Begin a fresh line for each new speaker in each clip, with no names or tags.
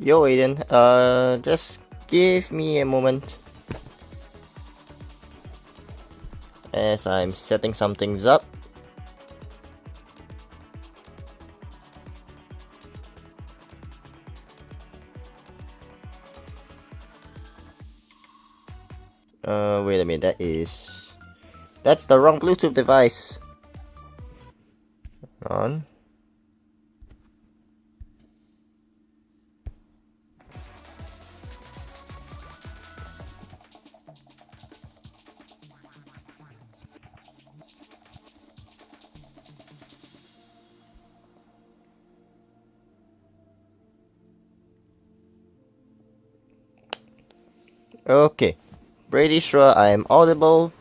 Yo, Aiden. Just give me a moment as I'm setting some things up. Wait a minute. That's the wrong Bluetooth device. On. Okay. Pretty sure I'm audible.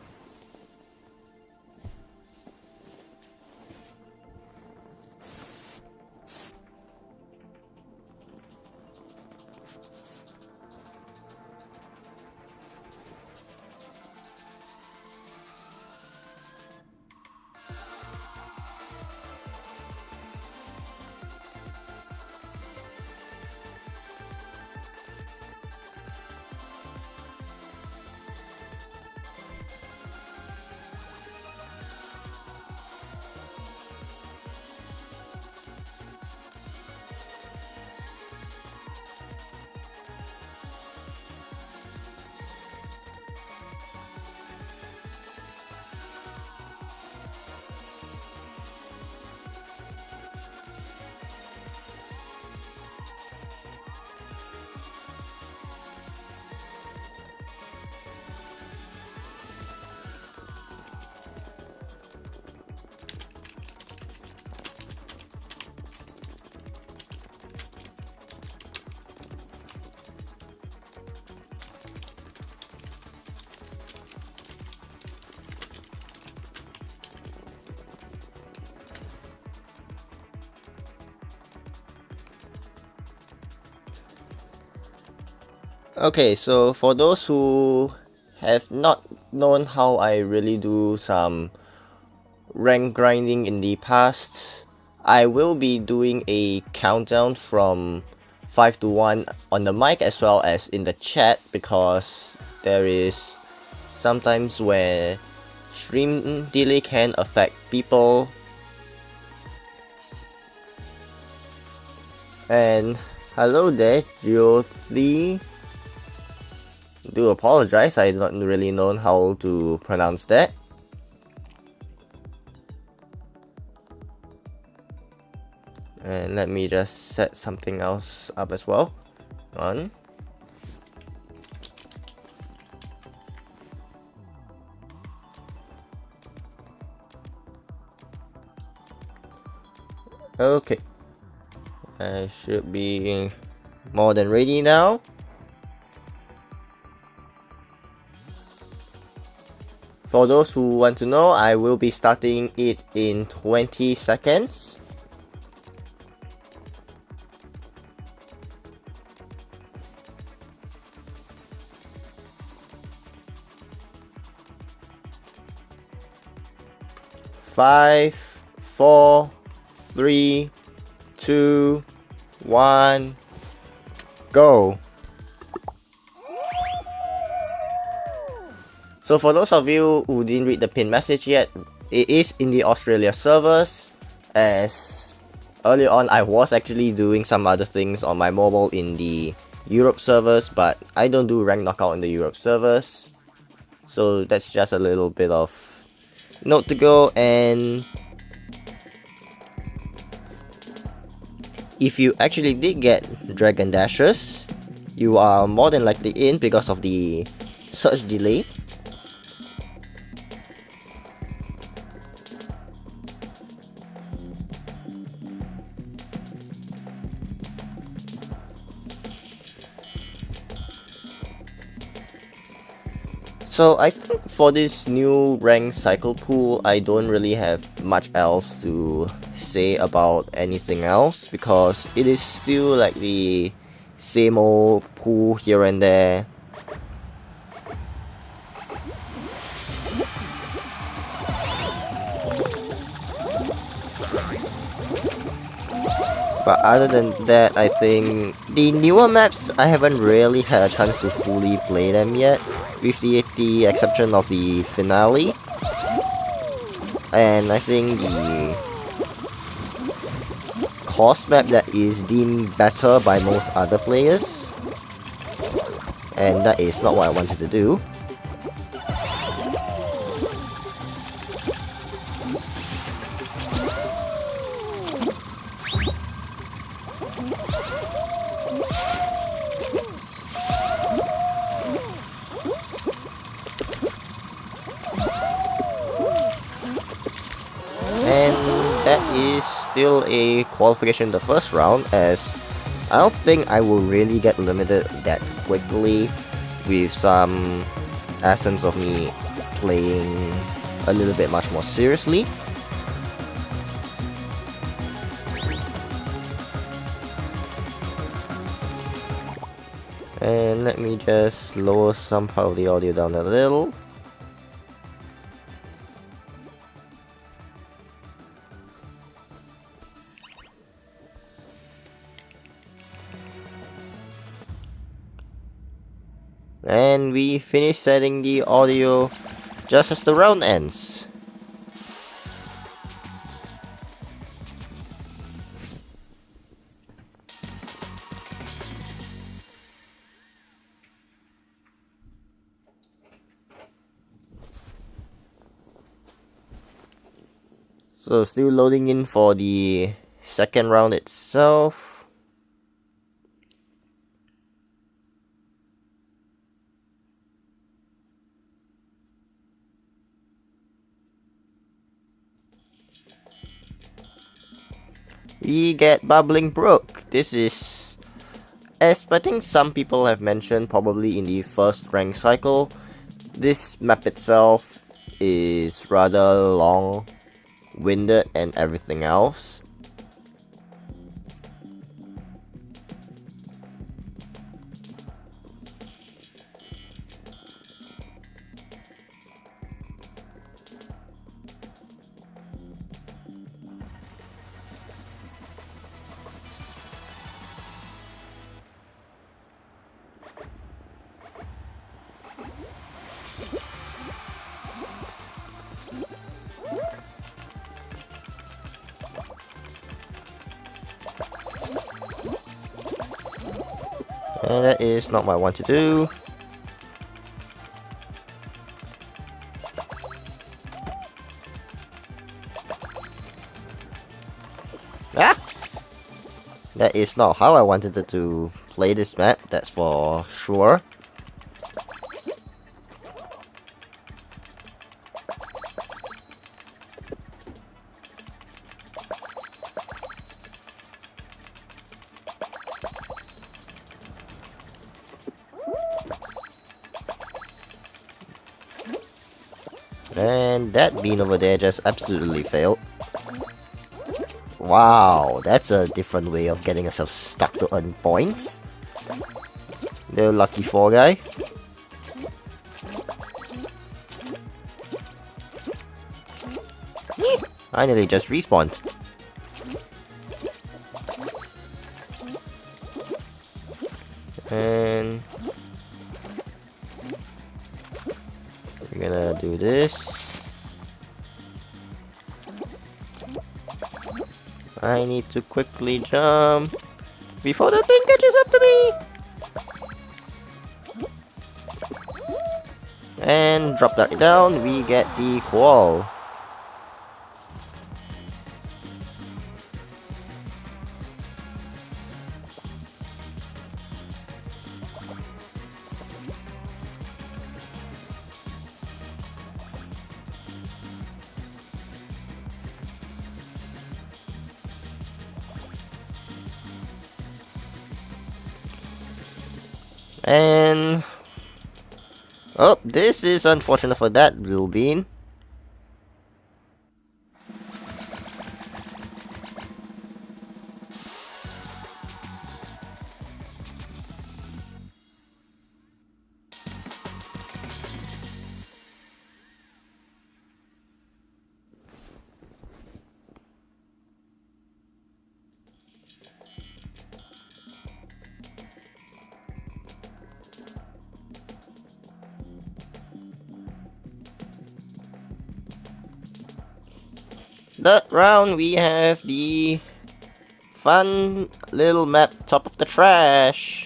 Okay, so for those who have not known how I really do some rank grinding in the past, I will be doing a countdown from 5 to 1 on the mic as well as in the chat, because there is sometimes where stream delay can affect people. And hello there, Jyoti. Do apologize, I don't really know how to pronounce that. And let me just set something else up as well. On. Okay. I should be more than ready now. For those who want to know, I will be starting it in 20 seconds. Five, 4, 3, 2, 1, go. So for those of you who didn't read the pin message yet, it is in the Australia servers, as earlier on I was actually doing some other things on my mobile in the Europe servers, but I don't do rank knockout in the Europe servers. So that's just a little bit of note to go. And if you actually did get Dragon Dashes, you are more than likely in because of the search delay. So I think for this new rank cycle pool, I don't really have much else to say about anything else, because it is still like the same old pool here and there. But other than that, I think the newer maps, I haven't really had a chance to fully play them yet, with the exception of the finale. And I think the course map that is deemed better by most other players. And that is not what I wanted to do. And that is still a qualification in the first round, as I don't think I will really get limited that quickly, with some essence of me playing a little bit much more seriously. And let me just lower some part of the audio down a little. And we finish setting the audio just as the round ends. So still loading in for the second round itself. We get Bubbling Brook. This is, as I think some people have mentioned, probably in the first rank cycle, this map itself is rather long-winded and everything else. And that is not what I want to do. Ah! That is not how I wanted to play this map, that's for sure. And that bean over there just absolutely failed. Wow, that's a different way of getting yourself stuck to earn points. The lucky 4 guy. I nearly just respawned. And we're gonna do this. I need to quickly jump before the thing catches up to me. And drop that down, we get the wall. And oh, this is unfortunate for that little bean. That round we have the fun little map Top of the Trash.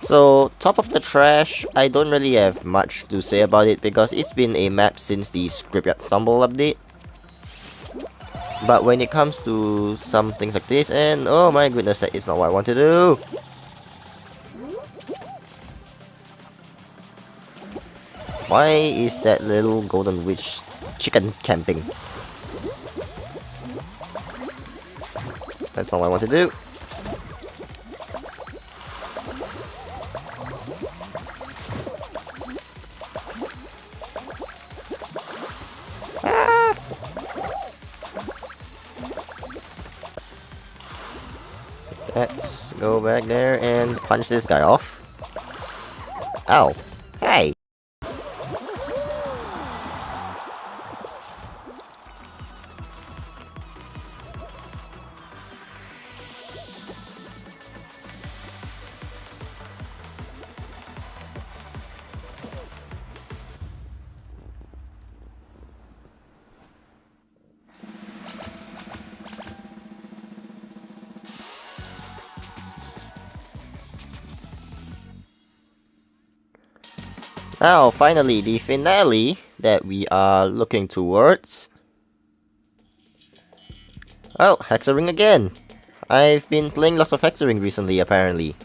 So, Top of the Trash, I don't really have much to say about it because it's been a map since the Scrapyard Stumble update. But when it comes to some things like this, and oh my goodness, that is not what I want to do. Why is that little golden witch chicken camping? That's not what I want to do. Ah! Let's go back there and punch this guy off. Ow. Hey! Now, finally, the finale that we are looking towards. Oh, Hexaring again! I've been playing lots of Hexaring recently, apparently.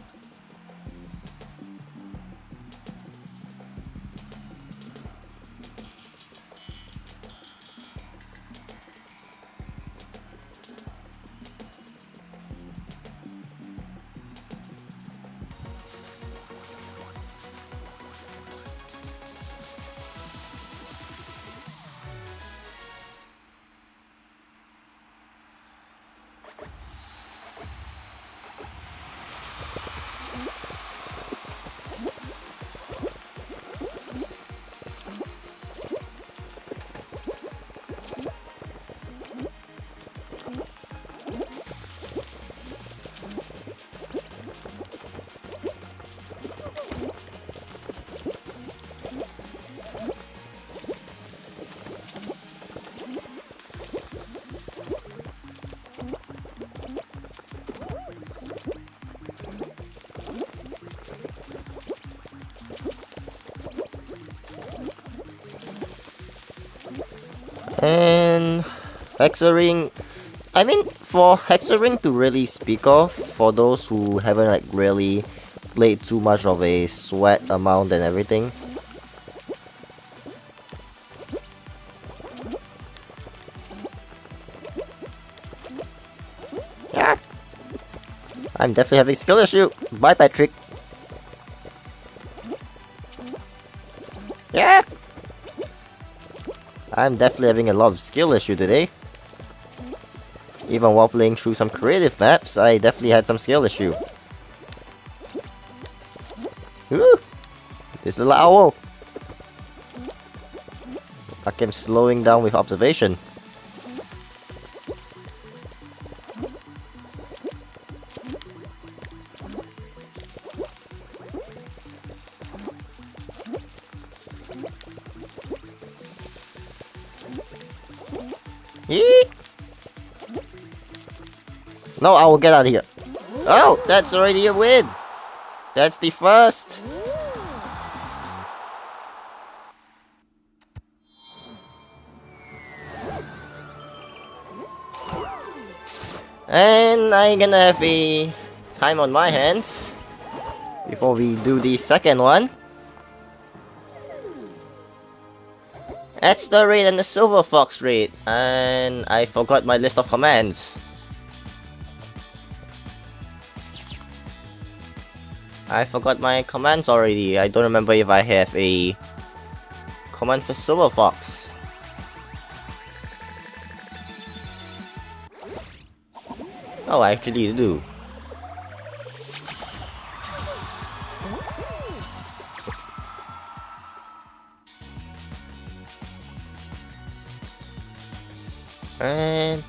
And Hexaring, I mean, for Hexaring to really speak of, for those who haven't like really played too much of a sweat amount and everything. Yeah, I'm definitely having skill issue. Bye, Patrick. Yeah. I'm definitely having a lot of skill issue today. Even while playing through some creative maps, I definitely had some skill issue. Ooh! This little owl! Like I'm slowing down with observation. Eek! No, I will get out of here. Oh, that's already a win. That's the first. And I'm gonna have a time on my hands before we do the second one. That's the raid and the Silver Fox raid, and I forgot my list of commands. I forgot my commands already. I don't remember if I have a command for Silver Fox. Oh, I actually do. And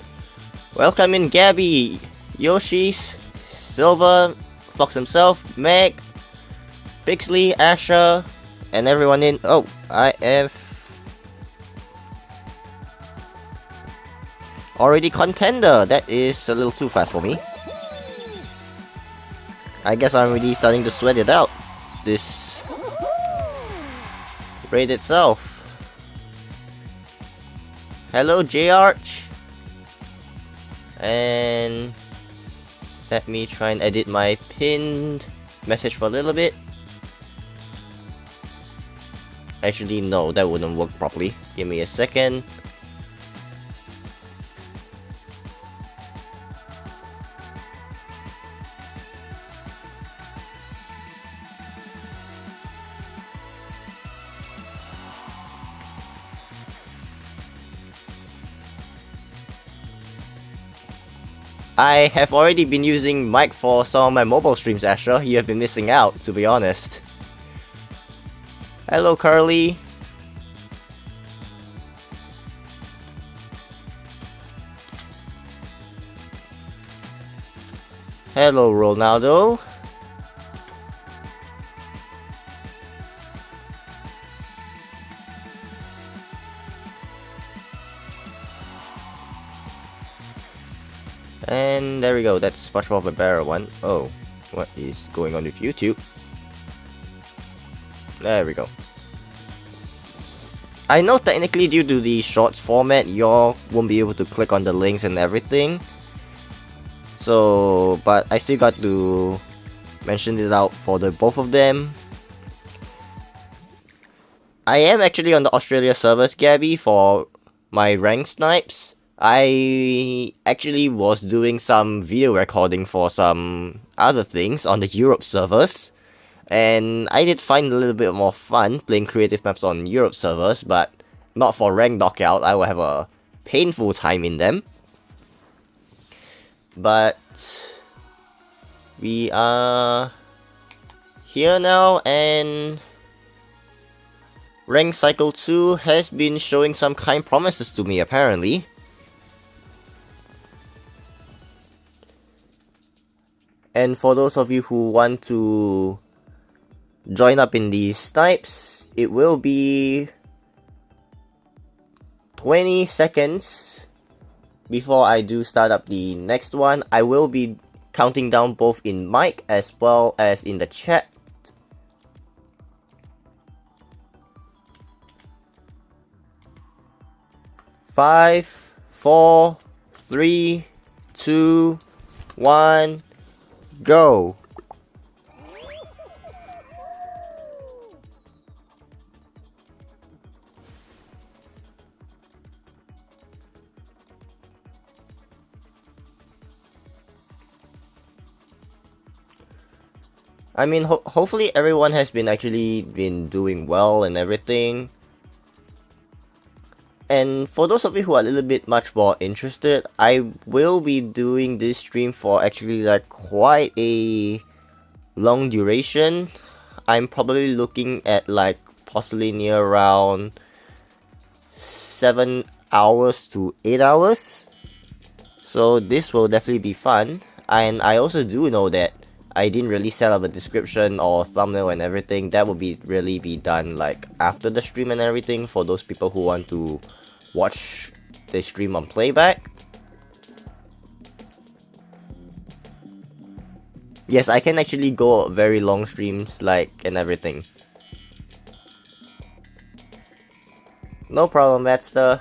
welcome in Gabby, Yoshi's, Silver, Fox himself, Meg, Pixley, Asher, and everyone in. Oh, I have already contender. That is a little too fast for me. I guess I'm really starting to sweat it out. This raid itself. Hello, J-Arch. And let me try and edit my pinned message for a little bit. Actually, no, that wouldn't work properly. Give me a second. I have already been using mic for some of my mobile streams, Asher. You have been missing out, to be honest. Hello, Curly. Hello, Ronaldo. And there we go, that's much more of a better one. Oh, what is going on with YouTube? There we go. I know technically due to the shorts format, you won't be able to click on the links and everything. So, but I still got to mention it out for the both of them. I am actually on the Australia servers, Gabby, for my rank snipes. I actually was doing some video recording for some other things on the Europe servers, and I did find a little bit more fun playing creative maps on Europe servers, but not for rank knockout. I will have a painful time in them. But we are here now, and rank cycle 2 has been showing some kind promises to me apparently. And for those of you who want to join up in these snipes, it will be 20 seconds before I do start up the next one. I will be counting down both in mic as well as in the chat. Five, 4, 3, 2, 1. Go! I mean, hopefully everyone has been doing well and everything. And for those of you who are a little bit much more interested, I will be doing this stream for actually like quite a long duration. I'm probably looking at like possibly near around 7 hours to 8 hours. So this will definitely be fun. And I also do know that I didn't really set up a description or thumbnail and everything. That will really be done like after the stream and everything for those people who want to watch the stream on playback. Yes, I can actually go very long streams like and everything. No problem, Matster.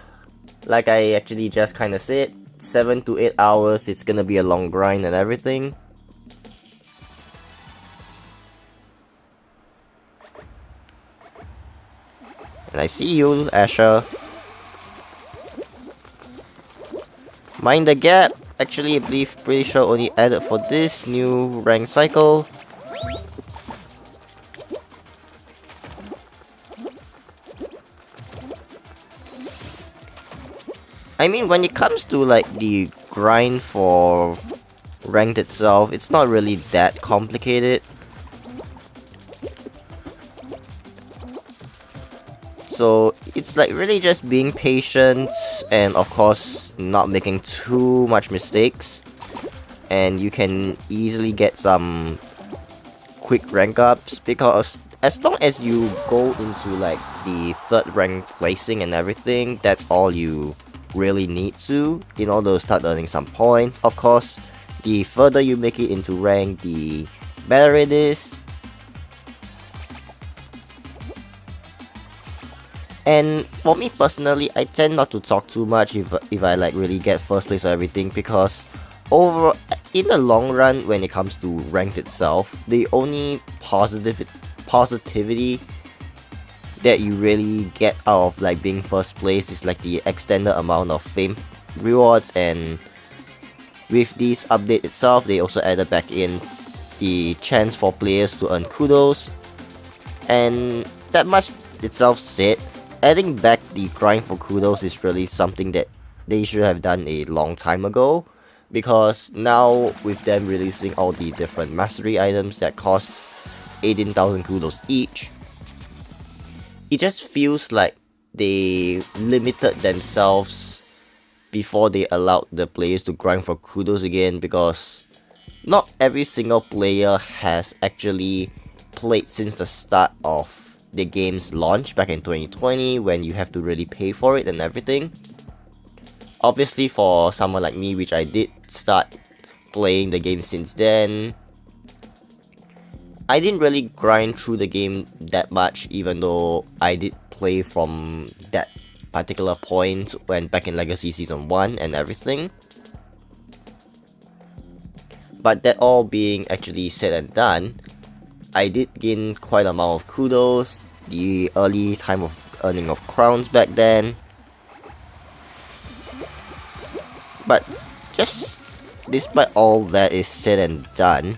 Like I actually just kinda said, 7 to 8 hours, it's gonna be a long grind and everything. And I see you, Asher. Mind the Gap. Actually, I believe pretty sure only added for this new rank cycle. I mean, when it comes to like the grind for ranked itself, it's not really that complicated. So it's like really just being patient and of course not making too much mistakes, and you can easily get some quick rank ups, because as long as you go into like the third rank placing and everything, that's all you really need to in order to start earning some points. Of course, the further you make it into rank, the better it is. And for me personally, I tend not to talk too much if I like really get first place or everything, because in the long run, when it comes to ranked itself, the only positivity that you really get out of like being first place is like the extended amount of fame rewards. And with this update itself, they also added back in the chance for players to earn kudos, and that much itself said, adding back the grind for kudos is really something that they should have done a long time ago, because now with them releasing all the different mastery items that cost 18,000 kudos each, it just feels like they limited themselves before they allowed the players to grind for kudos again, because not every single player has actually played since the start of the game's launch back in 2020, when you have to really pay for it and everything. Obviously for someone like me, which I did start playing the game since then, I didn't really grind through the game that much, even though I did play from that particular point when back in Legacy Season 1 and everything. But that all being actually said and done, I did gain quite a amount of kudos, the early time of earning of crowns back then. But just despite all that is said and done,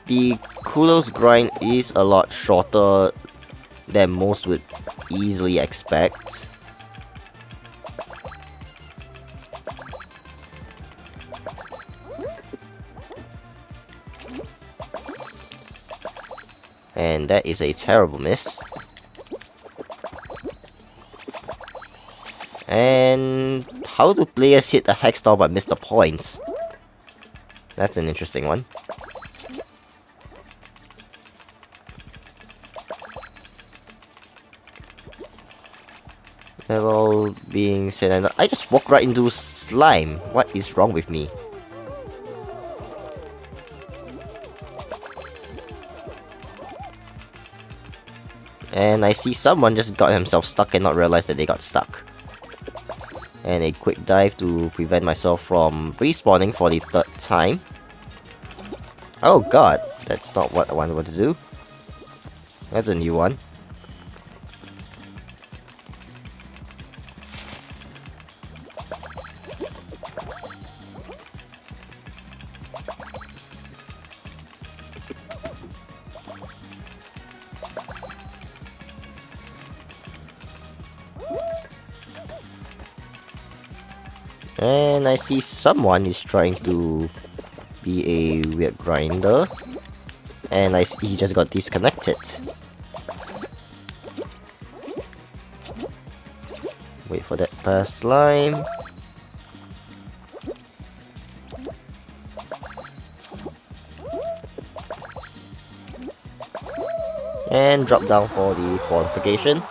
the kudos grind is a lot shorter than most would easily expect. And that is a terrible miss. And how do players hit a hex star but miss the points? That's an interesting one. That all being said, and I just walked right into slime. What is wrong with me? And I see someone just got himself stuck and not realize that they got stuck. And a quick dive to prevent myself from respawning for the third time. Oh god, that's not what I wanted to do. That's a new one. And I see someone is trying to be a weird grinder. And I see he just got disconnected. Wait for that pass slime. And drop down for the qualification.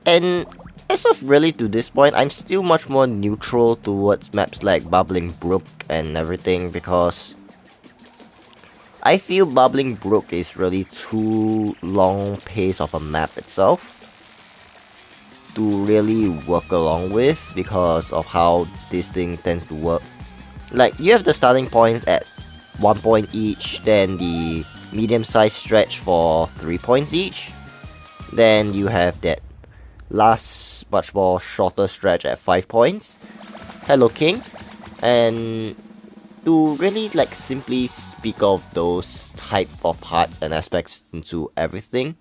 And as of really to this point, I'm still much more neutral towards maps like Bubbling Brook and everything, because I feel Bubbling Brook is really too long pace of a map itself to really work along with, because of how this thing tends to work. Like, you have the starting points at 1 point each, then the medium-sized stretch for 3 points each, then you have that last much more shorter stretch at 5 points. Hello King. And to really like simply speak of those type of parts and aspects into everything,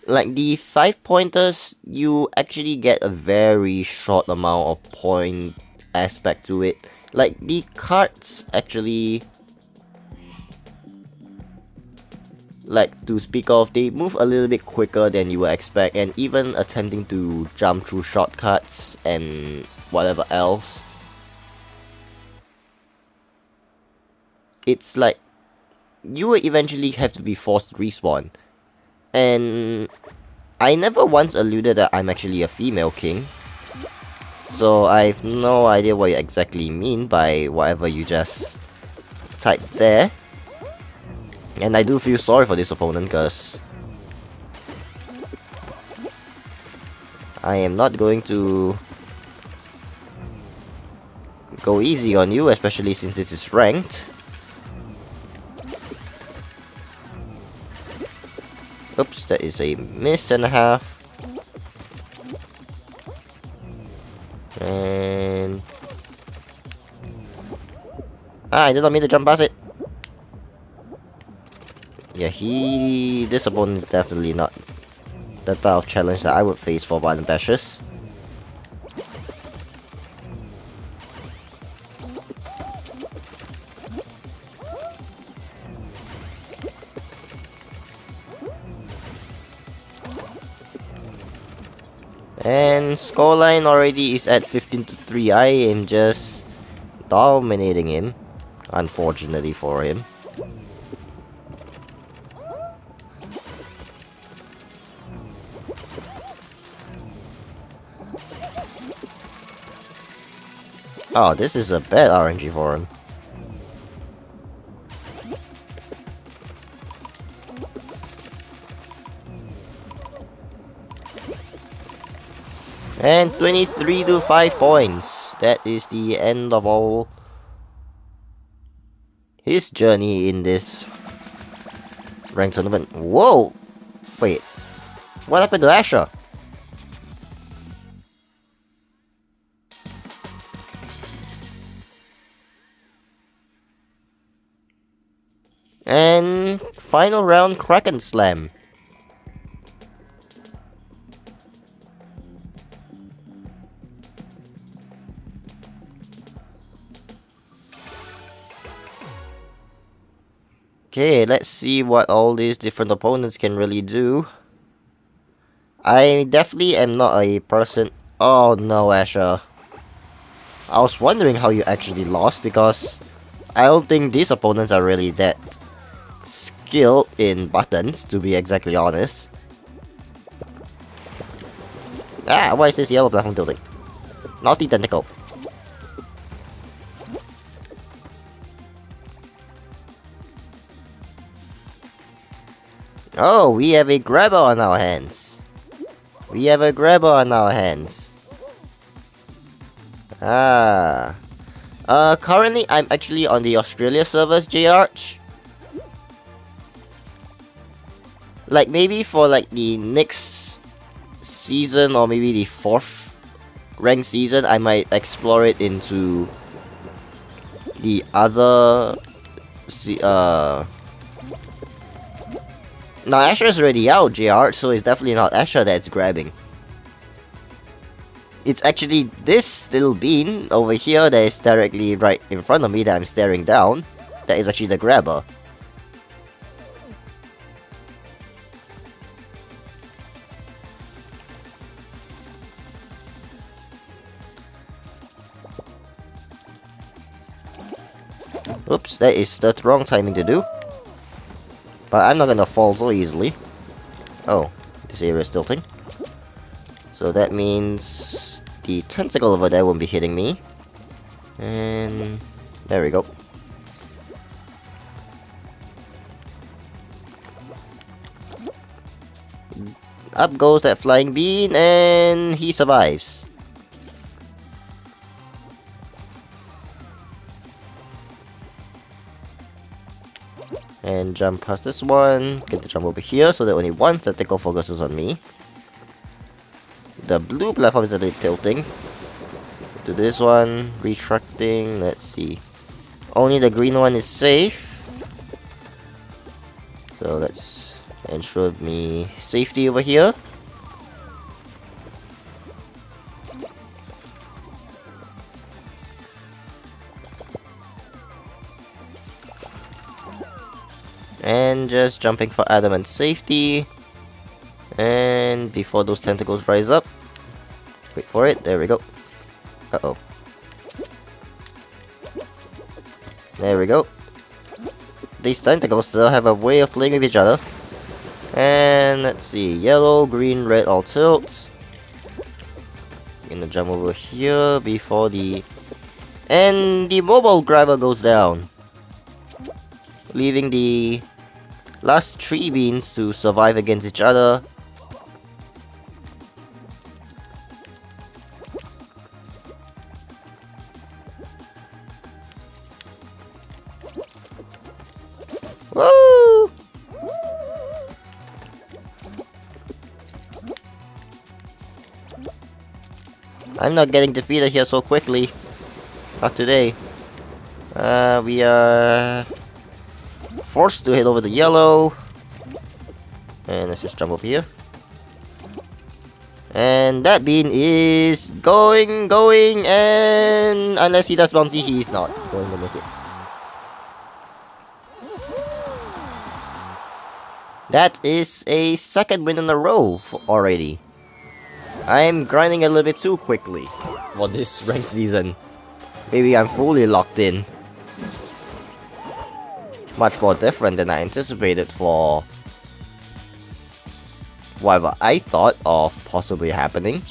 like the 5 pointers, you actually get a very short amount of point aspect to it, Like, the carts actually, like, to speak of, they move a little bit quicker than you would expect, and even attempting to jump through shortcuts and whatever else, it's like you will eventually have to be forced to respawn. And I never once alluded that I'm actually a female king, so I've no idea what you exactly mean by whatever you just typed there. And I do feel sorry for this opponent, because I am not going to go easy on you, especially since this is ranked. Oops, that is a miss and a half. And I did not mean to jump past it. Yeah, this opponent is definitely not the type of challenge that I would face for Violent Bashes. And scoreline already is at 15-3. I am just dominating him, unfortunately for him. Oh, this is a bad RNG for him. And 23 to 5 points. That is the end of all his journey in this ranked tournament. Whoa! Wait, what happened to Asher? And final round Kraken Slam. Okay, let's see what all these different opponents can really do. I definitely am not a person... Oh no, Asher. I was wondering how you actually lost, because I don't think these opponents are really that skilled in buttons, to be exactly honest. Ah, why is this yellow platform tilting? Naughty tentacle. Oh, we have a grabber on our hands. We have a grabber on our hands. Ah. Currently I'm actually on the Australia servers, J-Arch. Like, maybe for like the next season, or maybe the 4th ranked season, I might explore it into the other... Now, Asher's already out, JR, so it's definitely not Asher that's grabbing. It's actually this little bean over here that is directly right in front of me that I'm staring down. That is actually the grabber. Oops, that is the wrong timing to do. But I'm not gonna fall so easily. Oh, this area is tilting. So that means the tentacle over there won't be hitting me. And there we go. Up goes that flying bean, and he survives. And jump past this one, get to jump over here so that only one tentacle focuses on me. The blue platform is a bit tilting. To this one, retracting, let's see. Only the green one is safe. So let's ensure me safety over here. And just jumping for adamant safety. And before those tentacles rise up, wait for it, there we go. Uh-oh. There we go. These tentacles still have a way of playing with each other. And let's see, yellow, green, red all tilts. Gonna jump over here before the... And the mobile grabber goes down, leaving the last 3 beans to survive against each other. Woo! I'm not getting defeated here so quickly. Not today. We are forced to hit over the yellow. And let's just jump over here. And that bean is going, and unless he does bouncy, he's not going to make it. That is a 2nd win in a row already. I'm grinding a little bit too quickly for this ranked season. Maybe I'm fully locked in. Much more different than I anticipated for whatever I thought of possibly happening.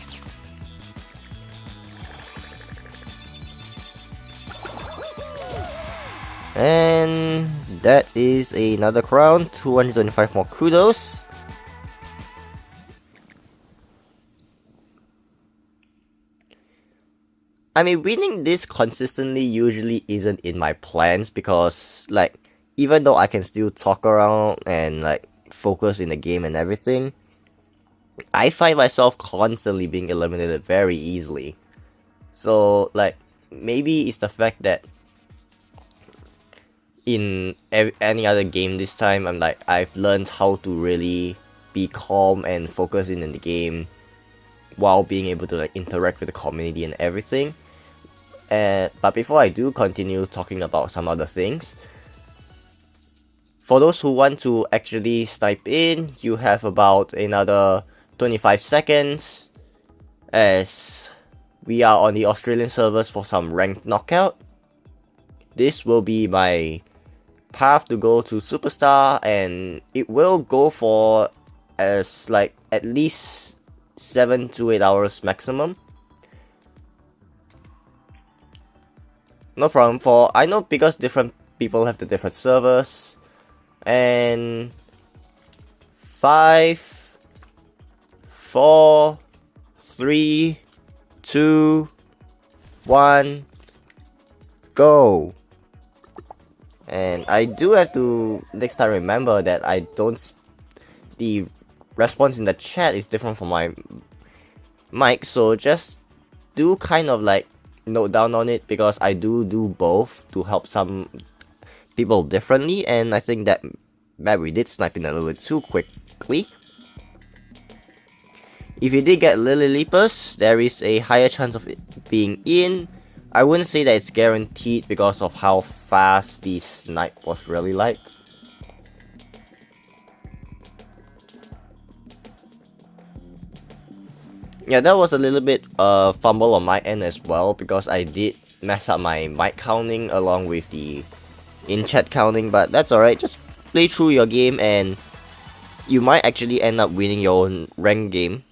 And that is another crown, 225 more kudos. I mean, winning this consistently usually isn't in my plans because, like, even though I can still talk around and, like, focus in the game and everything, I find myself constantly being eliminated very easily. So, like, maybe it's the fact that in any other game this time, I've learned how to really be calm and focus in the game while being able to, like, interact with the community and everything. But before I do continue talking about some other things, for those who want to actually snipe in, you have about another 25 seconds, as we are on the Australian servers for some ranked knockout. This will be my path to go to Superstar, and it will go for as, like, at least 7 to 8 hours maximum. No problem, I know because different people have the different servers. And 5, 4, 3, 2, 1, go. And I do have to next time remember that I don't... the response in the chat is different from my mic, so just do kind of, like, note down on it, because I do both to help some people differently, and I think that we did snipe in a little bit too quickly. If you did get Lily Leapers, there is a higher chance of it being in. I wouldn't say that it's guaranteed because of how fast the snipe was really like. Yeah, that was a little bit fumble on my end as well, because I did mess up my mic counting along with the in-chat counting, but that's alright. Just play through your game and you might actually end up winning your own ranked game.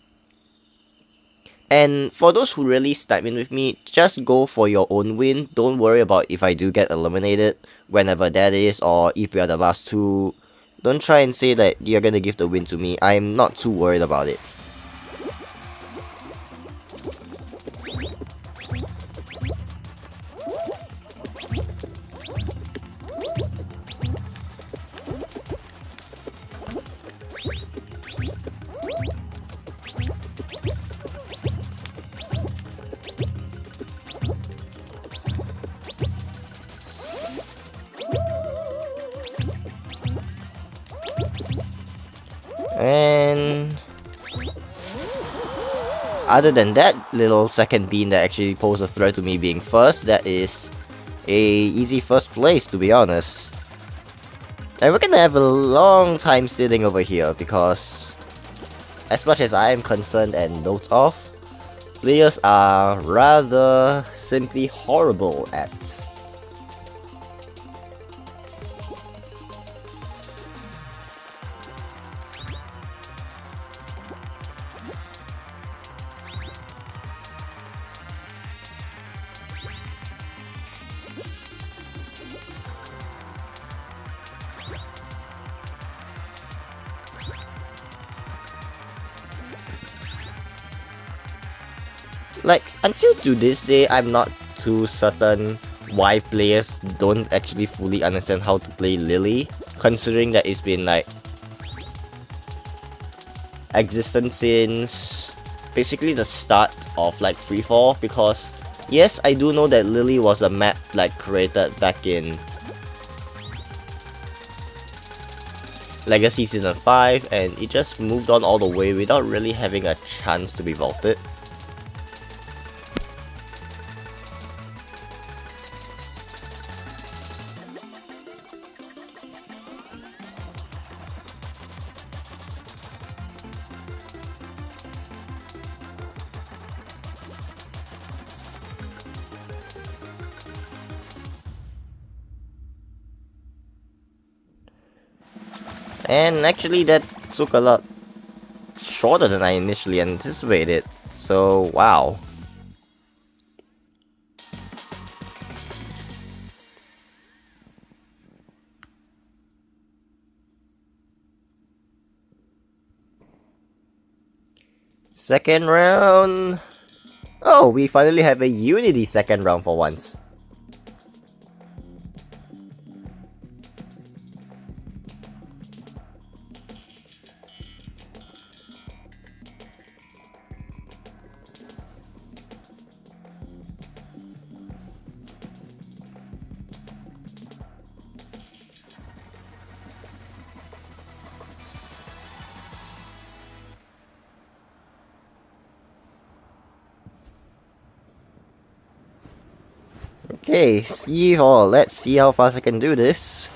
And for those who really snipe in with me, just go for your own win. Don't worry about if I do get eliminated, whenever that is, or if we are the last 2. Don't try and say that you're gonna give the win to me. I'm not too worried about it. And other than that little second bean that actually posed a threat to me being first, that is a easy first place, to be honest. And we're gonna have a long time sitting over here because, as much as I am concerned and note of, players are rather simply horrible at. Like, until to this day, I'm not too certain why players don't actually fully understand how to play Lily, considering that it's been like existent since basically the start of like Freefall, because yes, I do know that Lily was a map like created back in Legacy Season 5 and it just moved on all the way without really having a chance to be vaulted. And actually that took a lot shorter than I initially anticipated, so wow. Second round. Oh, we finally have a Unity second round for once. Okay, let's see how fast I can do this.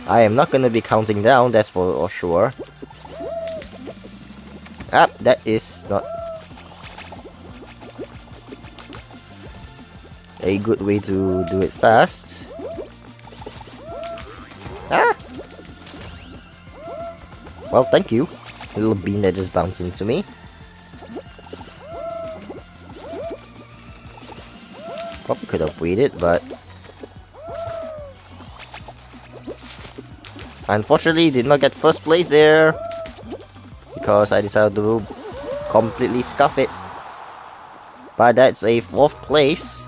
I am not gonna be counting down, that's for sure. Ah, that is not a good way to do it fast. Ah! Well, thank you, little bean that just bounced into me. Probably could have waited, but unfortunately did not get first place there because I decided to completely scuff it. But that's a 4th place.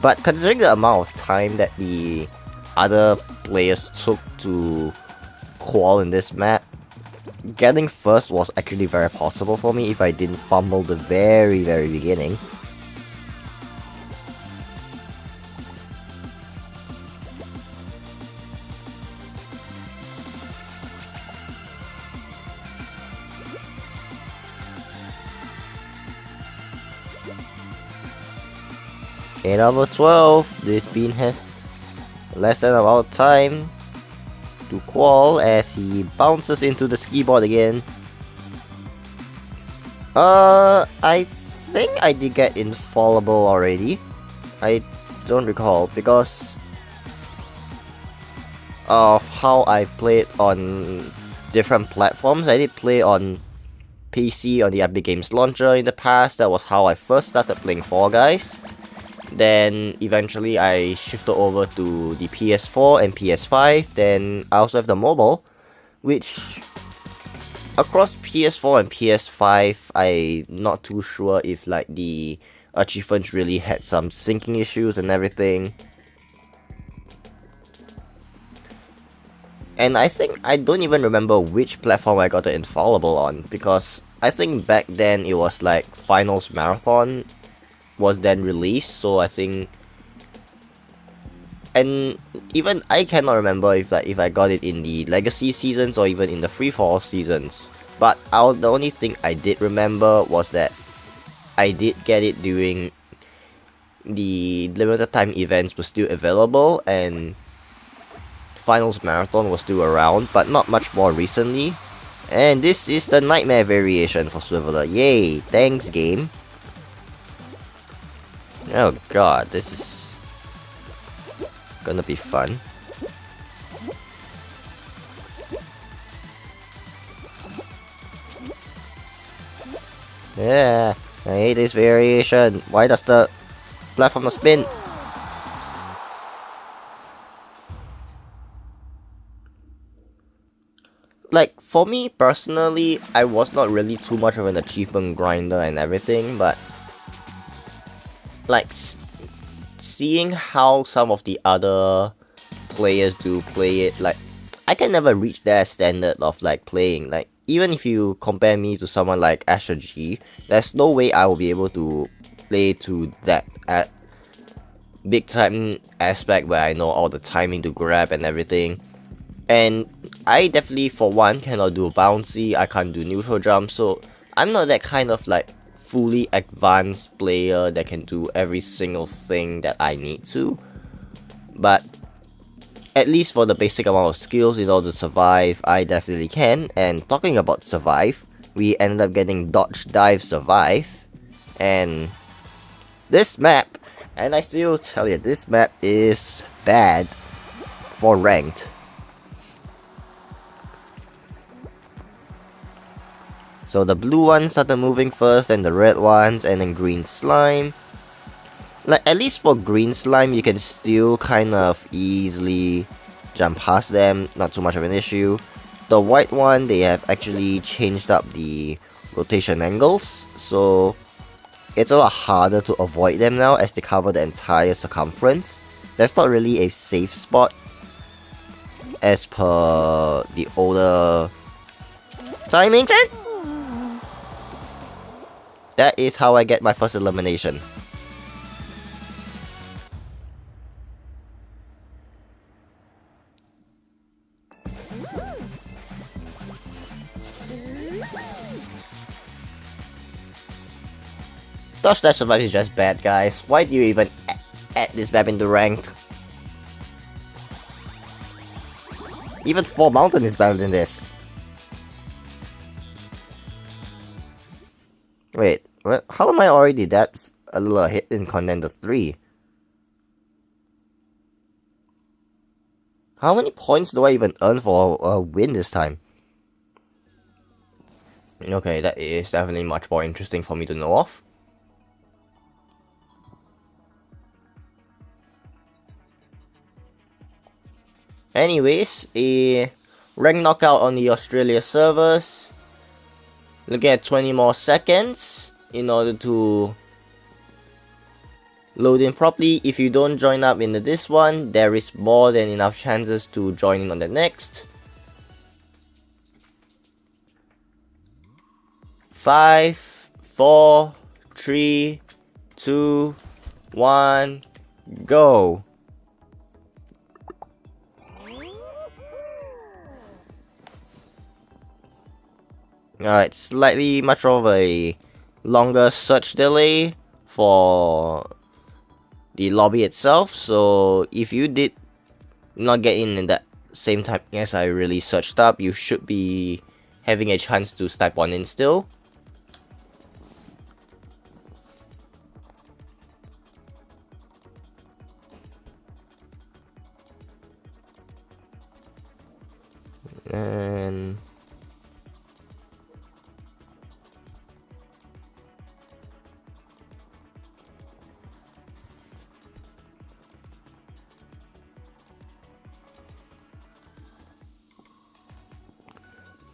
But considering the amount of time that the other players took to qual in this map, getting first was actually very possible for me if I didn't fumble the very beginning. Okay, number 12, this bean has less than about time to qual as he bounces into the ski board again. I think I did get infallible already. I don't recall because of how I played on different platforms. I did play on PC on the Epic Games Launcher in the past. That was how I first started playing Fall Guys. Then eventually I shifted over to the PS4 and PS5. Then I also have the mobile, which across PS4 and PS5, I'm not too sure if like the achievements really had some syncing issues and everything. And I think I don't even remember which platform I got the infallible on, because I think back then it was like Finals Marathon was then released, so I think, and even I cannot remember if I got it in the Legacy seasons or even in the Freefall seasons. But the only thing I did remember was that I did get it during the limited time events were still available, and Finals Marathon was still around, but not much more recently. And this is the Nightmare variation for Swiveler. Yay! Thanks, game. Oh god, this is gonna be fun. Yeah, I hate this variation. Why does the platform not spin? Like, for me personally, I was not really too much of an achievement grinder and everything, but like, seeing how some of the other players do play it, like, I can never reach their standard of like playing. Like, even if you compare me to someone like Asher G, there's no way I will be able to play to that at big time aspect where I know all the timing to grab and everything. And I definitely, for one, cannot do bouncy, I can't do neutral jump, so I'm not that kind of like fully advanced player that can do every single thing that I need to. But at least for the basic amount of skills in order to survive, I definitely can. And talking about survive, we ended up getting dodge, dive, survive. And this map, and I still tell you, this map is bad for ranked. So the blue ones started moving first, and the red ones, and then green slime. Like, at least for green slime, you can still kind of easily jump past them, not too much of an issue. The white one, they have actually changed up the rotation angles, so it's a lot harder to avoid them now as they cover the entire circumference. There's not really a safe spot as per the older timing. That is how I get my first elimination. Dodge Dash Survive is just bad, guys. Why do you even add this map into ranked? Even 4 Mountain is better than this. Wait, what? How am I already that a little ahead in Contender 3? How many points do I even earn for a win this time? Okay, that is definitely much more interesting for me to know of. Anyways, a rank knockout on the Australia servers. Looking at 20 more seconds in order to load in properly. If you don't join up in this one, there is more than enough chances to join in on the next. 5, 4, 3, 2, 1, go! Alright, slightly much of a longer search delay for the lobby itself, so if you did not get in that same time as I really searched up, you should be having a chance to type one in still. And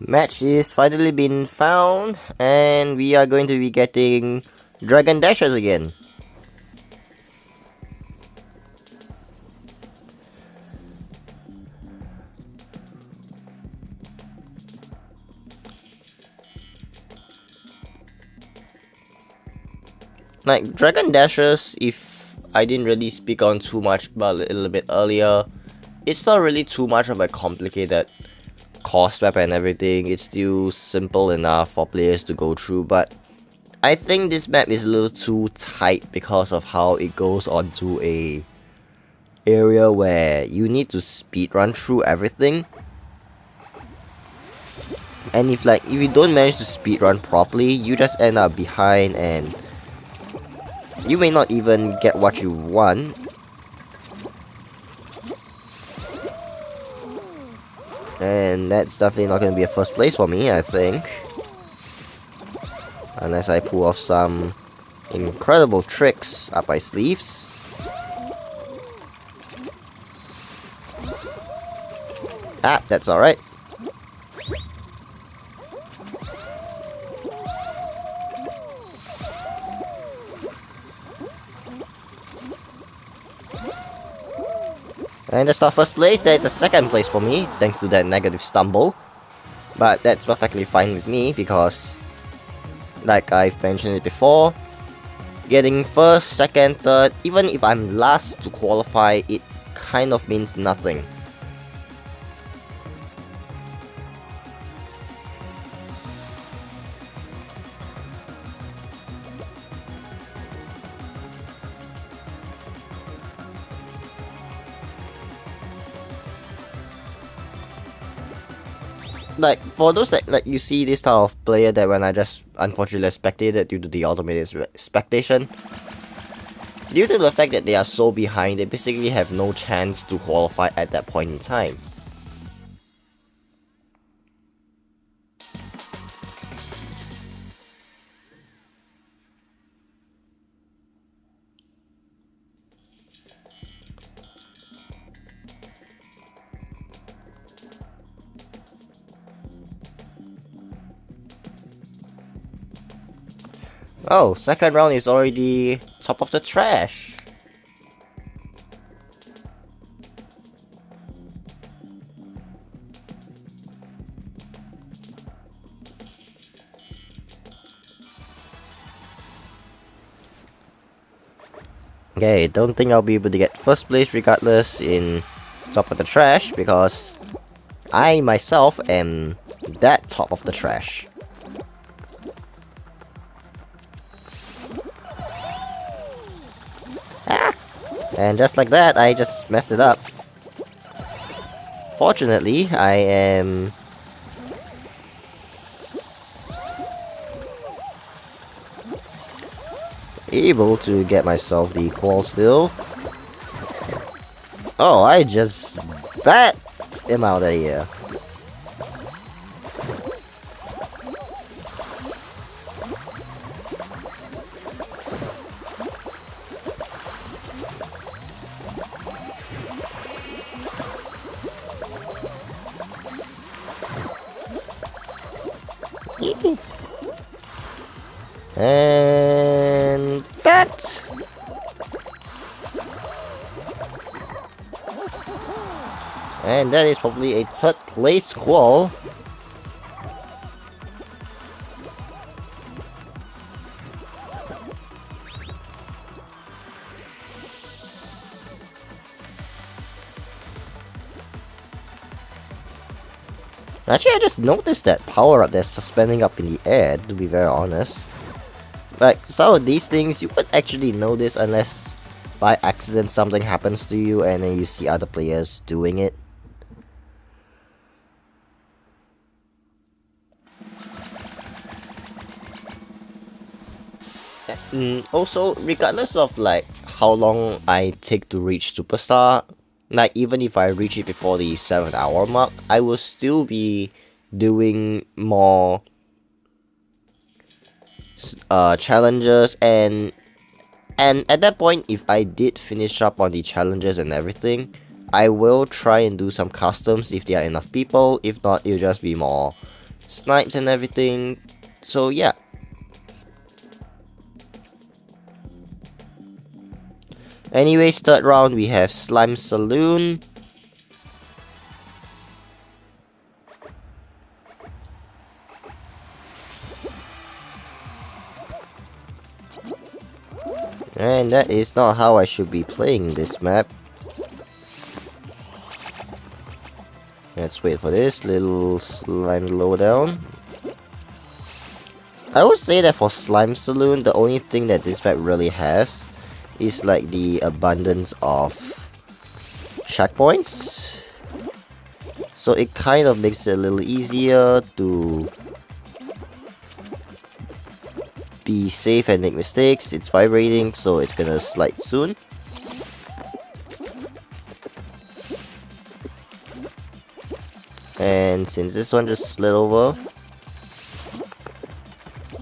match is finally been found, and we are going to be getting Dragon Dashers again. Like, Dragon Dashers, if I didn't really speak on too much about it a little bit earlier, it's not really too much of a complicated course map and everything. It's still simple enough for players to go through, but I think this map is a little too tight because of how it goes onto a area where you need to speedrun through everything. And if you don't manage to speedrun properly, you just end up behind and you may not even get what you want. And that's definitely not going to be a first place for me, I think. Unless I pull off some incredible tricks up my sleeves. Ah, that's alright. And that's not first place, that's a second place for me, thanks to that negative stumble. But that's perfectly fine with me because, like I've mentioned it before, getting first, second, third, even if I'm last to qualify, it kind of means nothing. Like, for those that you see this type of player that when I just unfortunately spectated due to the automated spectation, due to the fact that they are so behind, they basically have no chance to qualify at that point in time. Oh, second round is already top of the trash. Okay, don't think I'll be able to get first place regardless in top of the trash because I myself am that top of the trash. And just like that, I just messed it up. Fortunately, I am able to get myself the qual still. Oh, I just bat him out of here. And that. And that is probably a third place qual. Actually, I just noticed that power up there suspending up in the air, to be very honest. Like, some of these things, you would actually know this unless by accident something happens to you and then you see other players doing it. Also, regardless of like how long I take to reach Superstar, like even if I reach it before the 7-hour mark, I will still be doing more challenges and at that point, if I did finish up on the challenges and everything, I will try and do some customs if there are enough people. If not, it'll just be more snipes and everything. So yeah. Anyways, third round we have Slime Saloon. And that is not how I should be playing this map. Let's wait for this little slime lowdown. I would say that for Slime Saloon, the only thing that this map really has is like the abundance of checkpoints. So it kind of makes it a little easier to be safe and make mistakes. It's vibrating, so it's gonna slide soon. And since this one just slid over,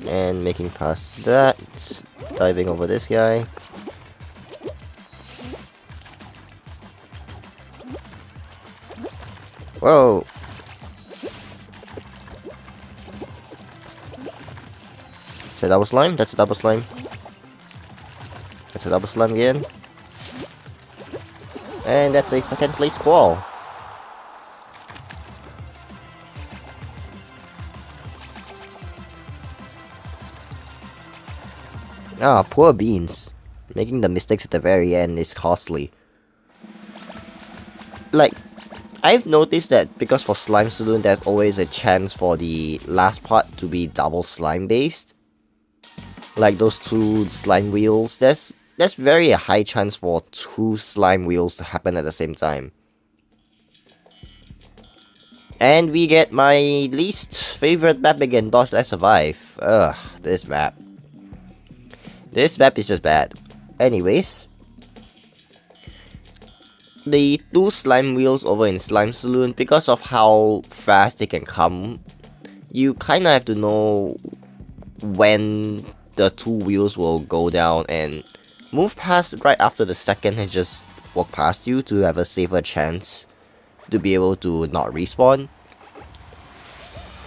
and making past that, diving over this guy. Whoa! Is that double slime? That's a double slime. That's a double slime again. And that's a second place squall. Ah, poor beans. Making the mistakes at the very end is costly. Like, I've noticed that because for Slime Saloon there's always a chance for the last part to be double slime based. Like those two slime wheels, there's very a high chance for two slime wheels to happen at the same time. And we get my least favorite map again, Dodge I Survive. Ugh, this map. This map is just bad. Anyways, the two slime wheels over in Slime Saloon, because of how fast they can come, you kinda have to know when the two wheels will go down and move past right after the second has just walked past you to have a safer chance to be able to not respawn.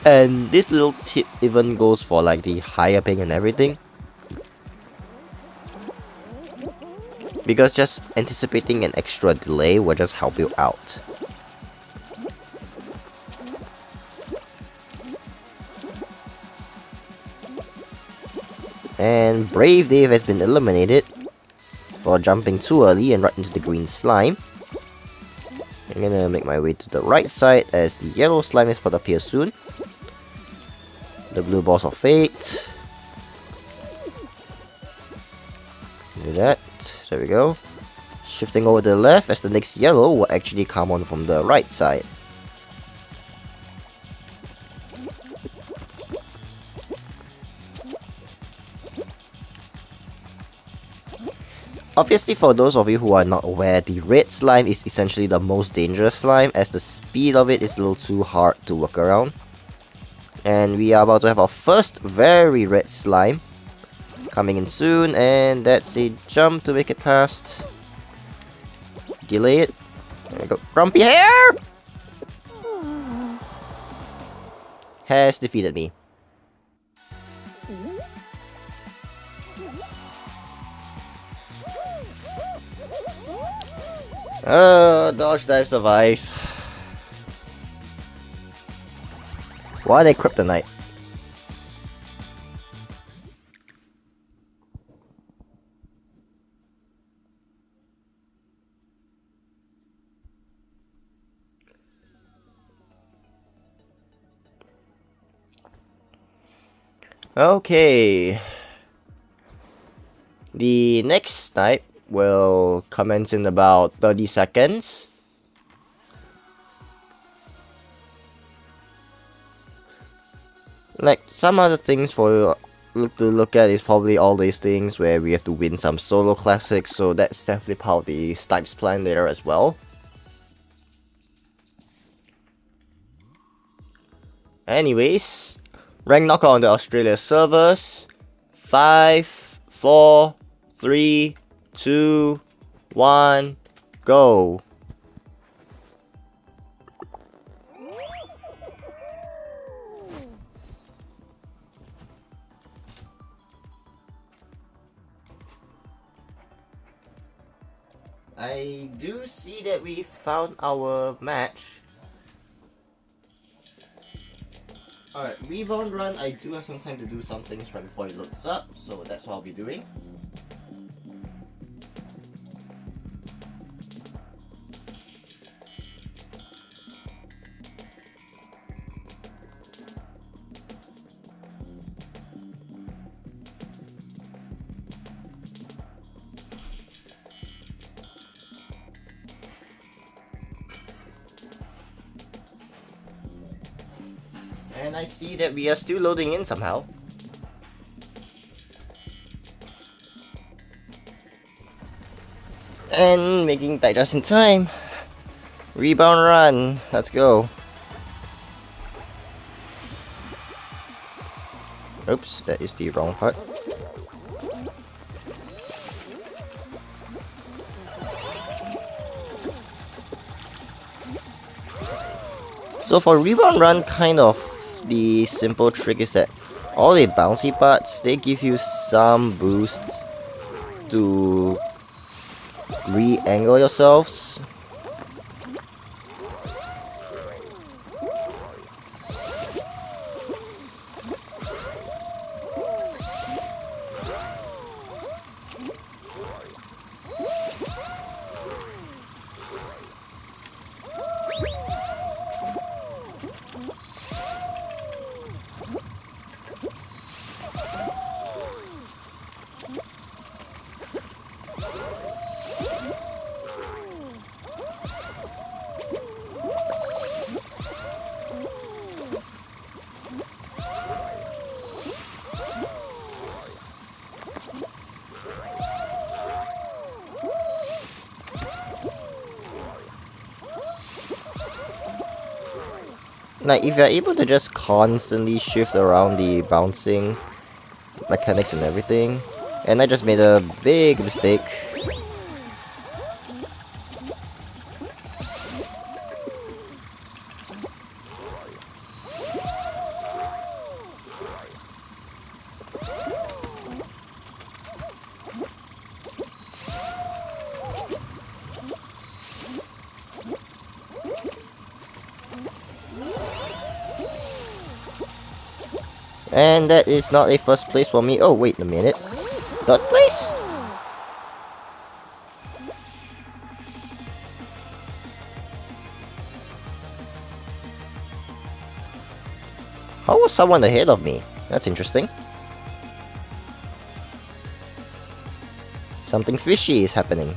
And this little tip even goes for like the higher ping and everything. Because just anticipating an extra delay will just help you out. And Brave Dave has been eliminated for jumping too early and right into the green slime. I'm gonna make my way to the right side as the yellow slime is about to appear soon. The blue balls of fate. Do that. There we go. Shifting over to the left as the next yellow will actually come on from the right side. Obviously, for those of you who are not aware, the red slime is essentially the most dangerous slime as the speed of it is a little too hard to work around. And we are about to have our first very red slime coming in soon, and that's a jump to make it past. Delay it. There we go. Grumpy Hair has defeated me. Dodge dive survive. Why are they kryptonite? Okay. The next snipe will commence in about 30 seconds. Like, some other things for to look at is probably all these things where we have to win some solo classics, so that's definitely part of the snipes plan later as well. Anyways, rank knockout on the Australia servers. 5, 4, 3, 2, 1, go. I do see that we found our match. Alright, rebound run, I do have some time to do some things right before it loads up, so that's what I'll be doing. And I see that we are still loading in somehow. And making back just in time. Rebound run. Let's go. Oops, that is the wrong part. So for rebound run, kind of the simple trick is that all the bouncy parts, they give you some boosts to re-angle yourselves. Like, if you're able to just constantly shift around the bouncing mechanics and everything, and I just made a big mistake. And that is not a first place for me. Oh, wait a minute. Third place? How was someone ahead of me? That's interesting. Something fishy is happening.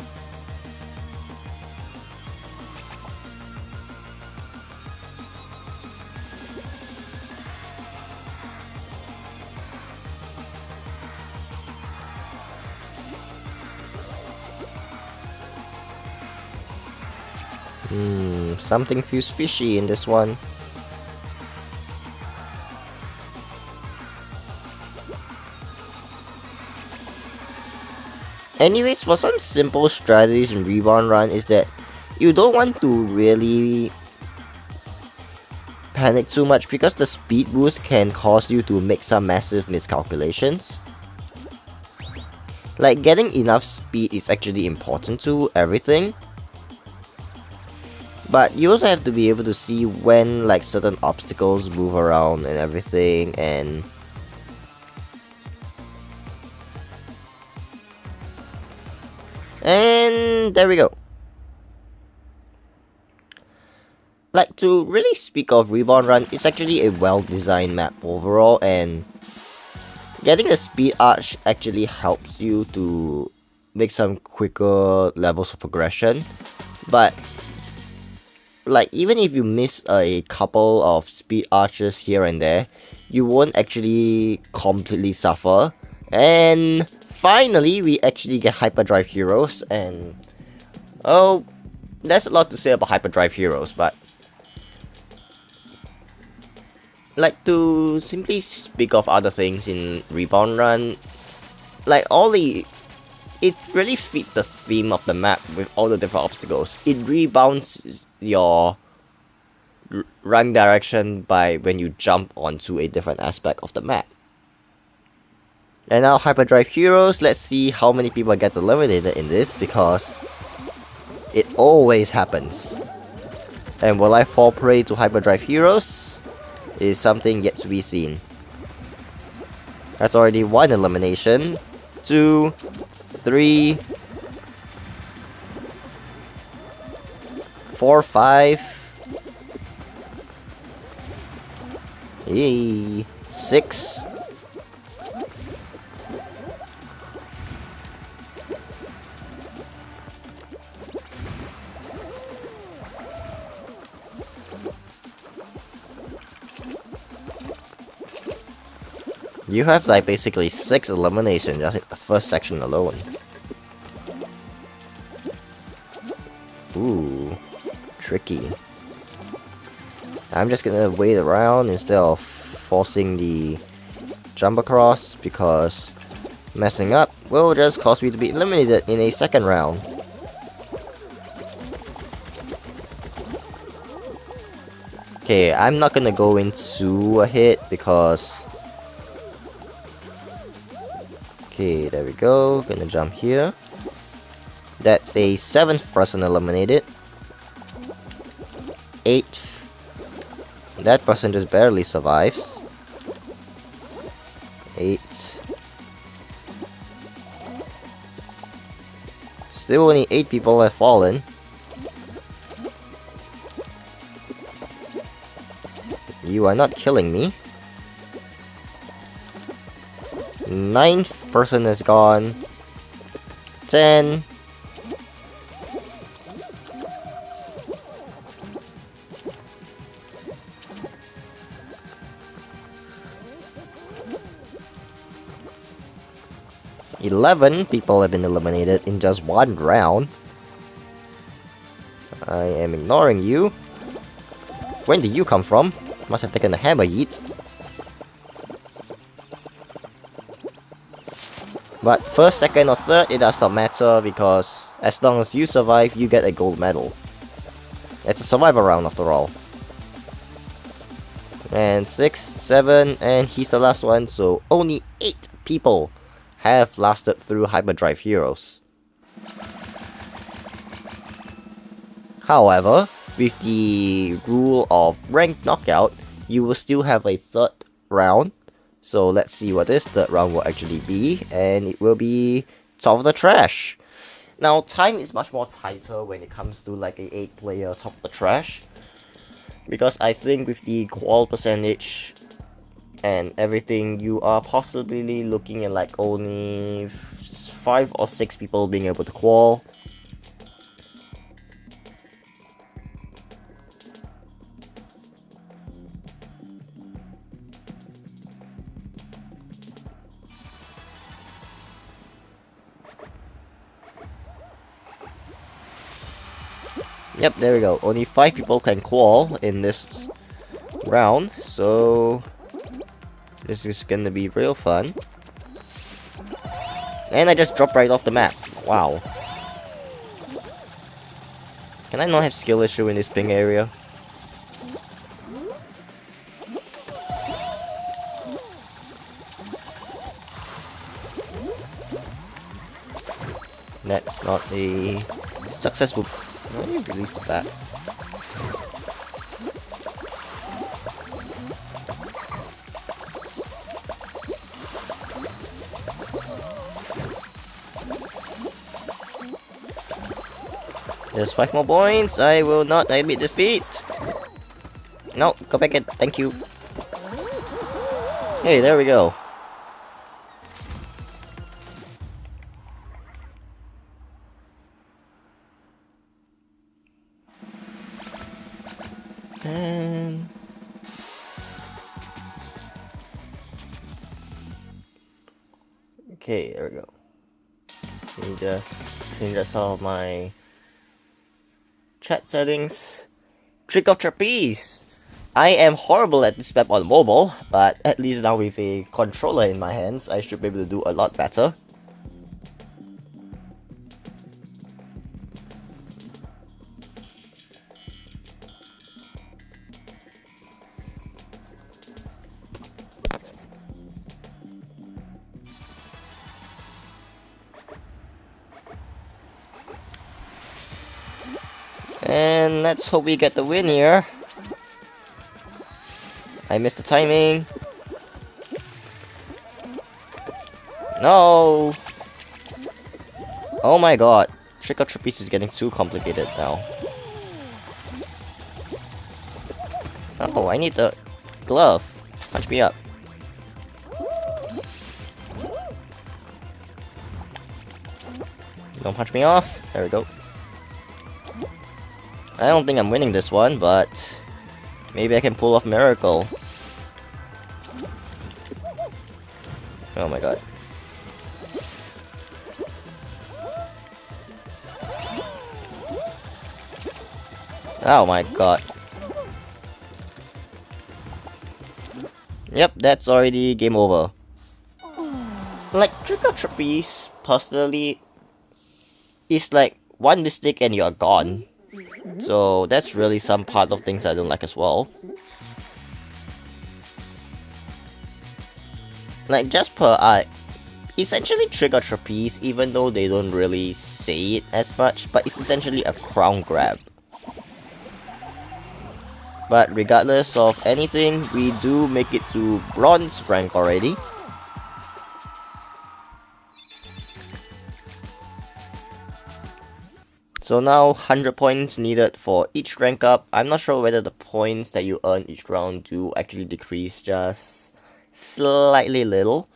Something feels fishy in this one. Anyways, for some simple strategies in Rebound Run is that you don't want to really panic too much because the speed boost can cause you to make some massive miscalculations. Like, getting enough speed is actually important to everything. But you also have to be able to see when like certain obstacles move around and everything, and there we go. Like, to really speak of Rebound Run, it's actually a well-designed map overall, and getting the speed arch actually helps you to make some quicker levels of progression. But like, even if you miss a couple of speed arches here and there, you won't actually completely suffer. And finally, we actually get Hyperdrive Heroes, and oh, there's a lot to say about Hyperdrive Heroes, but like, to simply speak of other things in Rebound Run, like, it really fits the theme of the map with all the different obstacles. It rebounds your run direction by when you jump onto a different aspect of the map. And now Hyperdrive Heroes, let's see how many people get eliminated in this, because it always happens. And will I fall prey to Hyperdrive Heroes? Is something yet to be seen. That's already one elimination. 2, 3, 4, 5. Yay. 6. You have like basically 6 eliminations just in the first section alone. Ooh, tricky. I'm just gonna wait around instead of forcing the jump across, because messing up will just cause me to be eliminated in a second round. Okay, I'm not gonna go into a hit because... Okay, there we go. Gonna jump here. That's a 7th person eliminated. 8th. That person just barely survives. 8. Still only 8 people have fallen. You are not killing me. 9th person is gone. 10. $11 people have been eliminated in just one round. I am ignoring you. When did you come from? Must have taken a hammer yeet. But first, second, or third, it does not matter, because as long as you survive, you get a gold medal. It's a survivor round after all. And 6, 7, and he's the last one, so only 8 people have lasted through Hyperdrive Heroes. However, with the rule of ranked knockout, you will still have a third round. So let's see what this third round will actually be, and it will be Top of the Trash. Now, time is much more tighter when it comes to like a 8-player Top of the Trash, because I think with the qual percentage and everything, you are possibly looking at like only 5 or 6 people being able to qual. Yep, there we go. Only 5 people can qual in this round, so this is gonna be real fun. And I just dropped right off the map. Wow. Can I not have skill issue in this ping area? That's not a successful... Let me release the bat. There's 5 more points. I will not admit defeat. No, go back in. Thank you. Hey, there we go. And okay, there we go. Let me just change some of my chat settings. Trick of Trapeze. I am horrible at this map on mobile, but at least now with a controller in my hands, I should be able to do a lot better. And let's hope we get the win here. I missed the timing. No! Oh my god. Trick or Trapeze is getting too complicated now. Oh, I need the glove. Punch me up. Don't punch me off. There we go. I don't think I'm winning this one, but maybe I can pull off a miracle. Oh my god. Oh my god. Yep, that's already game over. Like, Trick or Trapeze, personally, is like one mistake and you're gone. So that's really some part of things I don't like as well. Like, just per essentially Trick or Trapeze, even though they don't really say it as much, but it's essentially a crown grab. But regardless of anything, we do make it to bronze rank already. So now 100 points needed for each rank up. I'm not sure whether the points that you earn each round do actually decrease just slightly little.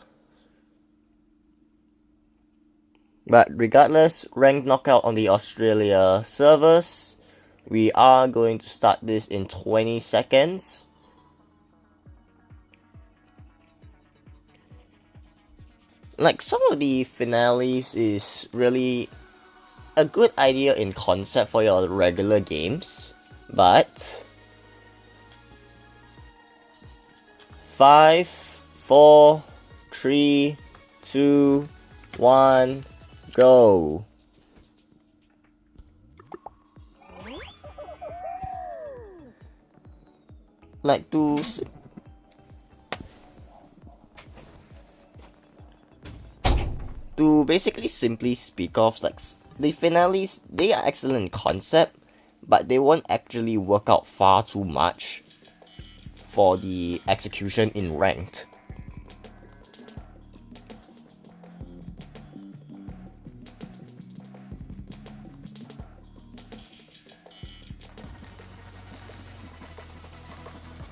But regardless, ranked knockout on the Australia servers. We are going to start this in 20 seconds. Like, some of the finales is really a good idea in concept for your regular games, but 5, 4, 3, 2, 1, go. Like, to basically simply speak of, like, the finales, they are excellent in concept, but they won't actually work out far too much for the execution in ranked.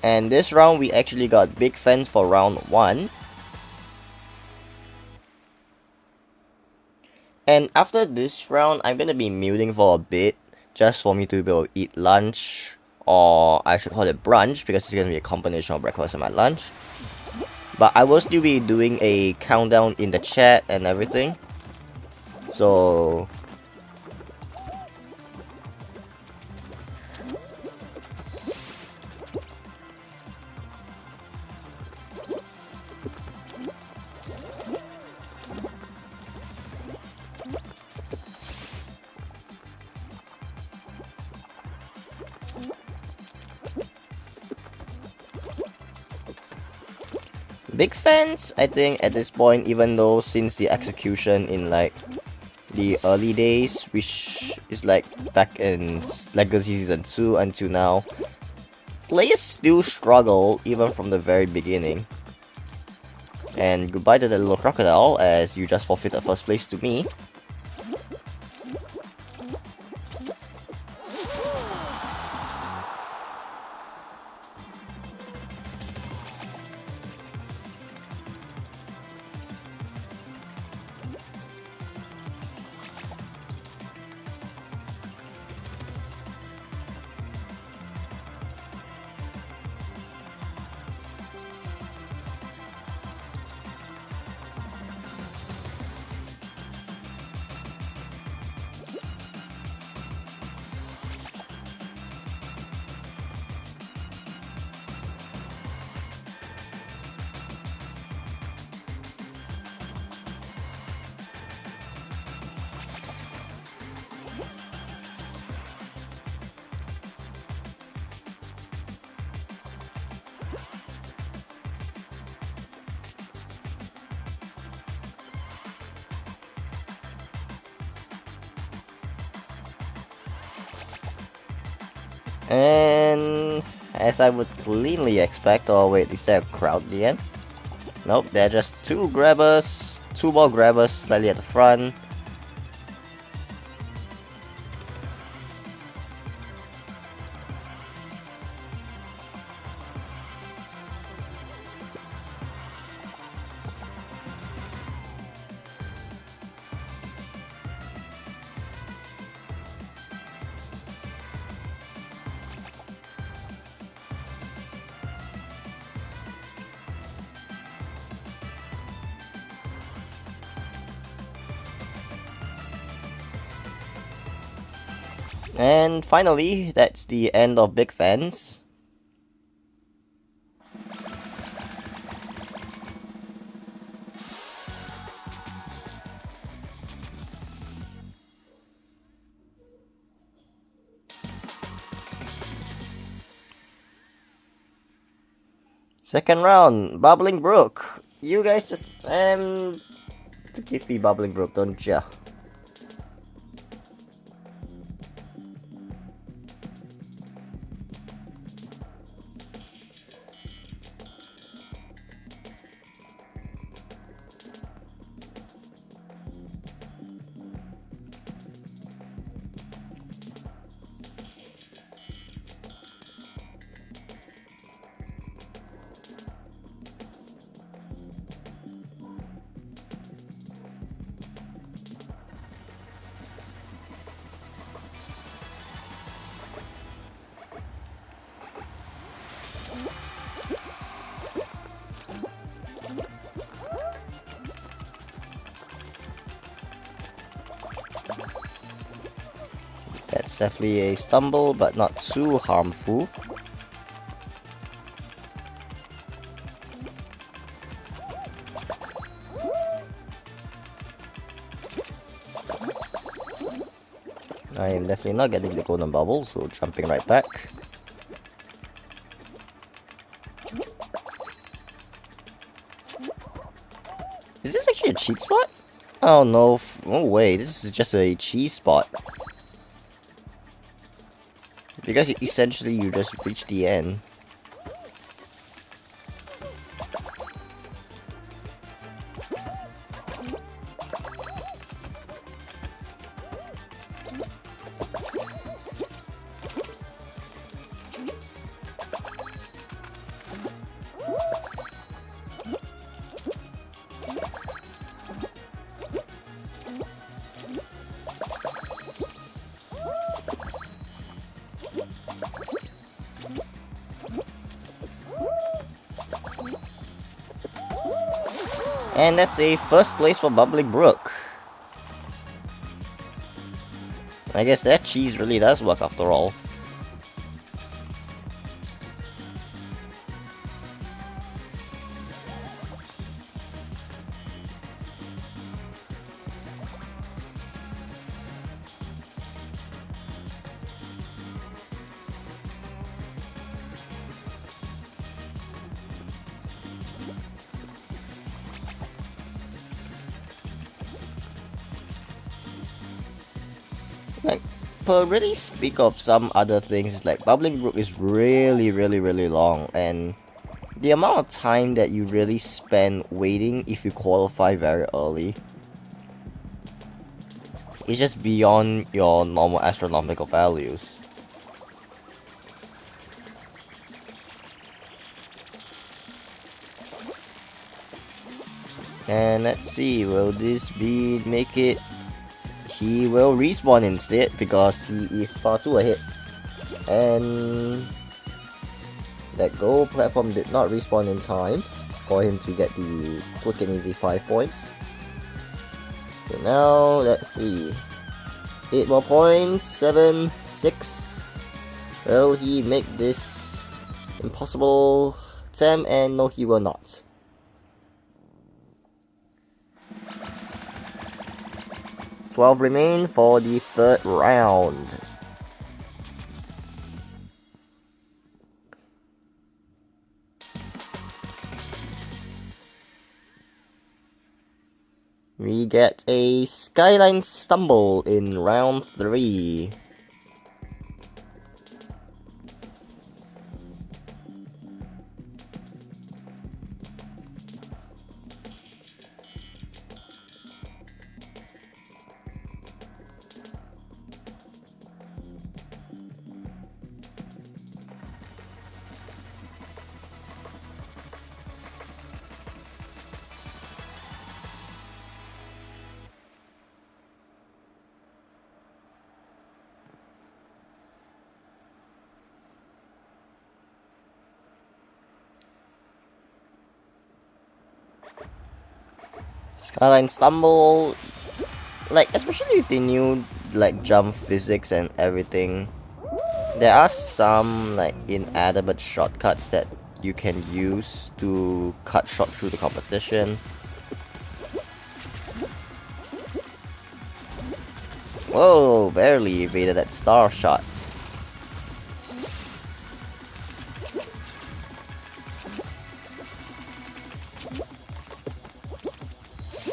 And this round we actually got big fans for round 1. And after this round, I'm gonna be muting for a bit, just for me to be able to eat lunch, or I should call it brunch, because it's gonna be a combination of breakfast and my lunch. But I will still be doing a countdown in the chat and everything. So big fans, I think, at this point, even though since the execution in like the early days, which is like back in Legacy Season 2 until now, players still struggle even from the very beginning. And goodbye to the little crocodile, as you just forfeited first place to me. And as I would cleanly expect, oh wait, is there a crowd at the end? Nope, they're just two grabbers, two more grabbers slightly at the front. And finally, that's the end of Big Fans. Second round, Bubbling Brook. You guys just give me Bubbling Brook, don't ya? That's definitely a stumble, but not too harmful. I am definitely not getting the golden bubble, so jumping right back. Is this actually a cheat spot? Oh no, no way, this is just a cheese spot. Because essentially you just reach the end. And that's a first place for Bubbling Brook. I guess that cheese really does work after all. Like, but really speak of some other things, like Bubbling Brook is really long, and the amount of time that you really spend waiting if you qualify very early is just beyond your normal astronomical values. And let's see, will this be make it? He will respawn instead because he is far too ahead. And that gold platform did not respawn in time for him to get the quick and easy 5 points. So now, let's see. 8 more points, 7, 6. Will he make this impossible attempt? And no, he will not. $12 remain for the third round. We get a Skyline Stumble in round 3. Skyline Stumble, like, especially with the new like jump physics and everything. There are some like inanimate shortcuts that you can use to cut short through the competition. Whoa, barely evaded that star shot.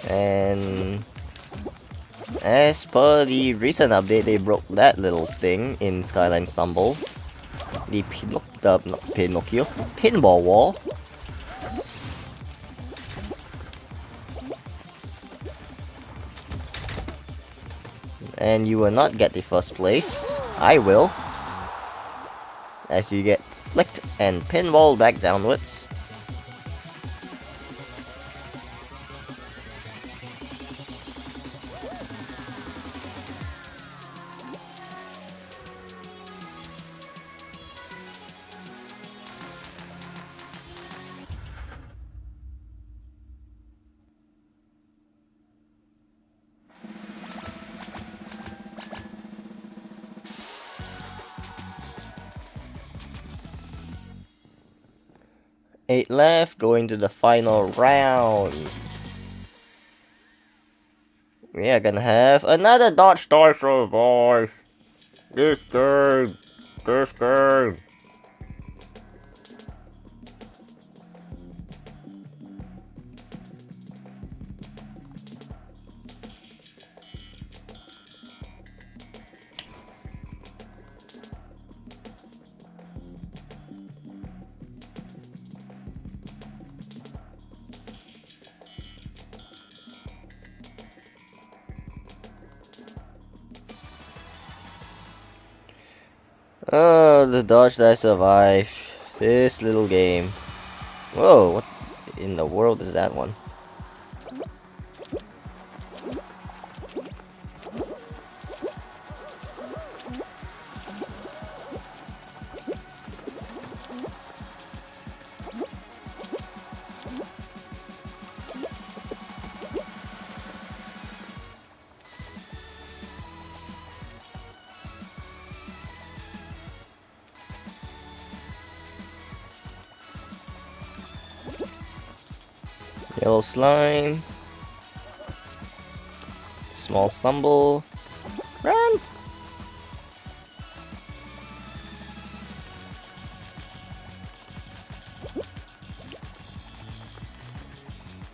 And as per the recent update, they broke that little thing in Skyline Stumble. The pinball wall. And you will not get the first place. I will. As you get flicked and pinball back downwards. Eight left, going to the final round. We are gonna have another Dodge Toy Survive. This game. Oh, the Dodge Die Survive. This little game. Whoa, what in the world is that one? Yellow slime. Small stumble. Run!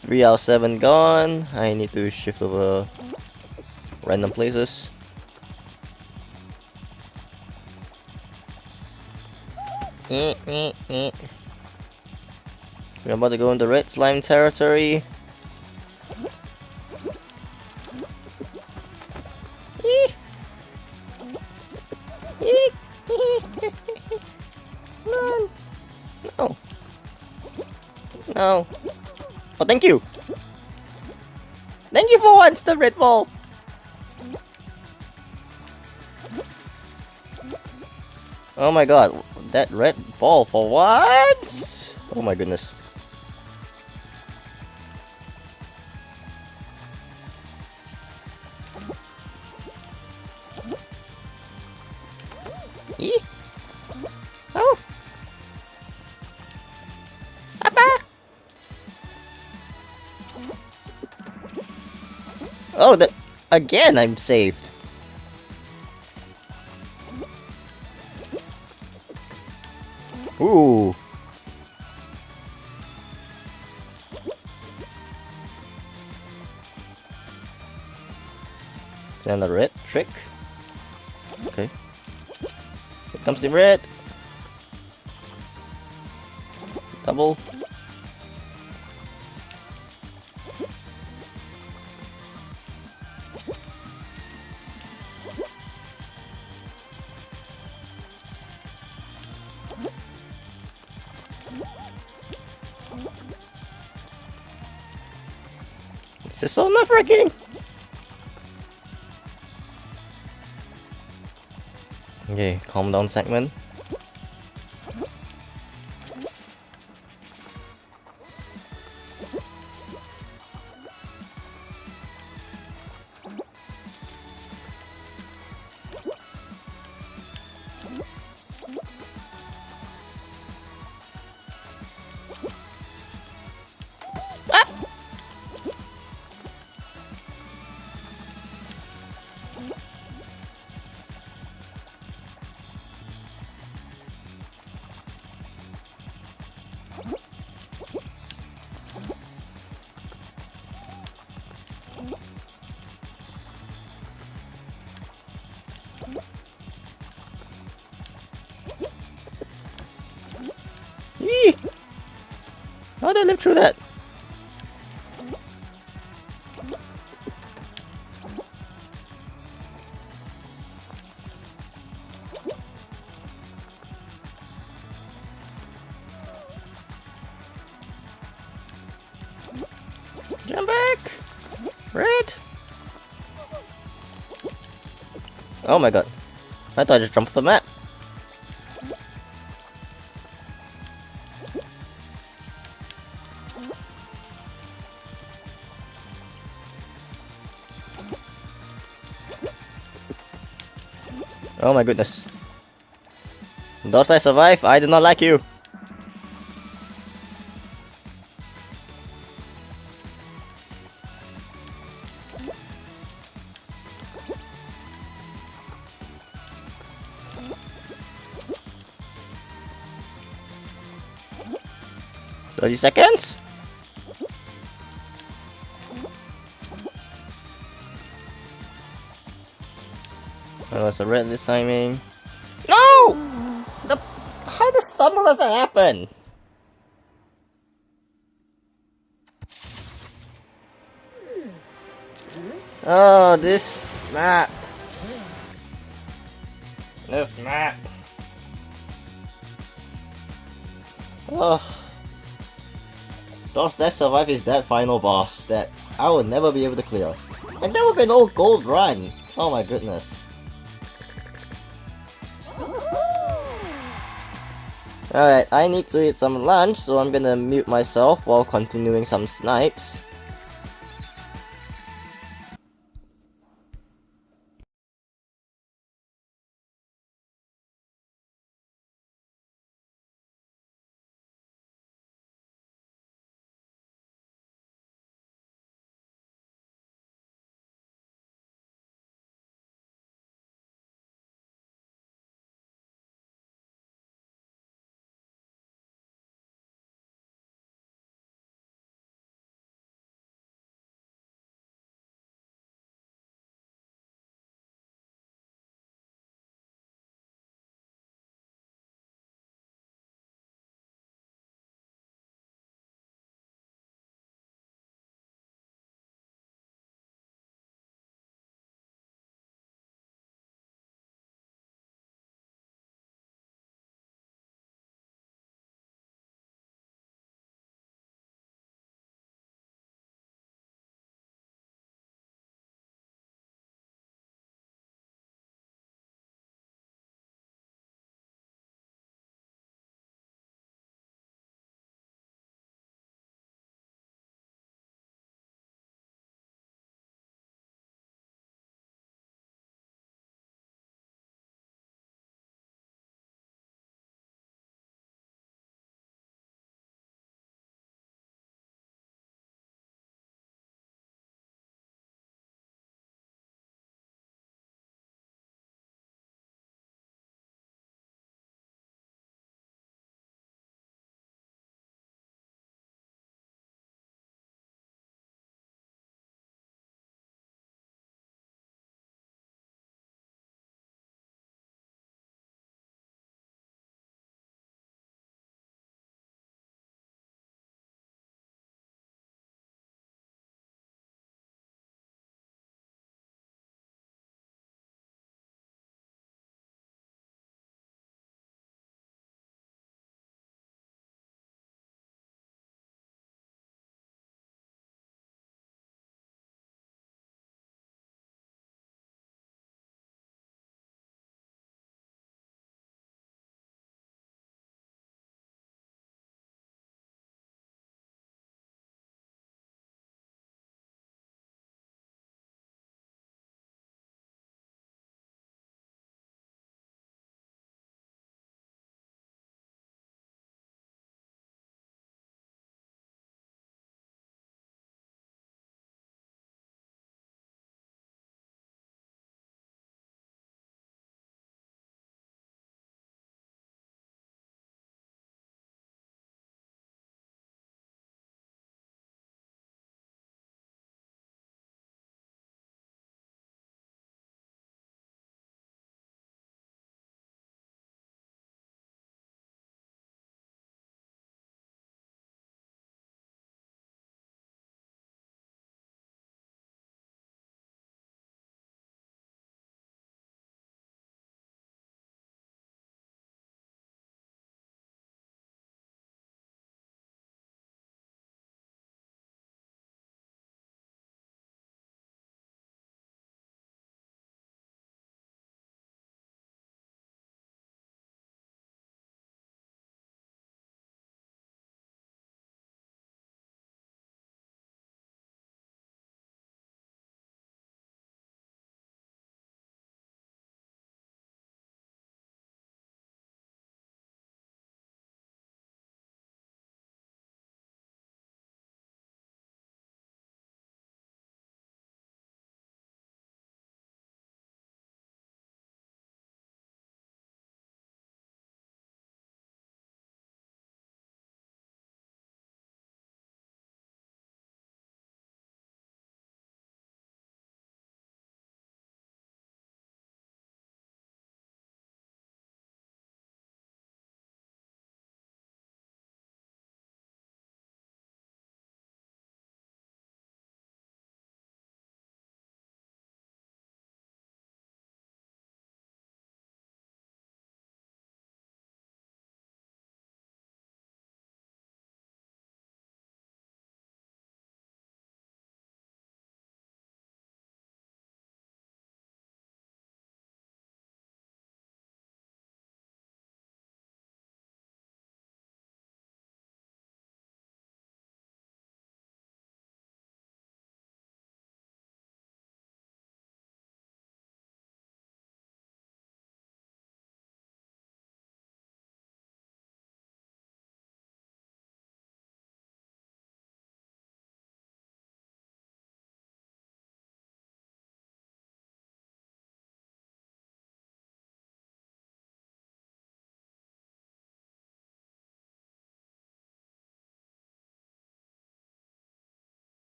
Three out of 7 gone. I need to shift over random places. We're about to go into red slime territory. Run! No. No. Oh, thank you. Thank you for once, the red ball. Oh my god, that red ball for what? Oh my goodness. Eee. Oh. Papa. Oh, that again I'm saved. Ooh. Then the red trick. Okay. Here comes the red. Double. This is so nerve-wracking. Okay, calm down segment. How did I live through that? Jump back! Red! Oh my god. I thought I just jumped off the map. Oh my goodness. Those I survive, I do not like you. $30 seconds? That was a red this timing. No! How the stumble does that happen? Oh, this map. This map. Oh. Those that survive is that final boss that I will never be able to clear. And that would be an old gold run. Oh my goodness. Alright, I need to eat some lunch, so I'm gonna mute myself while continuing some snipes.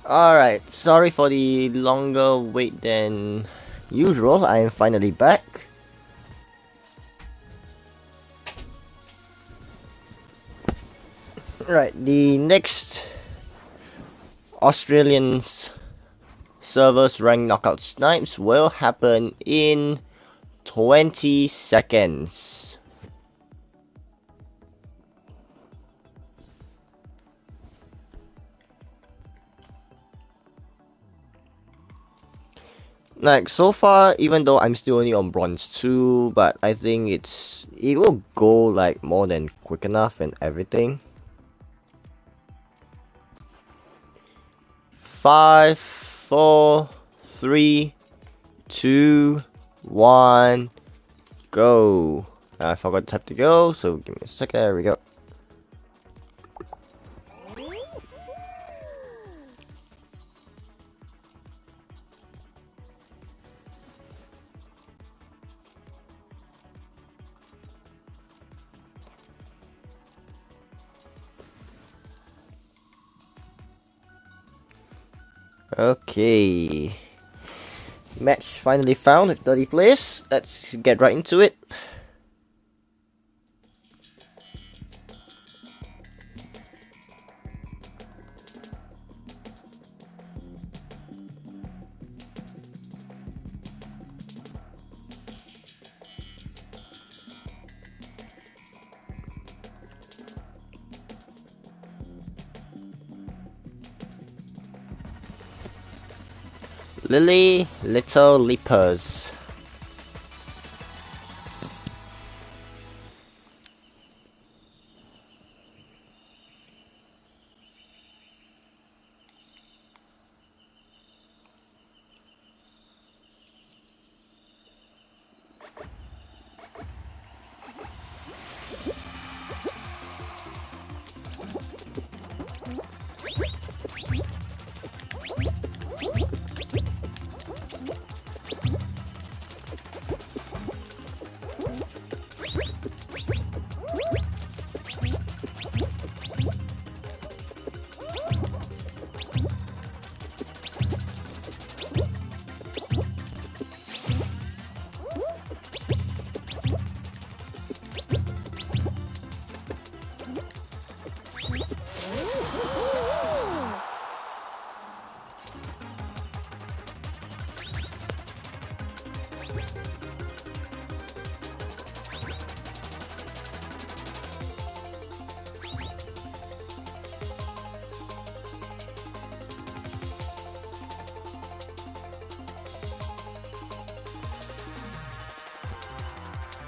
Alright, sorry for the longer wait than usual. I am finally back. Right, the next Australians servers rank knockout snipes will happen in 20 seconds. Like, so far, even though I'm still only on bronze 2, but I think it will go like more than quick enough and everything. 5, 4, 3, 2, 1, go. I forgot to tap to go, so give me a second. There we go. Okay. Match finally found with 30 players. Let's get right into it. Lily Little Leapers.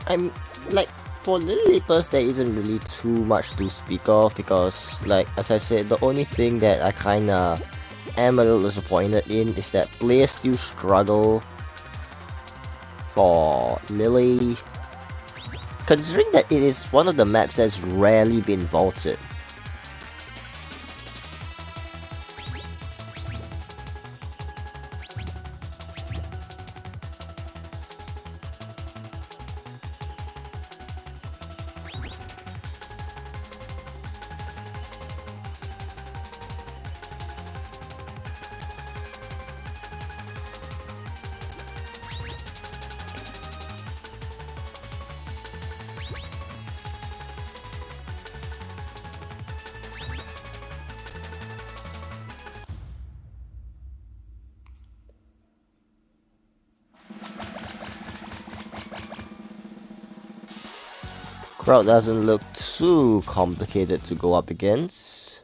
I'm like, for Lily Leapers, there isn't really too much to speak of because, like, as I said, the only thing that I kinda am a little disappointed in is that players still struggle for Lily, considering that it is one of the maps that's rarely been vaulted. Crowd doesn't look too complicated to go up against.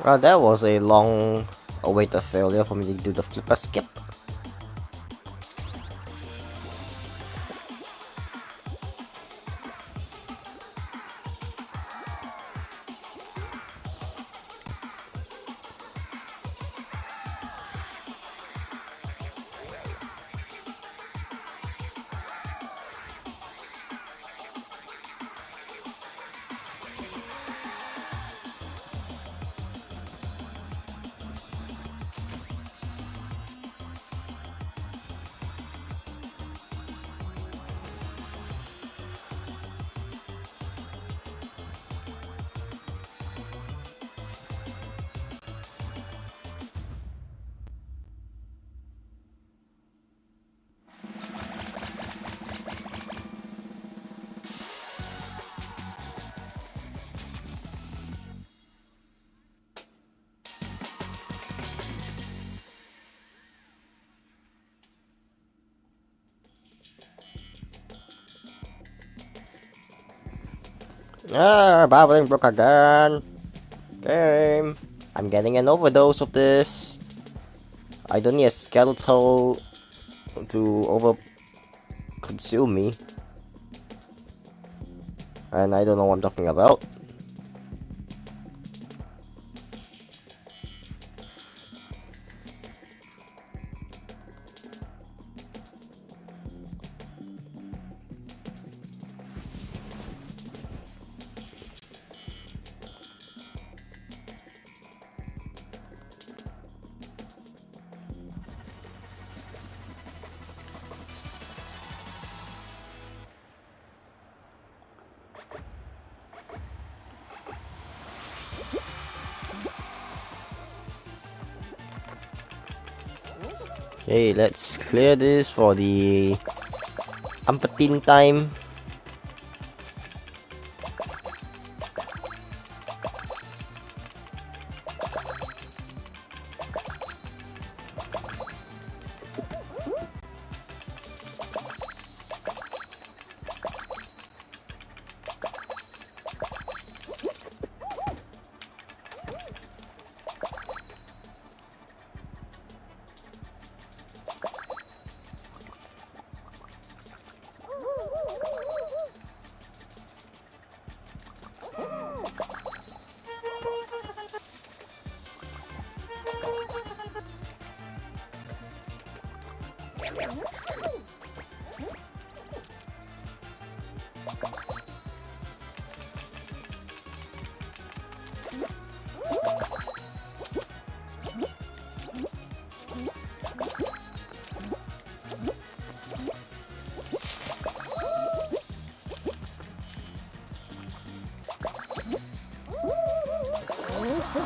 Well, that was a long awaited failure for me to do the flipper skip. Babbling broke again. Game. I'm getting an overdose of this. I don't need a skeletal to consume me. And I don't know what I'm talking about. Okay, let's clear this for the umpteen time.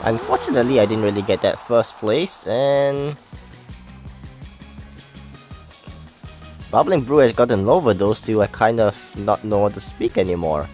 Unfortunately, I didn't really get that first place, and Bubbling Brew has gotten an overdose too. I kind of not know what to speak anymore.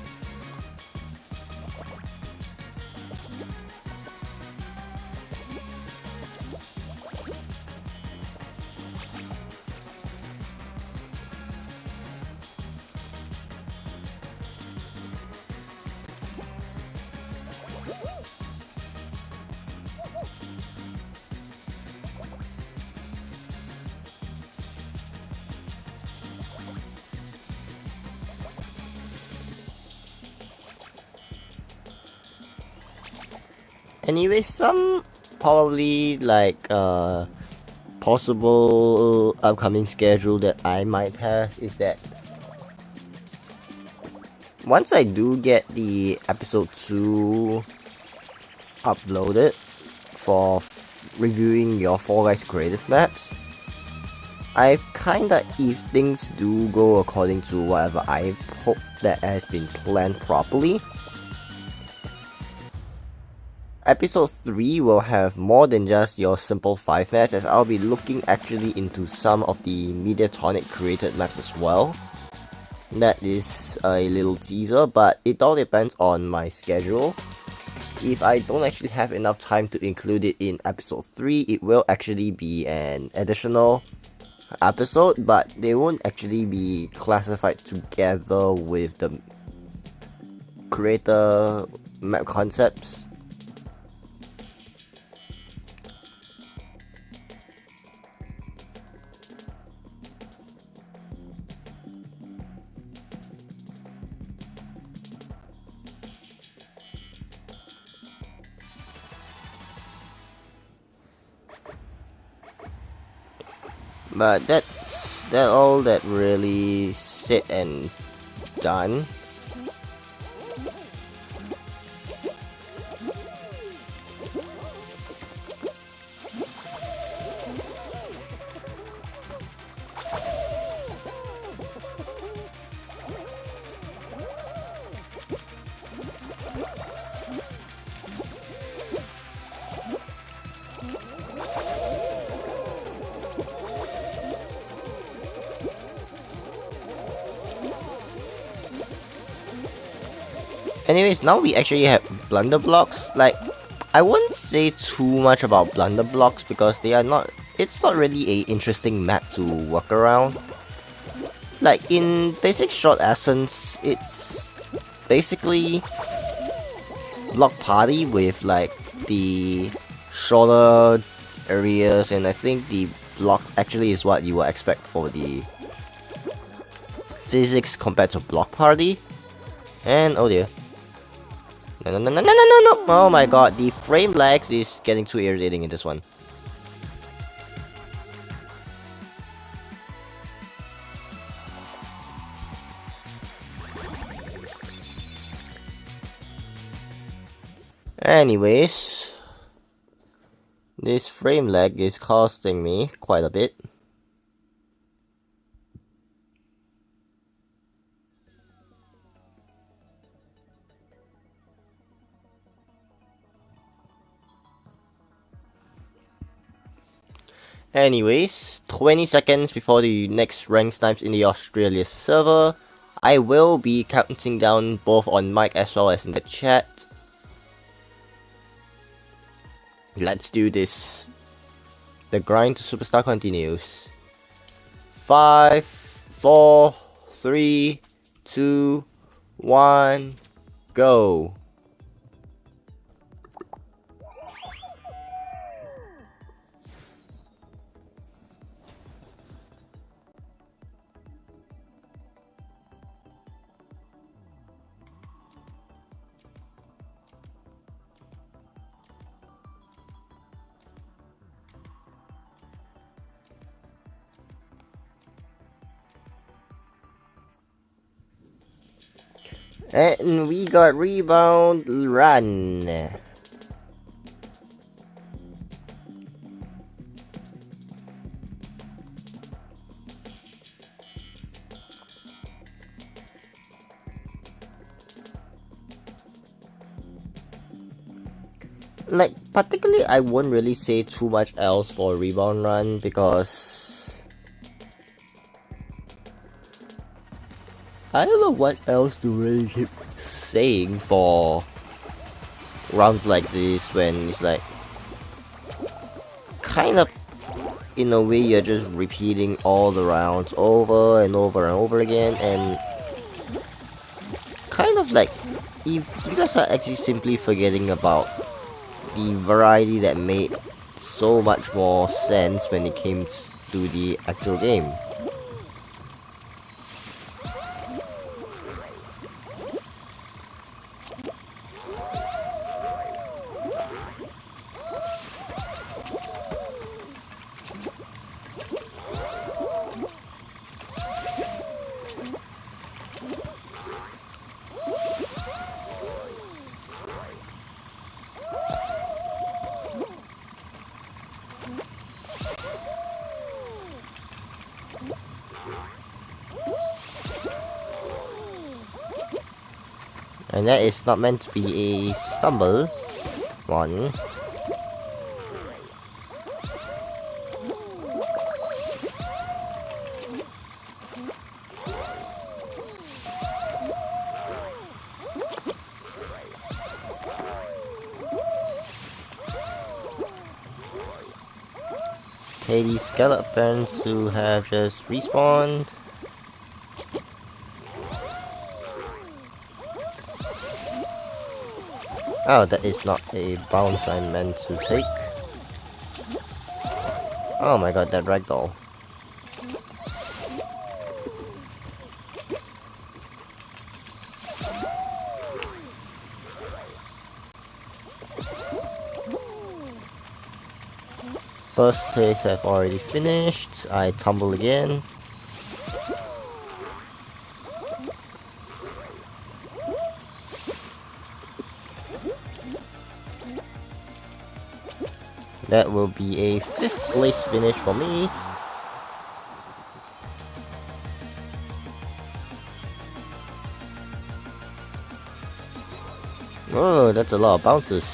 Anyway, some probably like possible upcoming schedule that I might have is that once I do get the episode 2 uploaded for reviewing your Fall Guys creative maps, I kinda, if things do go according to whatever I hope that has been planned properly, episode 3 will have more than just your simple 5 maps, as I'll be looking actually into some of the Mediatonic created maps as well. That is a little teaser, but it all depends on my schedule. If I don't actually have enough time to include it in episode 3, it will actually be an additional episode, but they won't actually be classified together with the creator map concepts. But that's all that really said and done. Anyways, now we actually have blunder blocks. Like, I wouldn't say too much about blunder blocks because they are not. It's not really a interesting map to work around. Like in basic short essence, it's basically block party with like the shorter areas, and I think the block actually is what you would expect for the physics compared to block party. And oh dear. No. Oh my god, the frame lags is getting too irritating in this one. Anyways, this frame lag is costing me quite a bit. Anyways, 20 seconds before the next rank snipes in the Australia server, I will be counting down both on mic as well as in the chat. Let's do this. The grind to superstar continues. 5, 4, 3, 2, 1, go. And we got rebound run. Like, particularly, I won't really say too much else for rebound run because I don't know what else to really keep saying for rounds like this when it's like kind of in a way you're just repeating all the rounds over and over and over again, and kind of like if you guys are actually simply forgetting about the variety that made so much more sense when it came to the actual game. And that is not meant to be a stumble one. Okay, these skeletons who have just respawned. Oh, that is not a bounce I meant to take. Oh my god, that ragdoll. First phase have already finished. I tumble again. That will be a 5th place finish for me. Oh, that's a lot of bounces.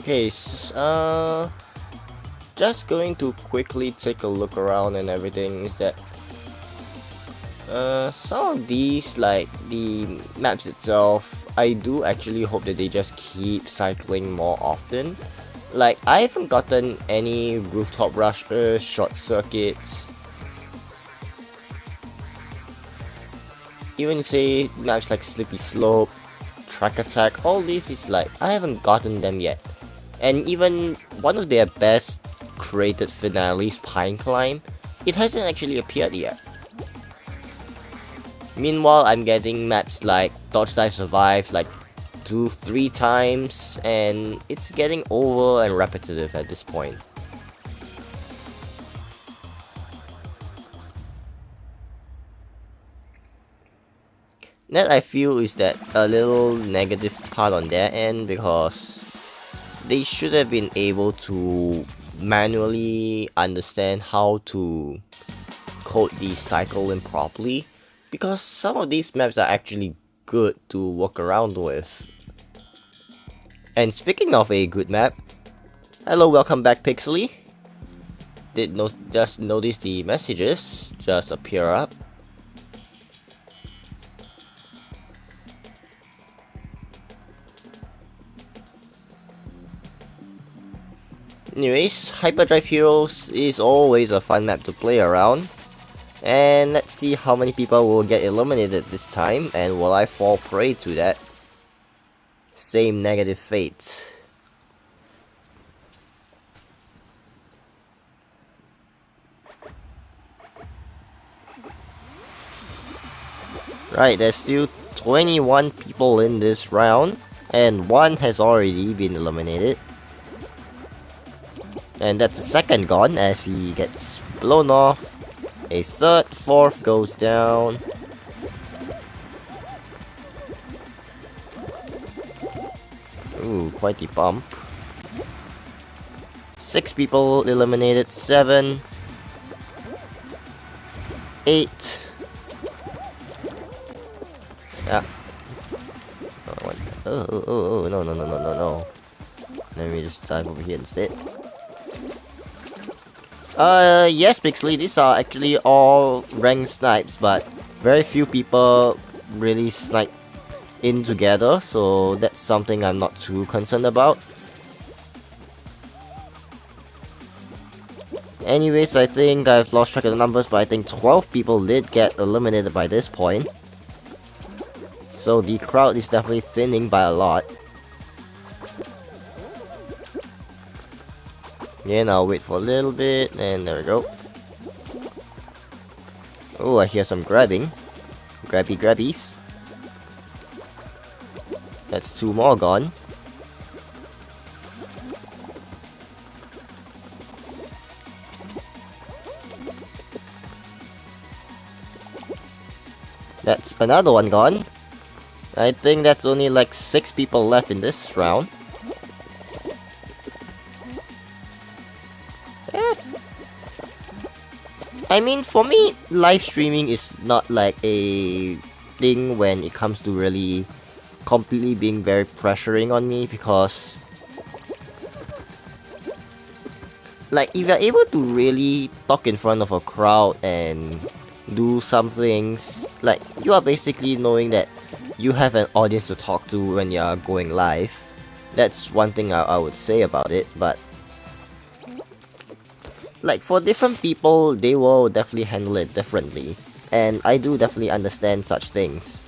Okay, just going to quickly take a look around and everything is that some of these, like the maps itself, I do actually hope that they just keep cycling more often. Like, I haven't gotten any rooftop rushes, short circuits, even say maps like Slippery Slope, Track Attack, all these is like, I haven't gotten them yet. And even one of their best created finales, Pine Climb, it hasn't actually appeared yet. Meanwhile, I'm getting maps like Dodge Dive Survive like 2-3 times, and it's getting over and repetitive at this point. That I feel is that a little negative part on their end, because they should have been able to manually understand how to code the cycle in properly, because some of these maps are actually good to walk around with. And speaking of a good map, hello, welcome back Pixely. Did just notice the messages just appear up. Anyways, Hyperdrive Heroes is always a fun map to play around. And let's see how many people will get eliminated this time, and will I fall prey to that same negative fate. Right, there's still 21 people in this round, and one has already been eliminated. And that's the second gone as he gets blown off. A third, fourth goes down. Ooh, quite the bump. 6 people eliminated, 7, 8. Yeah. Oh, no. Let me just dive over here instead. Yes, Pixely, these are actually all ranked snipes, but very few people really snipe in together, so that's something I'm not too concerned about. Anyways, I think I've lost track of the numbers, but I think 12 people did get eliminated by this point. So the crowd is definitely thinning by a lot. Again, I'll wait for a little bit, and there we go. Oh, I hear some grabbing. Grabbies. That's 2 more gone. That's another one gone. I think that's only like 6 people left in this round. I mean, for me, live streaming is not like a thing when it comes to really completely being very pressuring on me, because like, if you're able to really talk in front of a crowd and do some things, like, you are basically knowing that you have an audience to talk to when you're going live. That's one thing I would say about it, but like for different people, they will definitely handle it differently, and I do definitely understand such things.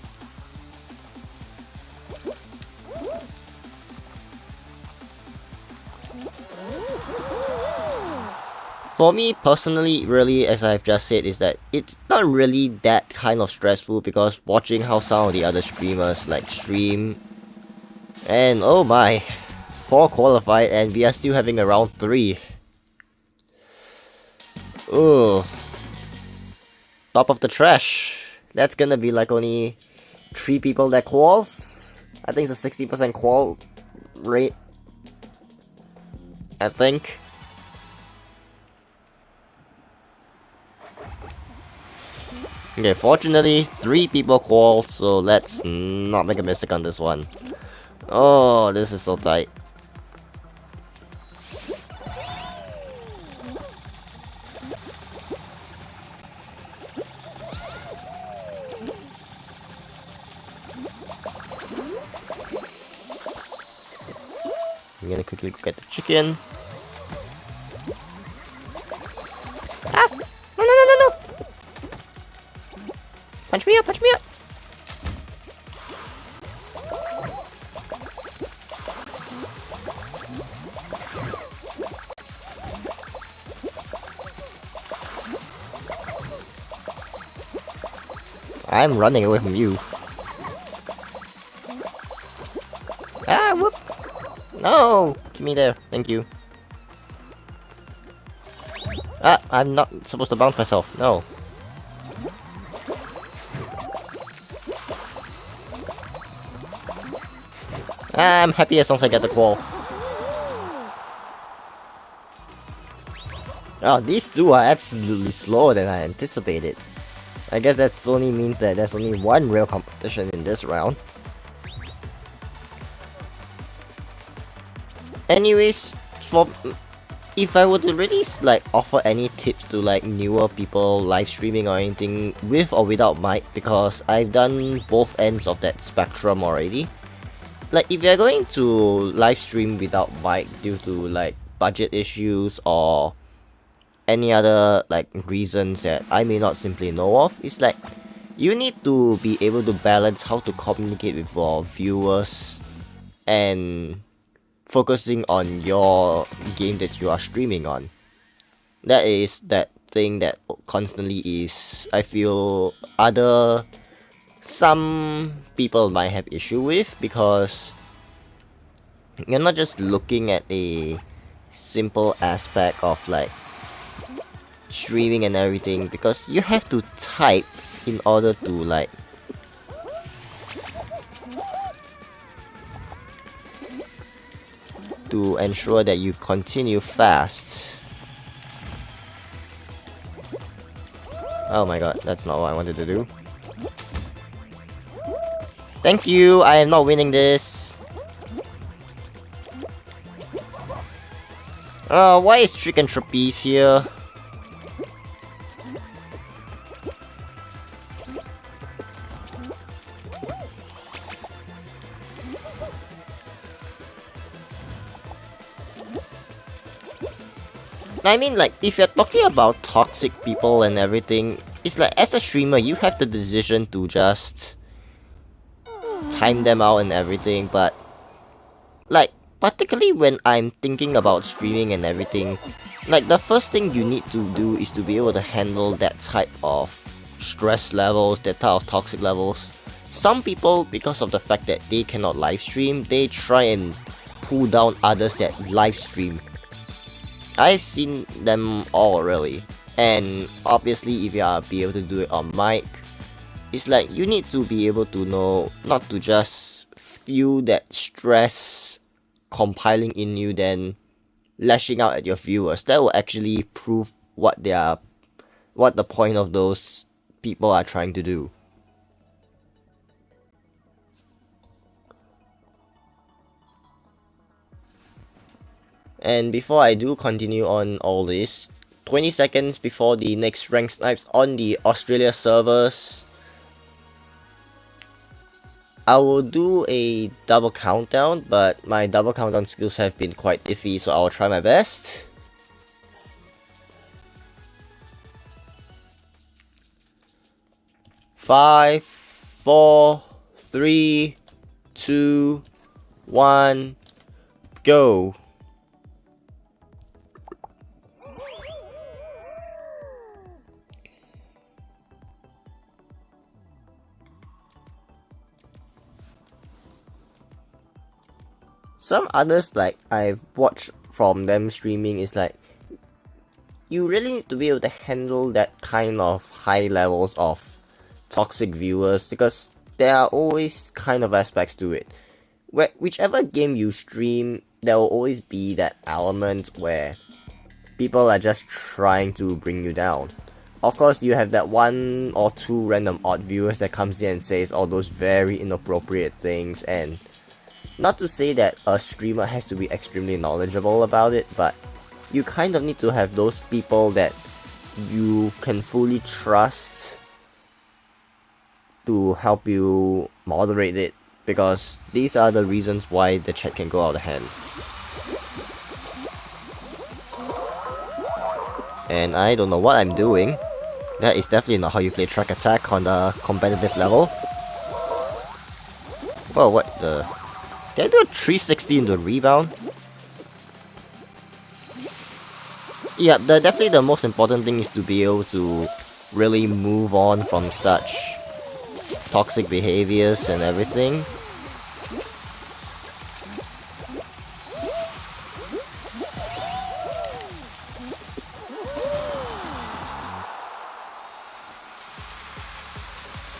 For me personally, really, as I've just said, is that it's not really that kind of stressful, because watching how some of the other streamers like stream, and oh my, 4 qualified and we are still having a round 3. Ooh. Top of the trash. That's gonna be like only 3 people that quals. I think it's a 60% qual rate. I think. Okay, fortunately, 3 people qual, so let's not make a mistake on this one. Oh, this is so tight. I'm gonna quickly go get the chicken. Ah! No, no, no, no, no! Punch me up, punch me up! I'm running away from you. Ah, whoop! No! Give me there, thank you. Ah, I'm not supposed to bounce myself, no. I'm happy as long as I get the qual. Oh, these two are absolutely slower than I anticipated. I guess that only means that there's only one real competition in this round. Anyways, if I were to really like offer any tips to like newer people live streaming or anything with or without mic, because I've done both ends of that spectrum already. Like if you're going to live stream without mic due to like budget issues or any other like reasons that I may not simply know of, it's like you need to be able to balance how to communicate with your viewers and focusing on your game that you are streaming on. That is that thing that constantly is, I feel, some people might have issue with, because you're not just looking at a simple aspect of like streaming and everything, because you have to type in order to like to ensure that you continue fast. Oh my god, that's not what I wanted to do. Thank you, I am not winning this. Why is Chicken Trapeze here? I mean, like, if you're talking about toxic people and everything, it's like, as a streamer, you have the decision to just time them out and everything, but like, particularly when I'm thinking about streaming and everything, like, the first thing you need to do is to be able to handle that type of stress levels, that type of toxic levels. Some people, because of the fact that they cannot live stream, they try and pull down others that live stream. I've seen them all really, and obviously if you are be able to do it on mic, it's like you need to be able to know not to just feel that stress compiling in you, then lashing out at your viewers. That will actually prove what the point of those people are trying to do. And before I do continue on all this, 20 seconds before the next rank snipes on the Australia servers, I will do a double countdown, but my double countdown skills have been quite iffy, so I will try my best. 5, 4, 3, 2, 1, go. Some others like I've watched from them streaming is like, you really need to be able to handle that kind of high levels of toxic viewers, because there are always kind of aspects to it. Whichever game you stream, there will always be that element where people are just trying to bring you down. Of course, you have that 1 or 2 random odd viewers that comes in and says all those very inappropriate things, and not to say that a streamer has to be extremely knowledgeable about it, but you kind of need to have those people that you can fully trust to help you moderate it, because these are the reasons why the chat can go out of hand. And I don't know what I'm doing. That is definitely not how you play track attack on the competitive level. Well, what the... Did I do a 360 into rebound? Yeah, definitely the most important thing is to be able to really move on from such toxic behaviors and everything.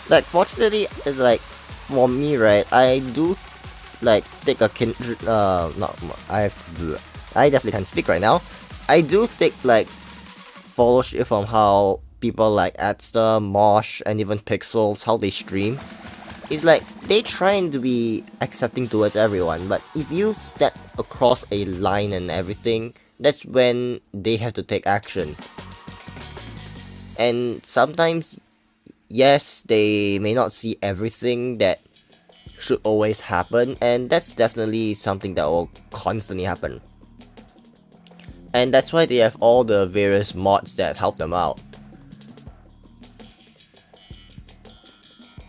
Like, fortunately, it's like, for me, right, I do like take a I definitely can't speak right now. I do take like follow shit from how people like Adster, Mosh, and even Pixels, how they stream. It's like they trying to be accepting towards everyone, but if you step across a line and everything, that's when they have to take action. And sometimes, yes, they may not see everything that should always happen, and that's definitely something that will constantly happen. And that's why they have all the various mods that help them out.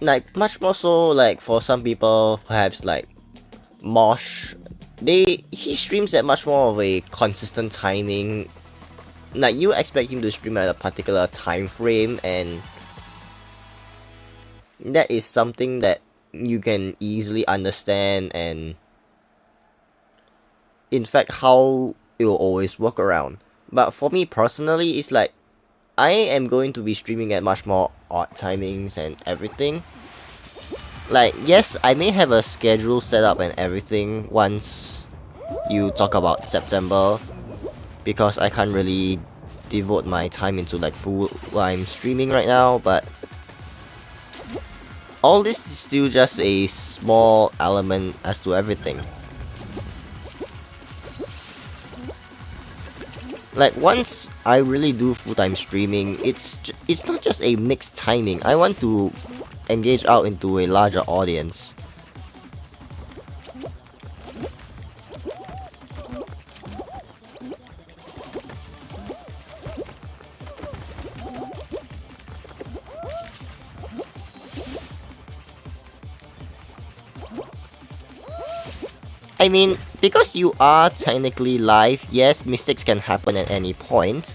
Like, much more so, like, for some people, perhaps like Mosh, he streams at much more of a consistent timing. Like, you expect him to stream at a particular time frame, and that is something that you can easily understand, and in fact how it will always work around. But for me personally, it's like I am going to be streaming at much more odd timings and everything. Like, yes, I may have a schedule set up and everything once you talk about September, because I can't really devote my time into like full-time streaming right now, but all this is still just a small element as to everything. Like, once I really do full-time streaming, it's not just a mixed timing. I want to engage out into a larger audience. I mean, because you are technically live, yes, mistakes can happen at any point.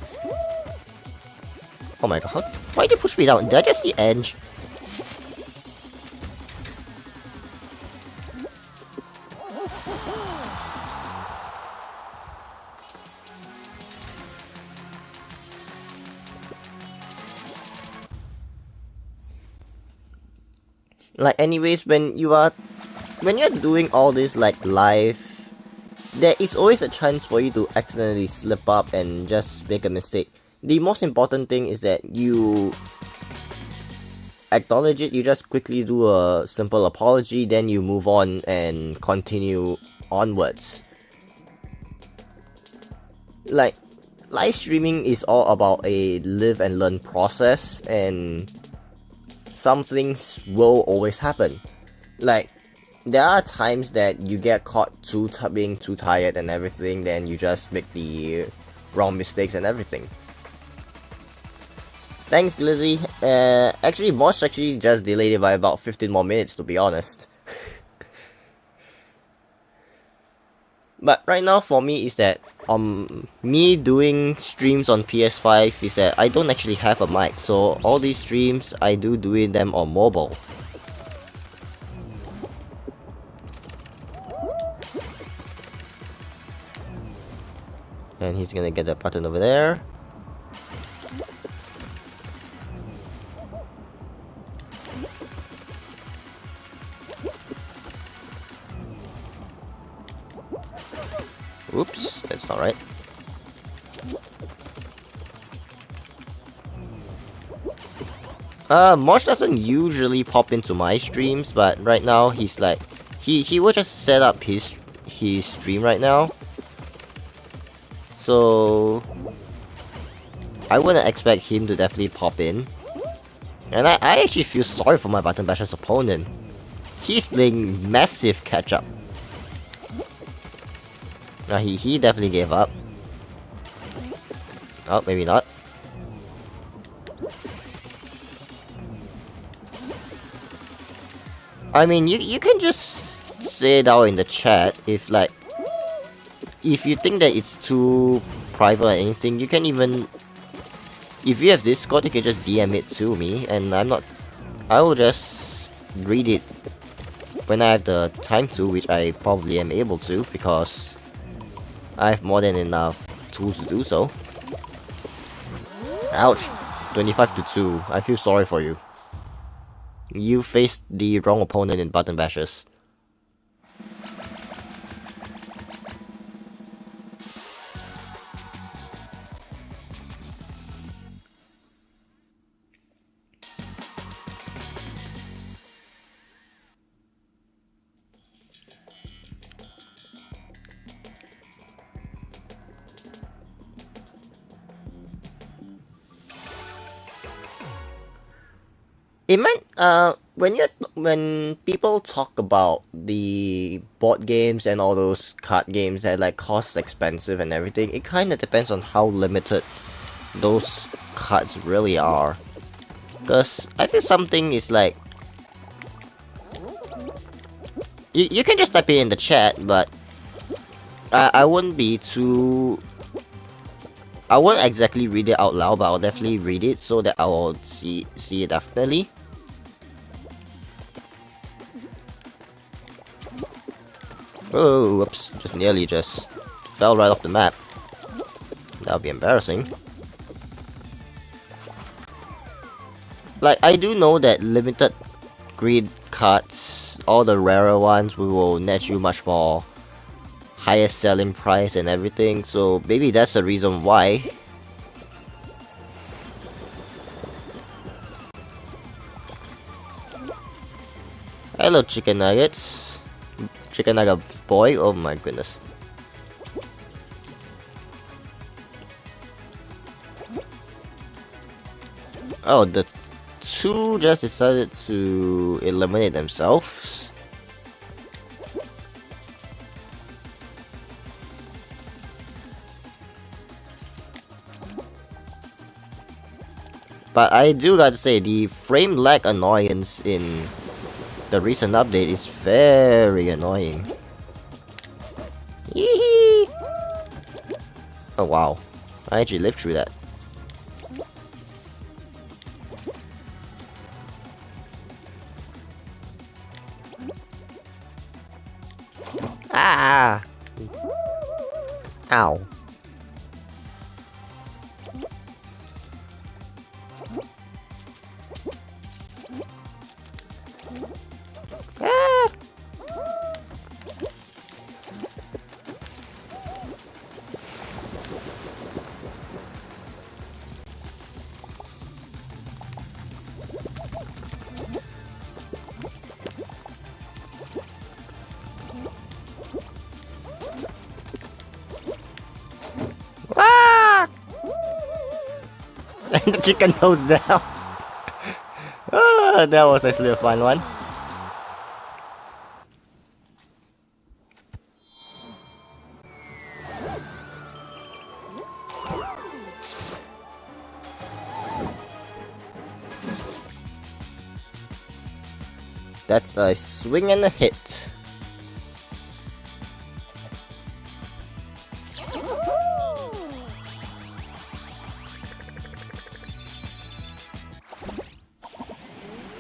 Oh my god, why did you push me down? Did I just see Edge? Like, anyways, when you're doing all this like live, there is always a chance for you to accidentally slip up and just make a mistake. The most important thing is that you acknowledge it, you just quickly do a simple apology, then you move on and continue onwards. Like, live streaming is all about a live and learn process, and some things will always happen. Like, there are times that you get caught being too tired and everything, then you just make the wrong mistakes and everything. Thanks, Glizzy. Actually, Mosh actually just delayed it by about 15 more minutes, to be honest. But right now, for me, is that me doing streams on PS5 is that I don't actually have a mic, so all these streams I do doing them on mobile. And he's gonna get that button over there. Oops, that's not right. Mosh doesn't usually pop into my streams, but right now he's like, he will just set up his stream right now. So I wouldn't expect him to definitely pop in. And I actually feel sorry for my Button Basher's opponent. He's playing massive catch-up. Now he definitely gave up. Oh, maybe not. I mean, you can just say it out in the chat if like, if you think that it's too private or anything, you can even, if you have Discord, you can just DM it to me, and I will just read it when I have the time to, which I probably am able to, because I have more than enough tools to do so. Ouch! 25-2. I feel sorry for you. You faced the wrong opponent in Button Bashers. It might, when people talk about the board games and all those card games that like cost expensive and everything, it kind of depends on how limited those cards really are. Cause I feel something is like, you can just type it in the chat, but I wouldn't be too. I won't exactly read it out loud, but I'll definitely read it so that I will see it definitely. Oh, whoops, just fell right off the map. That would be embarrassing. Like, I do know that limited grid cards, all the rarer ones, will net you much more higher selling price and everything, so maybe that's the reason why. Hello, chicken nuggets. Chicken nugget boy, oh my goodness. Oh, the two just decided to eliminate themselves. But I do gotta say, the frame lag annoyance in the recent update is very annoying. Yee! Oh wow, I actually lived through that. Ah! Ow. Ah! Ah! And the chicken goes down. Ah, that was actually a fun one. That's a swing and a hit.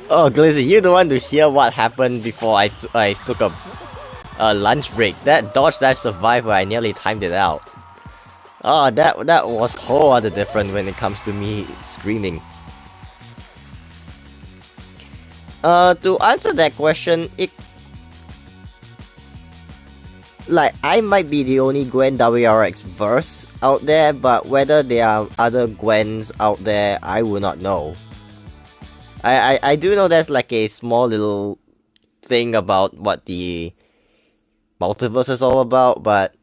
Oh, Glizzy, you don't want to hear what happened before I took a lunch break. That dodge dash survived where I nearly timed it out. Oh, that was whole other different when it comes to me screaming. To answer that question, like, I might be the only Gwen WRX verse out there, but whether there are other Gwens out there, I will not know. I do know there's like a small little thing about what the multiverse is all about, but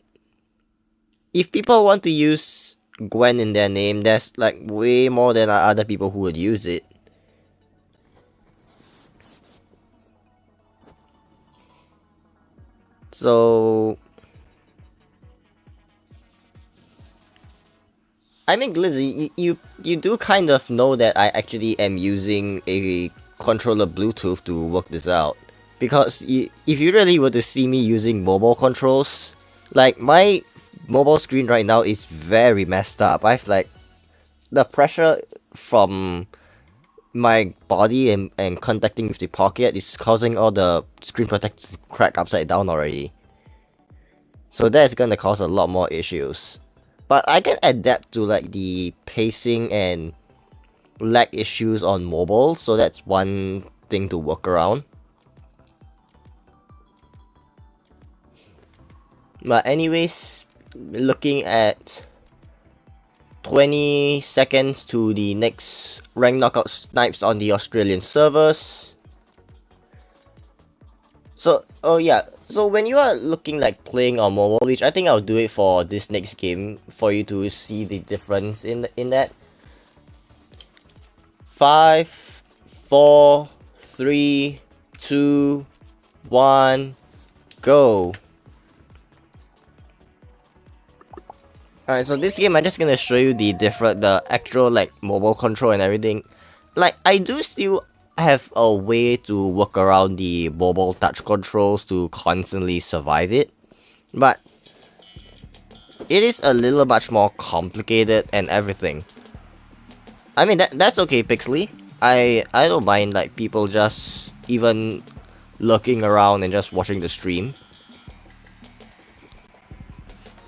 if people want to use Gwen in their name, there's like way more than other people who would use it. So I mean, Glizzy, you do kind of know that I actually am using a controller Bluetooth to work this out. Because if you really were to see me using mobile controls, like, my mobile screen right now is very messed up. I've like, the pressure from my body and contacting with the pocket is causing all the screen protectors to crack upside down already. So that's gonna cause a lot more issues. But I can adapt to like the pacing and lag issues on mobile, so that's one thing to work around. But anyways, looking at 20 seconds to the next rank knockout snipes on the Australian servers. So, oh yeah, so when you are looking like playing on mobile, which I think I'll do it for this next game for you to see the difference in that. 5, 4, 3, 2, 1, go. Alright, so this game I'm just gonna show you the actual like mobile control and everything. Like, I do still have a way to work around the mobile touch controls to constantly survive it, but it is a little much more complicated and everything. I mean, that's okay, Pixley. I don't mind like people just even looking around and just watching the stream.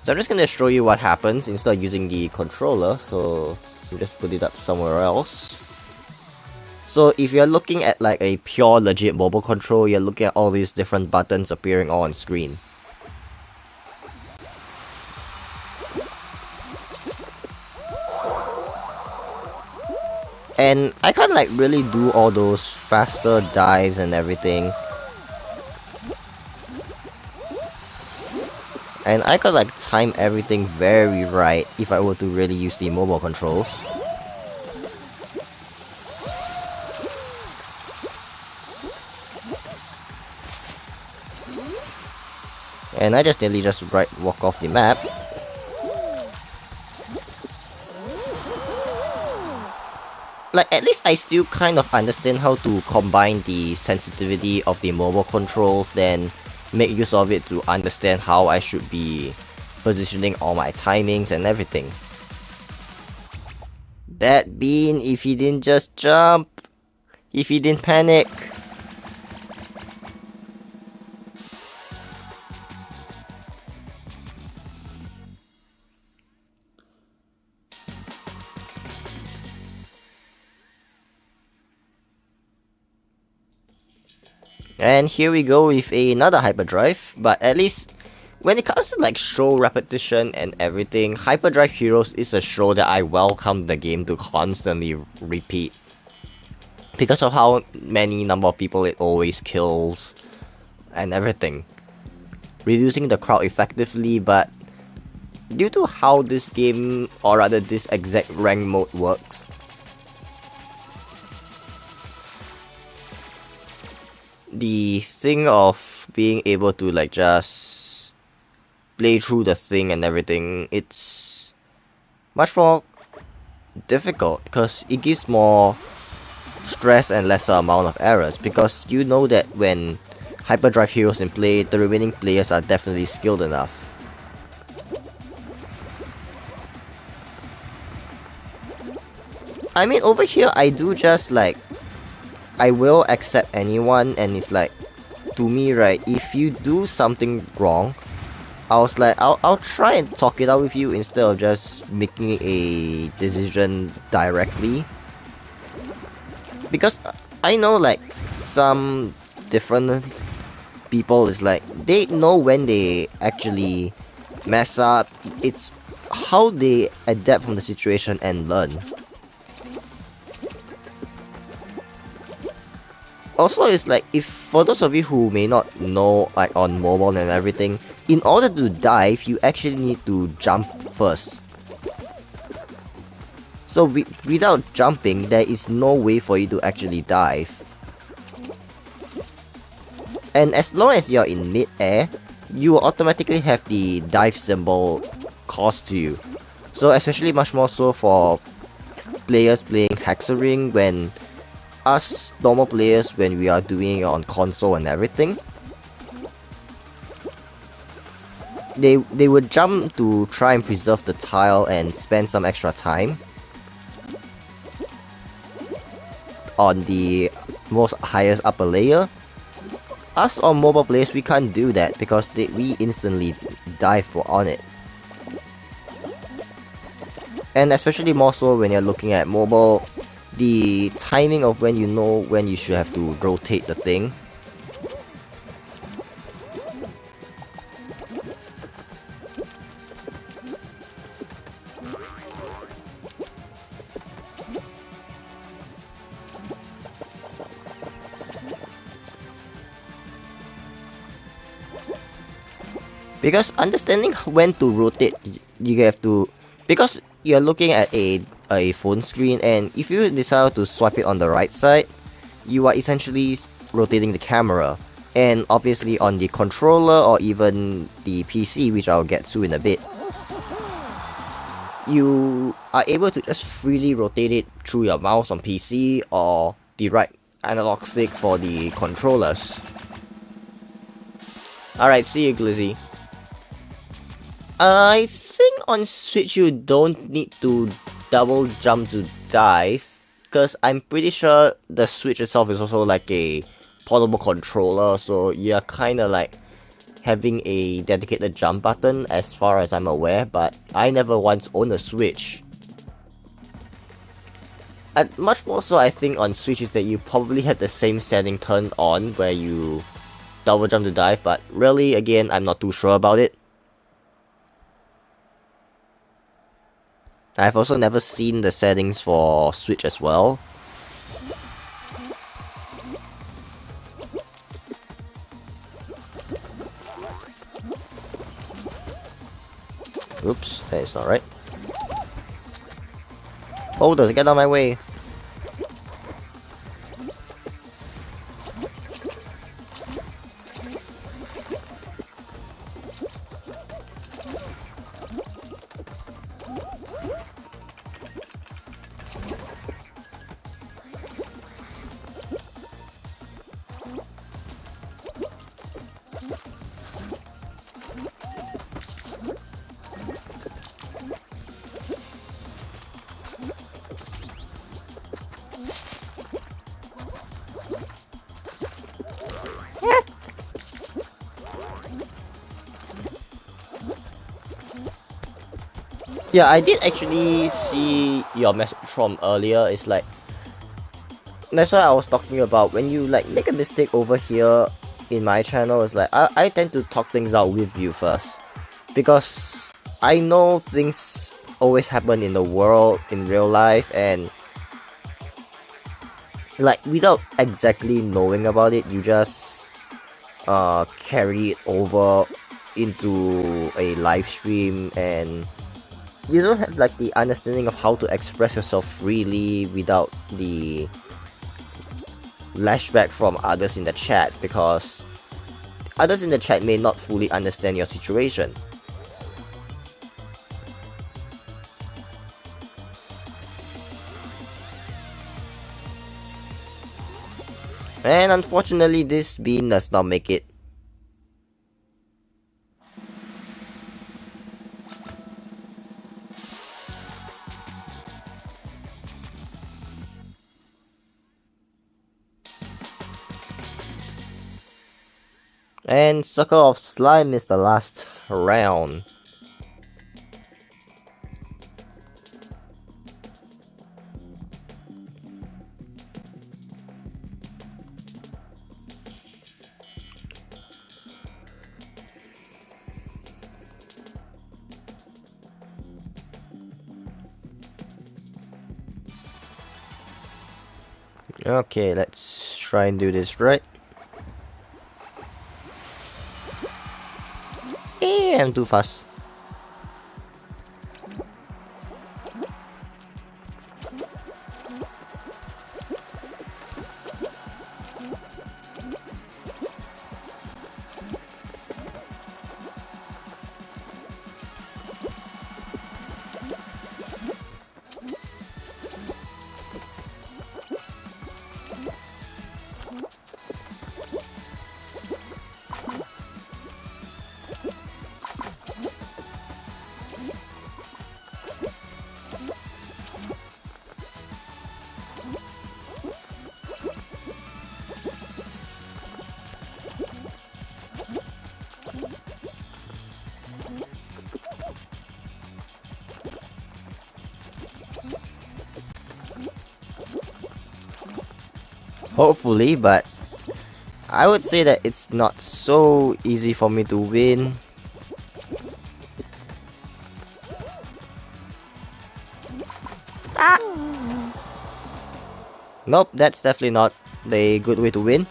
So I'm just gonna show you what happens instead of using the controller, so I'll just put it up somewhere else. So if you're looking at like a pure legit mobile control, you're looking at all these different buttons appearing on screen. And I can't like really do all those faster dives and everything. And I could like time everything very right if I were to really use the mobile controls. And I just nearly just walk off the map. Like, at least I still kind of understand how to combine the sensitivity of the mobile controls, then make use of it to understand how I should be positioning all my timings and everything. That bean, if he didn't just jump, if he didn't panic. And here we go with another hyperdrive, but at least when it comes to like show repetition and everything, Hyperdrive Heroes is a show that I welcome the game to constantly repeat. Because of how many number of people it always kills and everything. Reducing the crowd effectively, but due to how this game, or rather this exact rank mode works, the thing of being able to like just play through the thing and everything, it's much more difficult because it gives more stress and lesser amount of errors, because you know that when hyperdrive heroes in play, the remaining players are definitely skilled enough. I mean, over here I do just like, I will accept anyone, and it's like, to me, right, if you do something wrong, I was like, I'll try and talk it out with you instead of just making a decision directly. Because I know like some different people is like, they know when they actually mess up. It's how they adapt from the situation and learn. Also, it's like, if for those of you who may not know, like on mobile and everything, in order to dive, you actually need to jump first. So without jumping, there is no way for you to actually dive. And as long as you're in mid-air, you will automatically have the dive symbol caused to you. So especially much more so for players playing Hexaring, when us normal players, when we are doing it on console and everything, they would jump to try and preserve the tile and spend some extra time on the most highest upper layer. Us on mobile players, we can't do that because we instantly dive on it. And especially more so when you're looking at mobile, the timing of when you know when you should have to rotate the thing. Because understanding when to rotate, you have to, because you're looking at a phone screen, and if you decide to swipe it on the right side, you are essentially rotating the camera. And obviously on the controller or even the PC, which I'll get to in a bit, you are able to just freely rotate it through your mouse on PC or the right analog stick for the controllers. Alright, see you, Glizzy. I think on Switch you don't need to double jump to dive, because I'm pretty sure the Switch itself is also like a portable controller, so you're kinda like having a dedicated jump button as far as I'm aware, but I never once owned a Switch. And much more so I think on Switch is that you probably have the same setting turned on where you double jump to dive, but really, again, I'm not too sure about it. I've also never seen the settings for Switch as well. Oops, that is not right. Boulders, get out of my way! Yeah, I did actually see your message from earlier. It's like, that's what I was talking about. When you like make a mistake over here in my channel, it's like I tend to talk things out with you first, because I know things always happen in the world, in real life, and like without exactly knowing about it, you just carry it over into a live stream, and you don't have like the understanding of how to express yourself freely without the lashback from others in the chat, because others in the chat may not fully understand your situation. And unfortunately, this bean does not make it. And Circle of Slime is the last round. Okay, let's try and do this right. I'm too fast. Hopefully, but I would say that it's not so easy for me to win. Nope, that's definitely not a good way to win.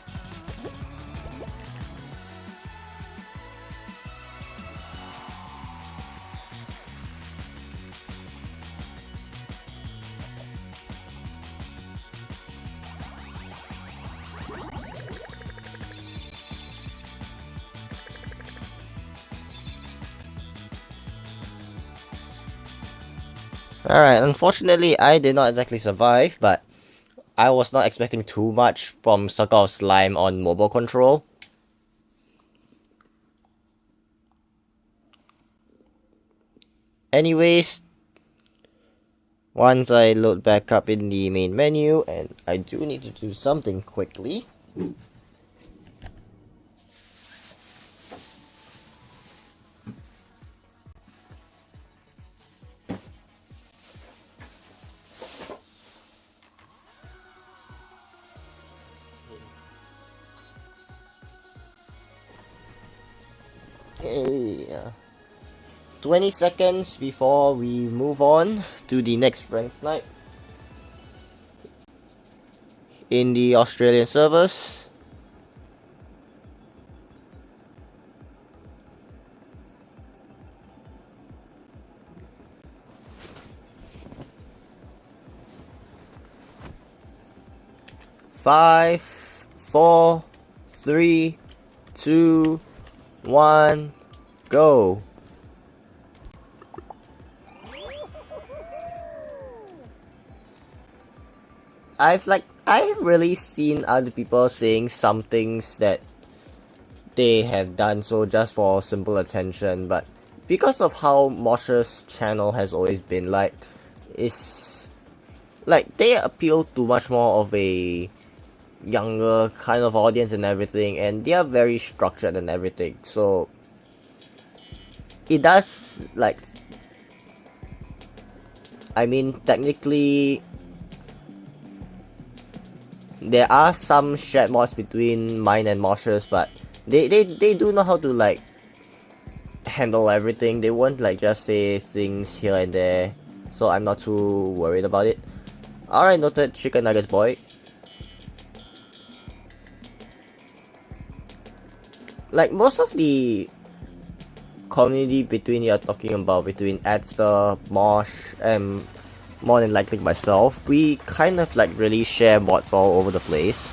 Alright, unfortunately I did not exactly survive, but I was not expecting too much from Circle of Slime on mobile control. Anyways, once I load back up in the main menu, and I do need to do something quickly. Okay, 20 seconds before we move on to the next rank snipe in the Australian servers. Five, 4, 3, 2, 1, go. I've really seen other people saying some things that they have done so just for simple attention, but because of how Mosher's channel has always been like, it's like they appeal to much more of a younger kind of audience and everything, and they are very structured and everything, so it does, like, I mean, technically there are some shared mods between mine and Mosher's, but they do know how to like handle everything. They won't like just say things here and there, so I'm not too worried about it. Alright, noted, chicken nuggets boy. Like most of the community between you're talking about, between Adster, Mosh, and more than likely myself, we kind of like really share mods all over the place.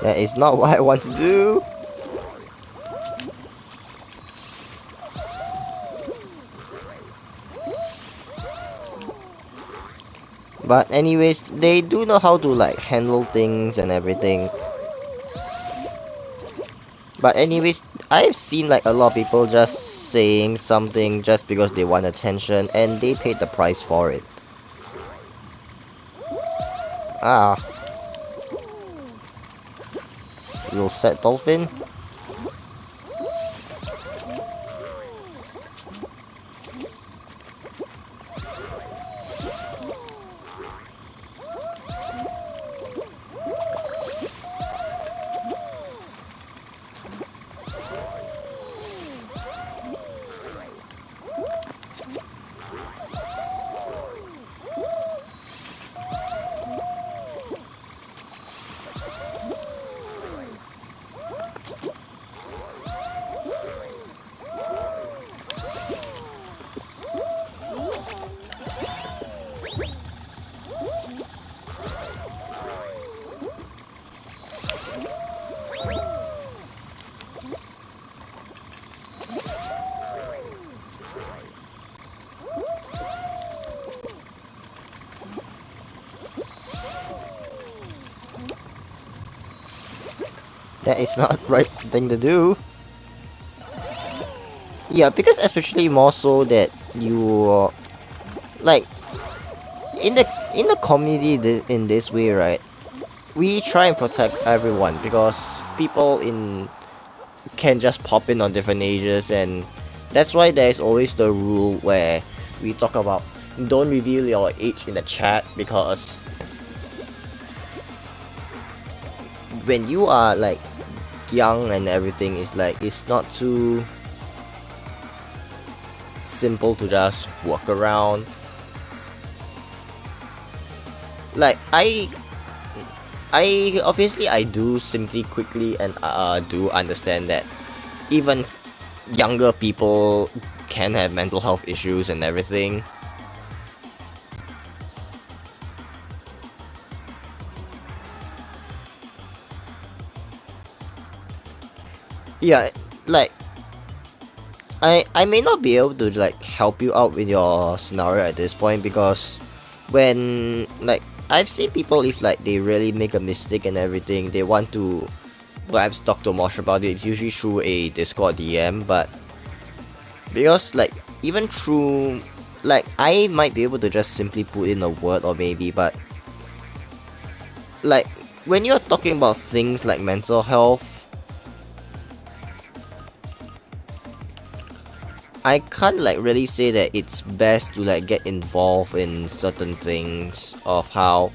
That is not what I want to do. But anyways, they do know how to like handle things and everything. But anyways, I've seen like a lot of people just saying something just because they want attention and they paid the price for it. Ah. Little set dolphin. That is not the right thing to do. Yeah, because especially more so that you like in the community in this way, right? We try and protect everyone because people in can just pop in on different ages, and that's why there's always the rule where we talk about don't reveal your age in the chat, because when you are like young and everything, is like it's not too simple to just walk around. Like I obviously I do simply quickly and do understand that even younger people can have mental health issues and everything. Yeah, like I may not be able to like help you out with your scenario at this point, because when like I've seen people, if like they really make a mistake and everything, they want to perhaps talk to Mosh about it. It's usually through a Discord DM, but because like even through like I might be able to just simply put in a word or maybe, but like when you're talking about things like mental health, I can't like really say that it's best to like get involved in certain things of how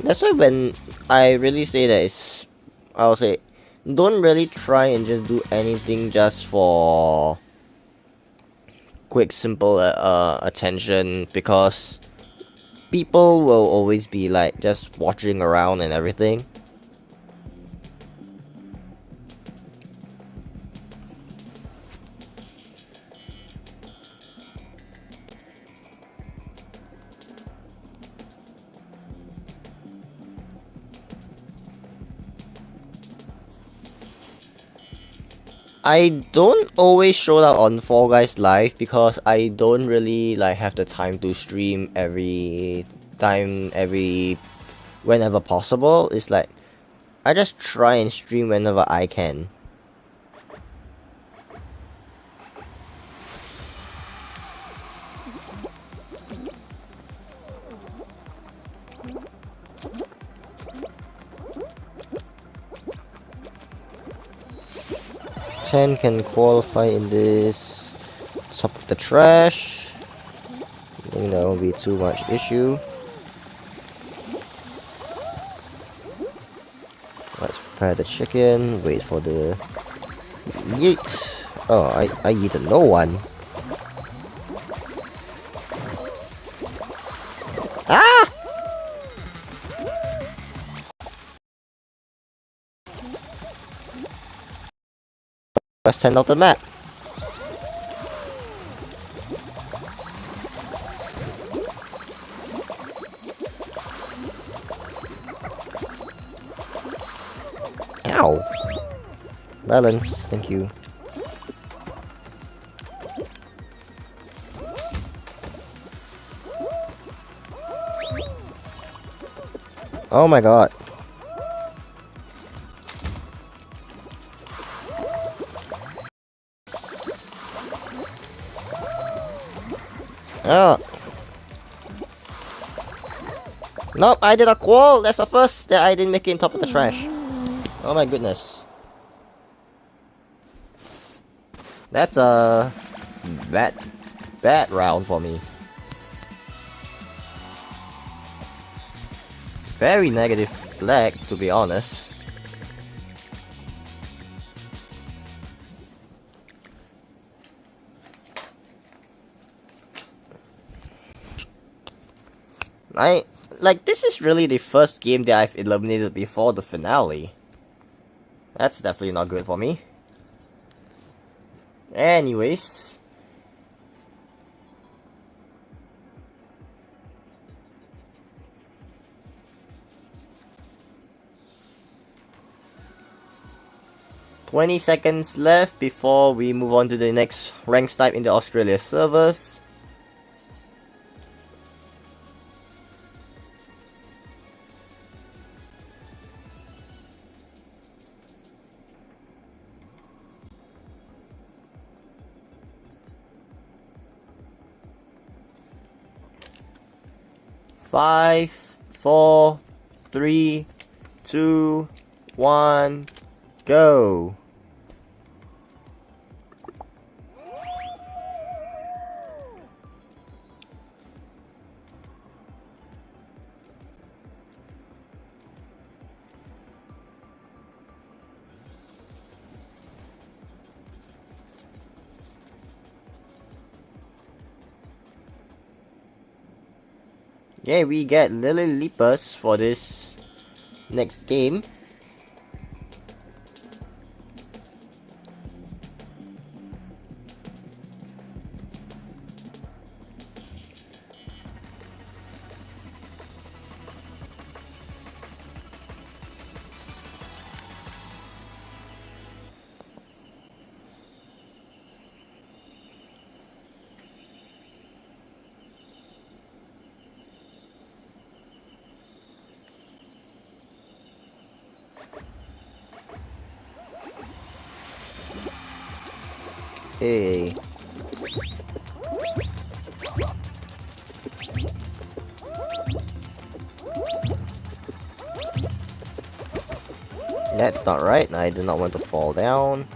that's why when I really say that it's, I'll say, don't really try and just do anything just for quick, simple attention, because people will always be like just watching around and everything. I don't always show up on Fall Guys Live because I don't really like have the time to stream every time, whenever possible. It's like I just try and stream whenever I can. 10 can qualify in this top of the trash. I think that won't be too much issue. Let's prepare the chicken, wait for the yeet. Oh, I yeeted no one. Ah! Let's send out the map. Ow! Balance, thank you. Oh my god. Oh. Nope, I did a qual. That's the first that I didn't make it in top of the trash. Oh my goodness. That's a bad round for me. Very negative lag, to be honest. Like, this is really the first game that I've eliminated before the finale. That's definitely not good for me. Anyways. "20 seconds left before we move on to the next ranks type in the Australia servers. Five, 4, 3, 2, 1, go. Yeah, we get Lily Leapers for this next game. Hey. That's not right. I do not want to fall down.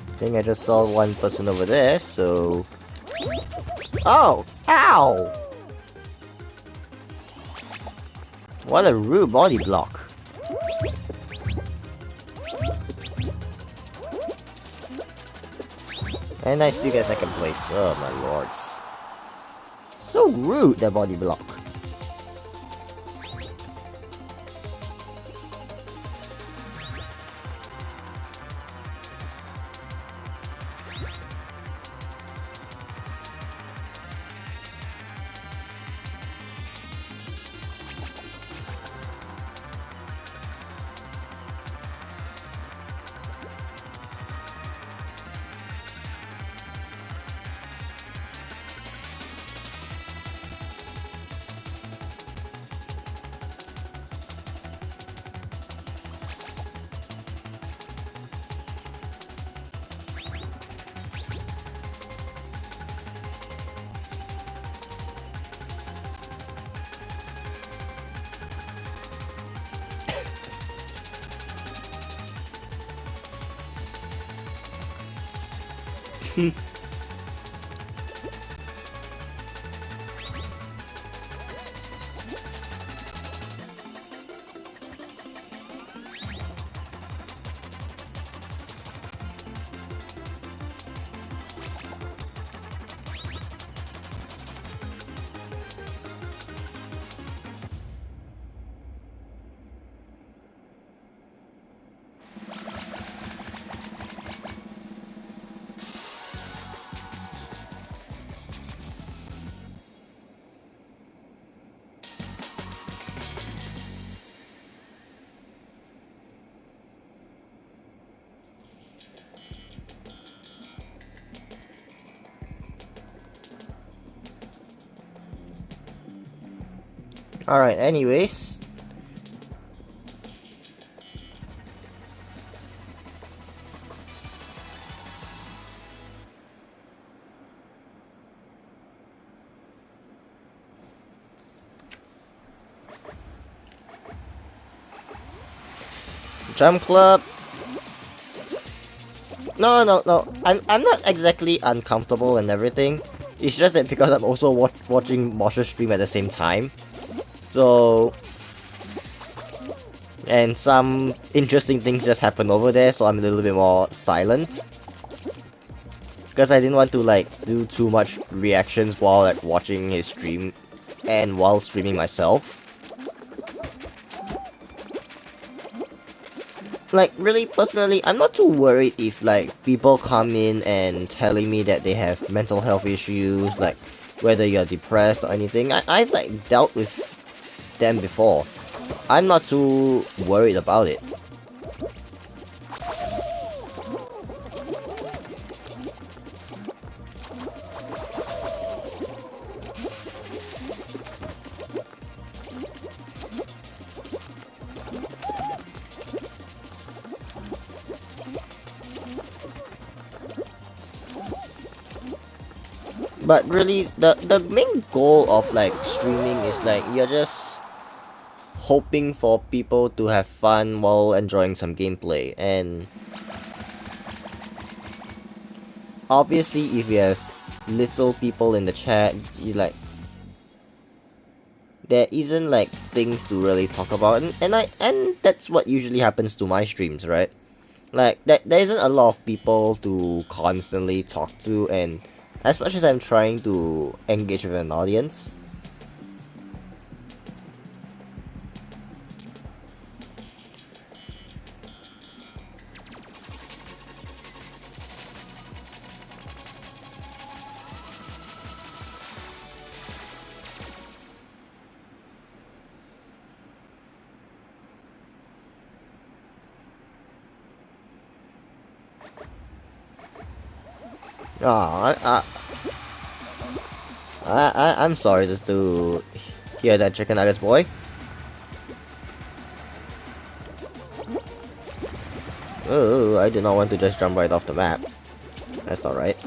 I think I just saw one person over there, so... Oh! Ow! What a rude body block. And I still get second place. Oh my lords. So rude, that body block. Alright, anyways. Jump Club. No. I'm not exactly uncomfortable and everything. It's just that because I'm also watching Mosh's stream at the same time. So... And some interesting things just happened over there, so I'm a little bit more silent. Because I didn't want to like do too much reactions while like watching his stream and while streaming myself. Like, really, personally, I'm not too worried if, like, people come in and telling me that they have mental health issues, like, whether you're depressed or anything. I've, like, dealt with them before. I'm not too worried about it. But really, the main goal of like streaming is like you're just hoping for people to have fun while enjoying some gameplay, and obviously if you have little people in the chat, you like there isn't like things to really talk about, and that's what usually happens to my streams, right? Like there isn't a lot of people to constantly talk to, and as much as I'm trying to engage with an audience, I'm sorry just to hear that, Chicken Nuggets boy. Oh, I did not want to just jump right off the map. That's alright.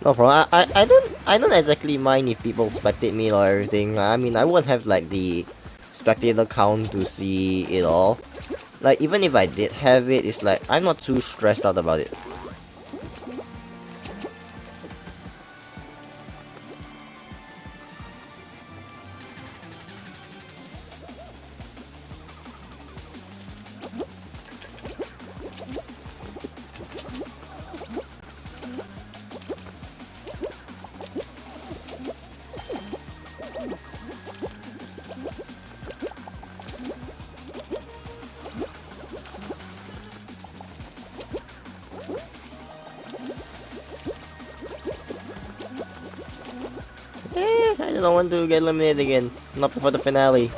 No problem. I don't exactly mind if people spectate me or everything. I mean, I won't have like the spectator count to see it all. Like, even if I did have it, it's like I'm not too stressed out about it. I don't want to get eliminated again. Not before the finale.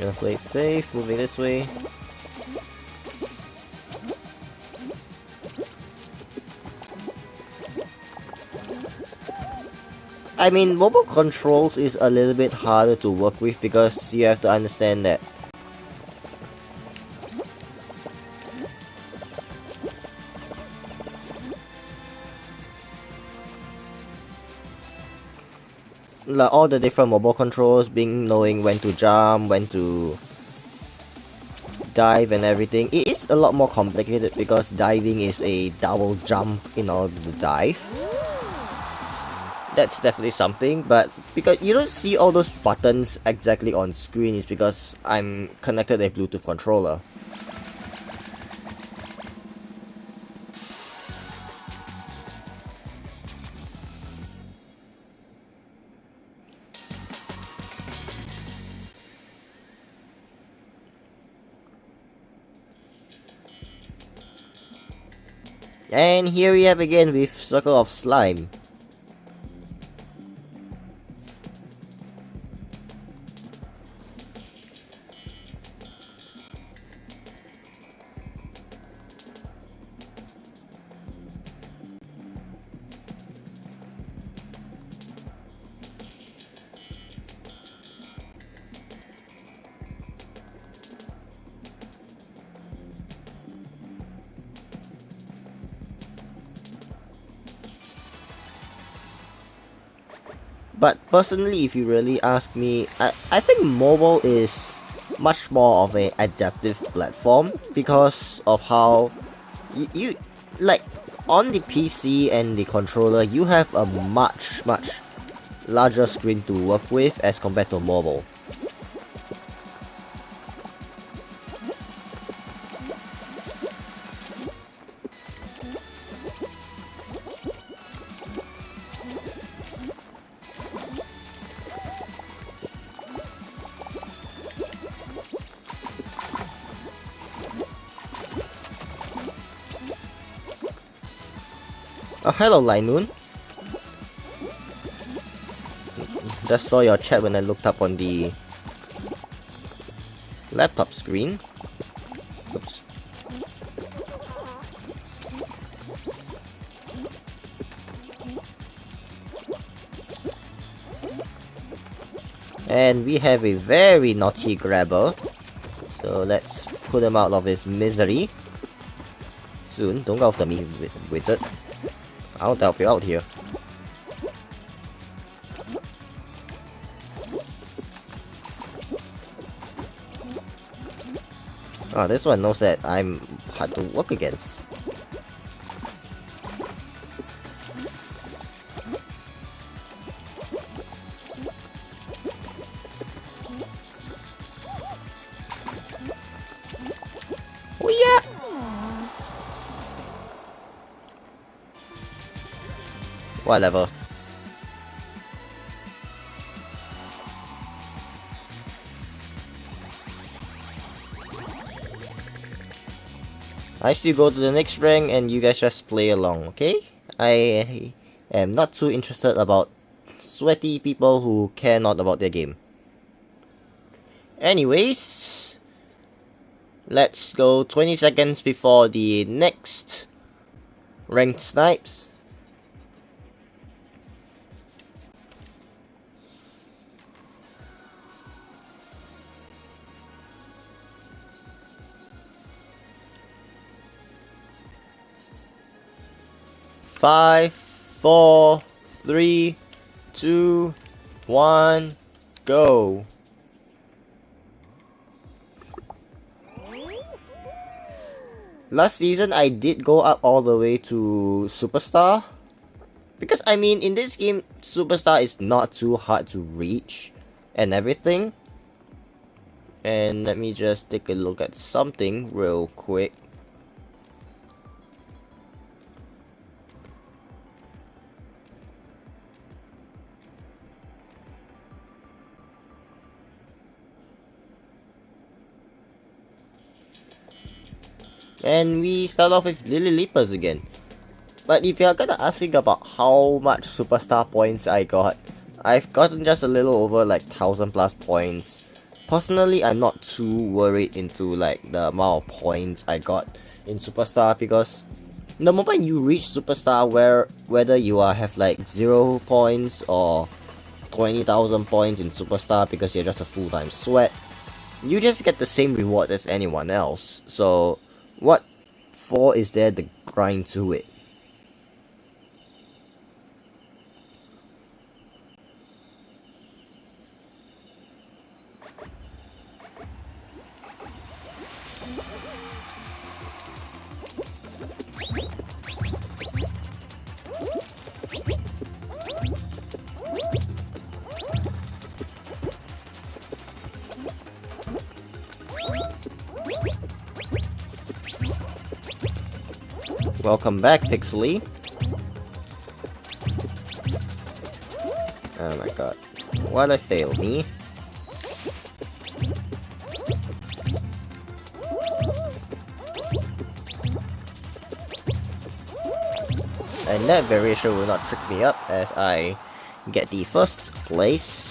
Gonna play it safe, moving this way. I mean, mobile controls is a little bit harder to work with because you have to understand that like all the different mobile controls, knowing when to jump, when to dive and everything. It is a lot more complicated because diving is a double jump in order to dive. That's definitely something, but because you don't see all those buttons exactly on screen is because I'm connected a Bluetooth controller. And here we have again with Circle of Slime. But personally, if you really ask me, I think mobile is much more of an adaptive platform because of how you like on the PC and the controller, you have a much larger screen to work with as compared to mobile. Hello, Lainoon. Just saw your chat when I looked up on the laptop screen. Oops. And we have a very naughty grabber. So let's put him out of his misery. Soon. Don't go after me, wizard. I'll help you out here. Ah, this one knows that I'm hard to work against. Oh yeah! Whatever. I still go to the next rank and you guys just play along, okay? I am not too interested about sweaty people who care not about their game. Anyways, let's go 20 seconds before the next ranked snipes. Five, 4, 3, 2, 1, go. Last season, I did go up all the way to Superstar. Because, I mean, in this game, Superstar is not too hard to reach and everything. And let me just take a look at something real quick. And we start off with Lily Leapers again. But if you're gonna asking about how much superstar points I got, I've gotten just a little over like 1000 plus points personally, I'm not too worried into like the amount of points I got in Superstar, because the moment you reach Superstar, whether you have like 0 points or 20,000 points in Superstar because you're just a full-time sweat, you just get the same reward as anyone else. So what for is there the grind to it? Welcome back, Pixely. Oh my god. Why'd I fail, me? And that variation will not trick me up as I get the first place.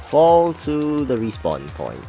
Fall to the respawn point.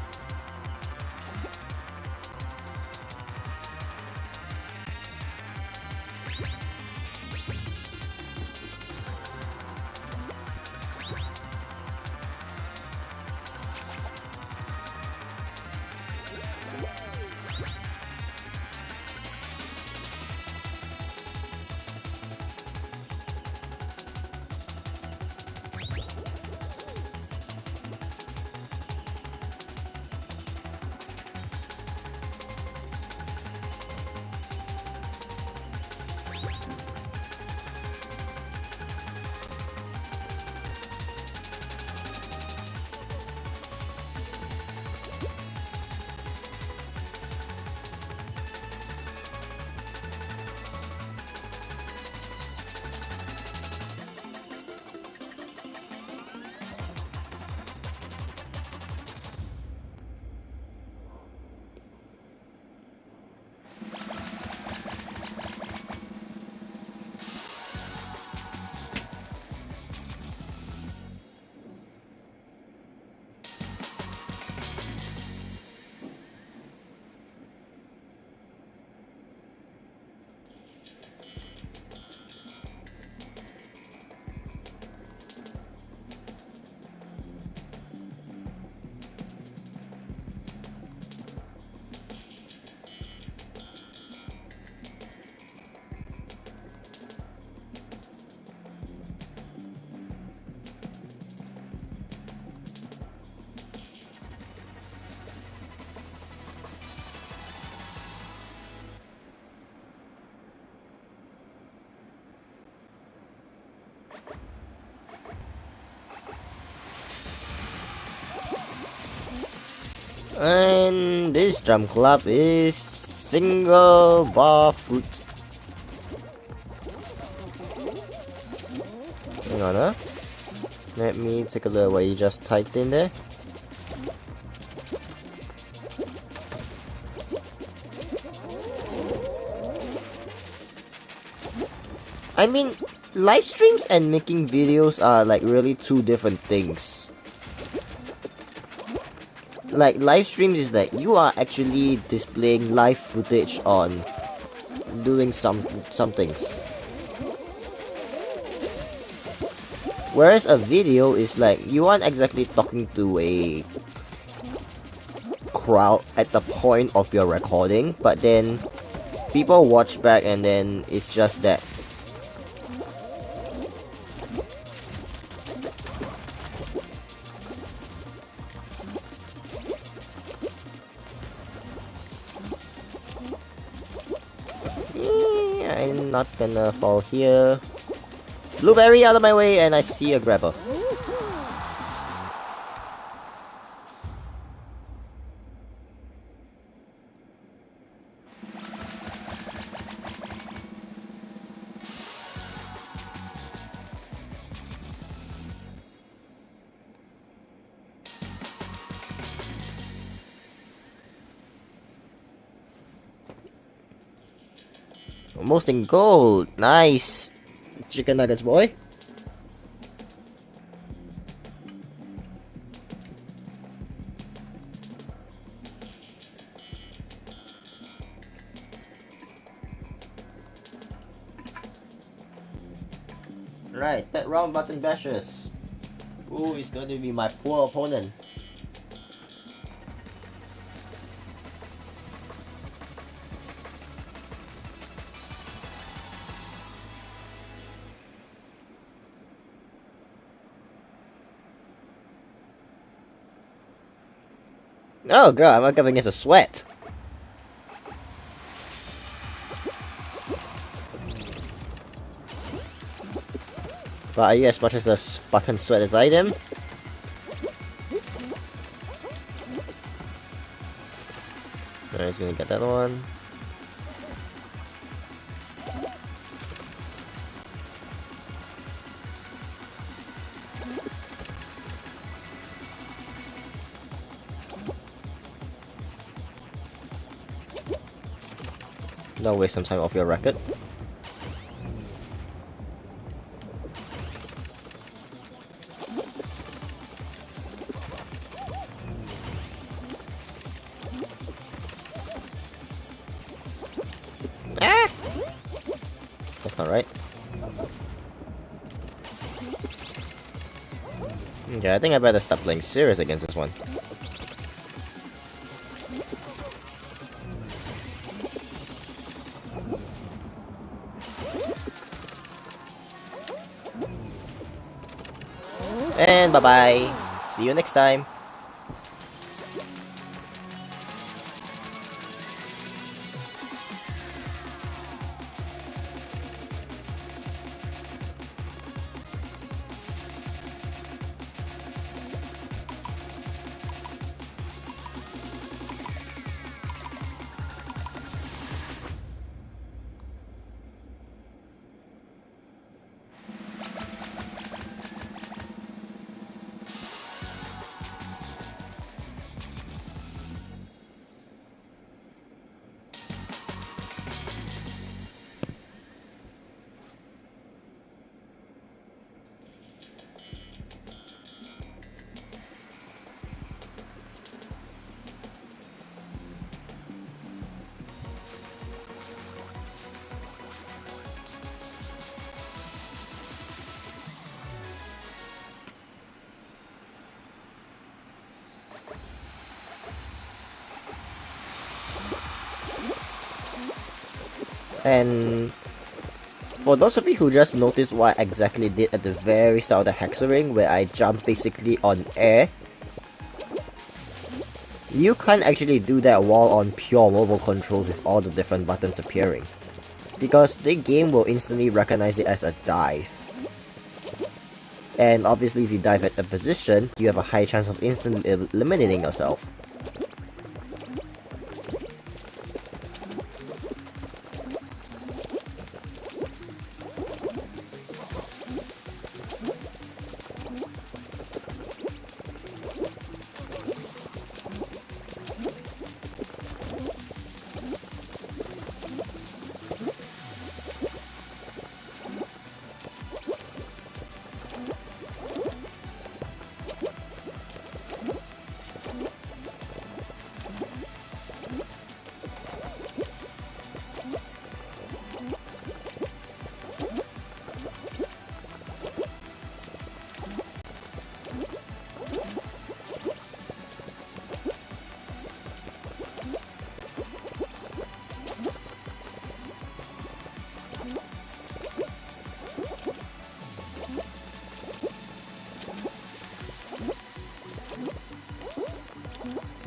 And this drum club is single bar fruit. Hang on, huh? Let me take a look at what you just typed in there. I mean, live streams and making videos are like really two different things. Like, live streams is like you are actually displaying live footage on doing some things. Whereas a video is like you aren't exactly talking to a crowd at the point of your recording, but then people watch back and then it's just that. I'm not gonna fall here. Blueberry out of my way, and I see a grabber. Almost in gold. Nice. Chicken nuggets, boy. Right, that round button bashes. Ooh, he's going to be my poor opponent. Oh god, I'm giving us a sweat. But are you as much as a button sweat as I am? Alright, he's gonna get that one. Don't waste some time off your racket. Ah! That's not right. Okay, I think I better stop playing serious against this one. And bye-bye. See you next time. And for those of you who just noticed what I exactly did at the very start of the Hexaring, where I jumped basically on air, you can't actually do that while on pure mobile controls with all the different buttons appearing, because the game will instantly recognize it as a dive. And obviously if you dive at a position, you have a high chance of instantly eliminating yourself.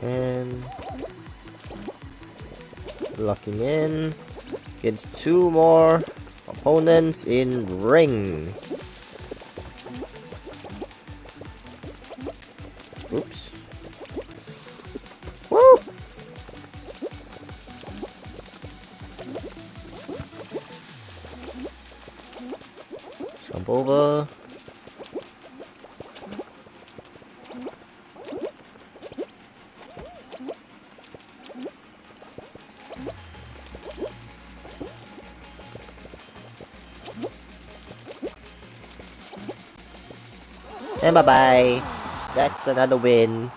And locking in. Gets 2 more opponents in ring. Oops. Woo! Jump over. And bye-bye. That's another win.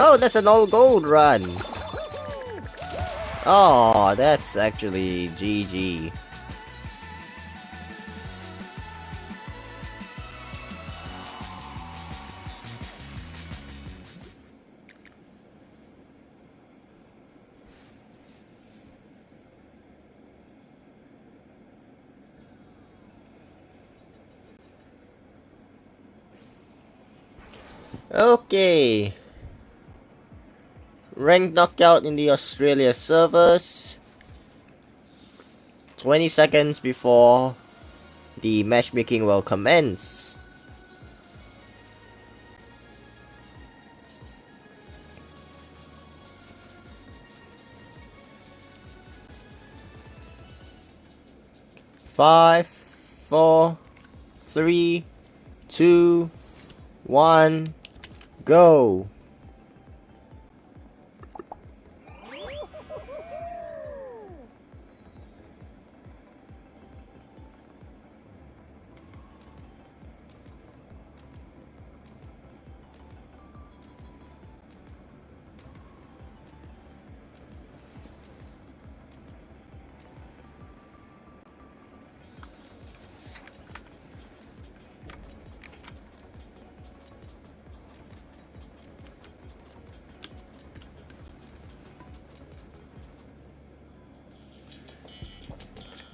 Oh, that's an all gold run. Oh, that's actually GG. Okay. Rank knockout in the Australia servers. 20 seconds before the matchmaking will commence. Five, 4, 3, 2, 1, go!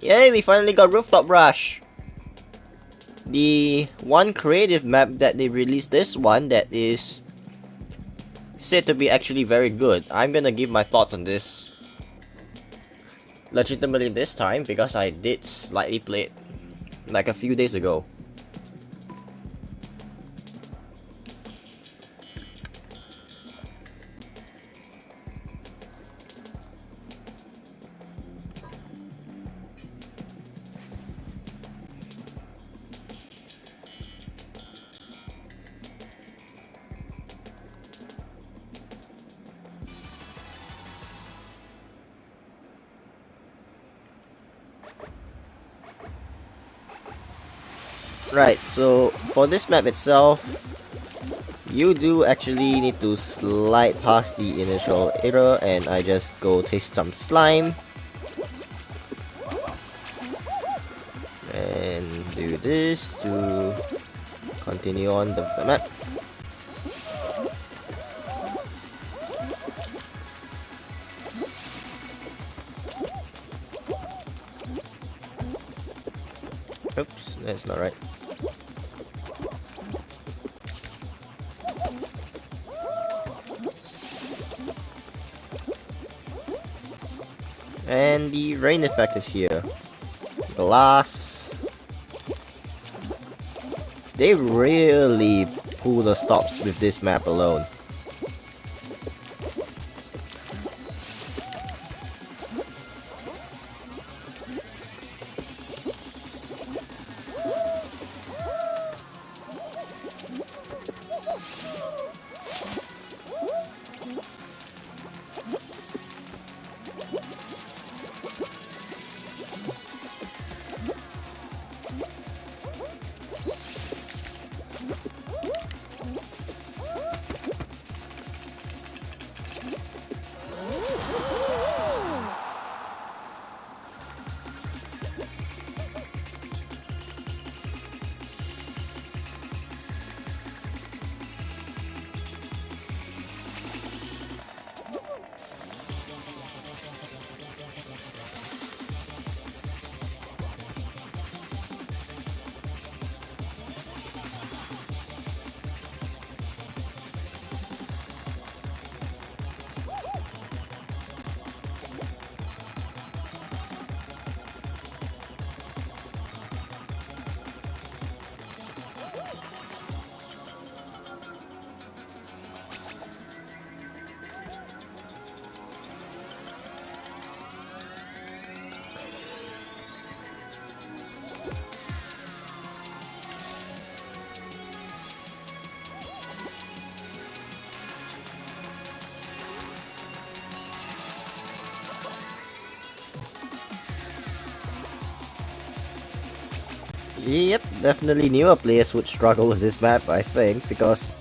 Yay, we finally got Rooftop Rush! The one creative map that they released this one that is said to be actually very good. I'm gonna give my thoughts on this legitimately this time because I did slightly play it like a few days ago. Right, so for this map itself, you do actually need to slide past the initial area, and I just go taste some slime. And do this to continue on the map. Oops, that's not right. And the rain effect is here. Glass. They really pull the stops with this map alone. Yep, definitely newer players would struggle with this map, I think, because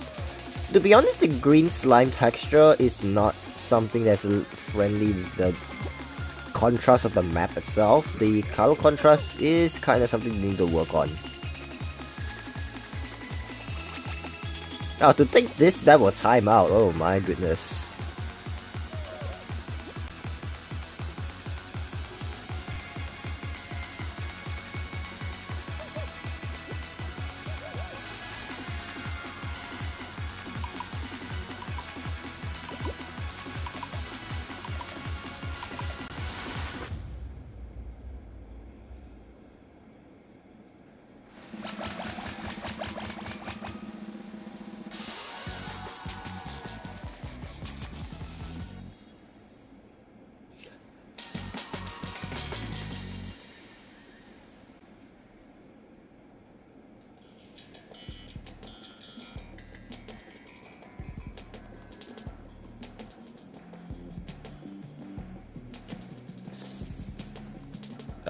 to be honest, the green slime texture is not something that's friendly with the contrast of the map itself. The color contrast is kind of something you need to work on. Now, to think this map will time out, oh my goodness.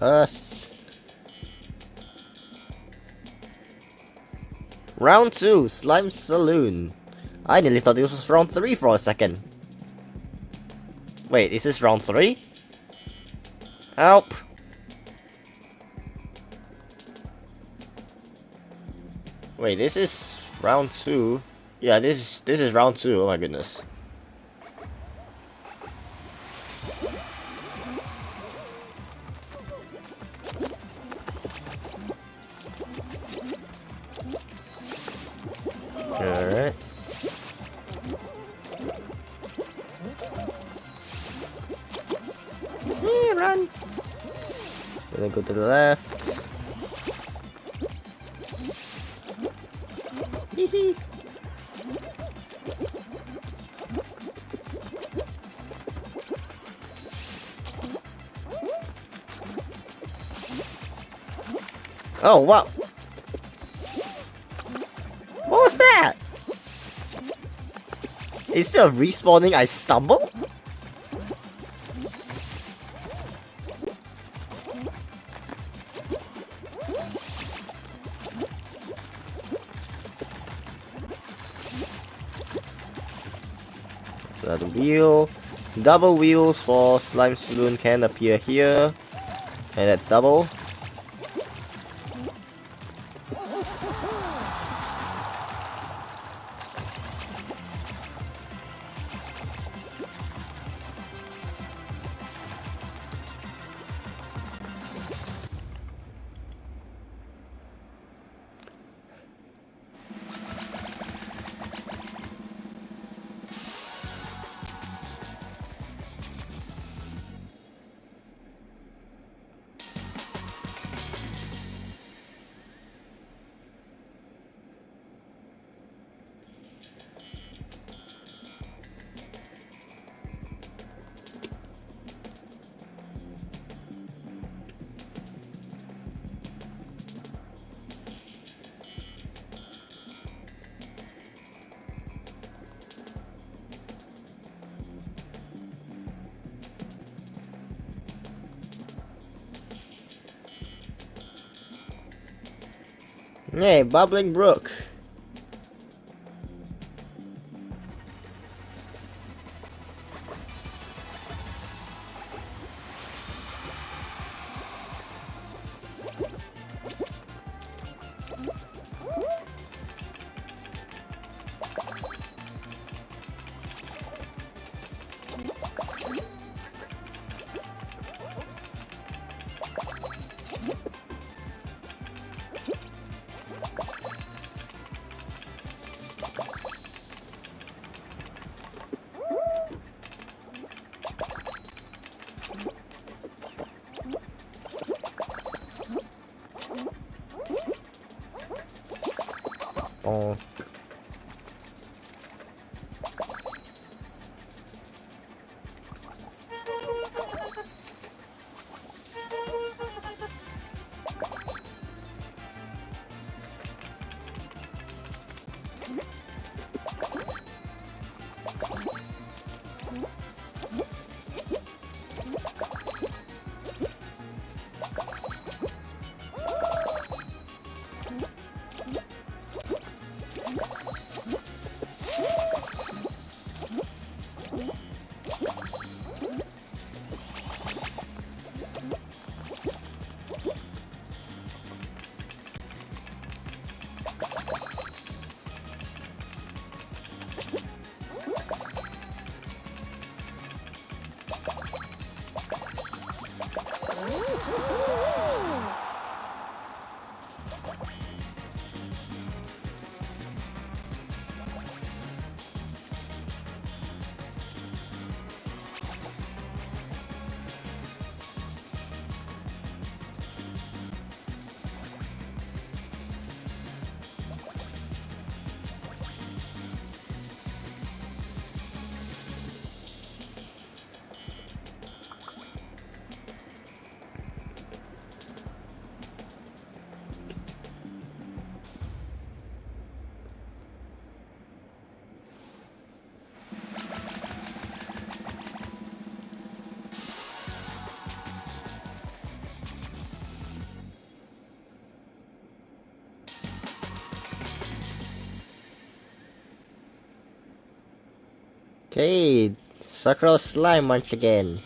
Us. Round 2, Slime Saloon. I nearly thought this was round 3 for a second. Wait, is this round 3? Help! Wait, this is round 2? Yeah, this is round 2, oh my goodness. Alright. Run! Gonna go to the left. Hehe. Oh, wow! What was that? Instead of respawning, I stumble? Another wheel. Double wheels for Slime Saloon can appear here. And that's double. Hey, Bubbling Brook. Oh. Okay, Sakura Slime once again.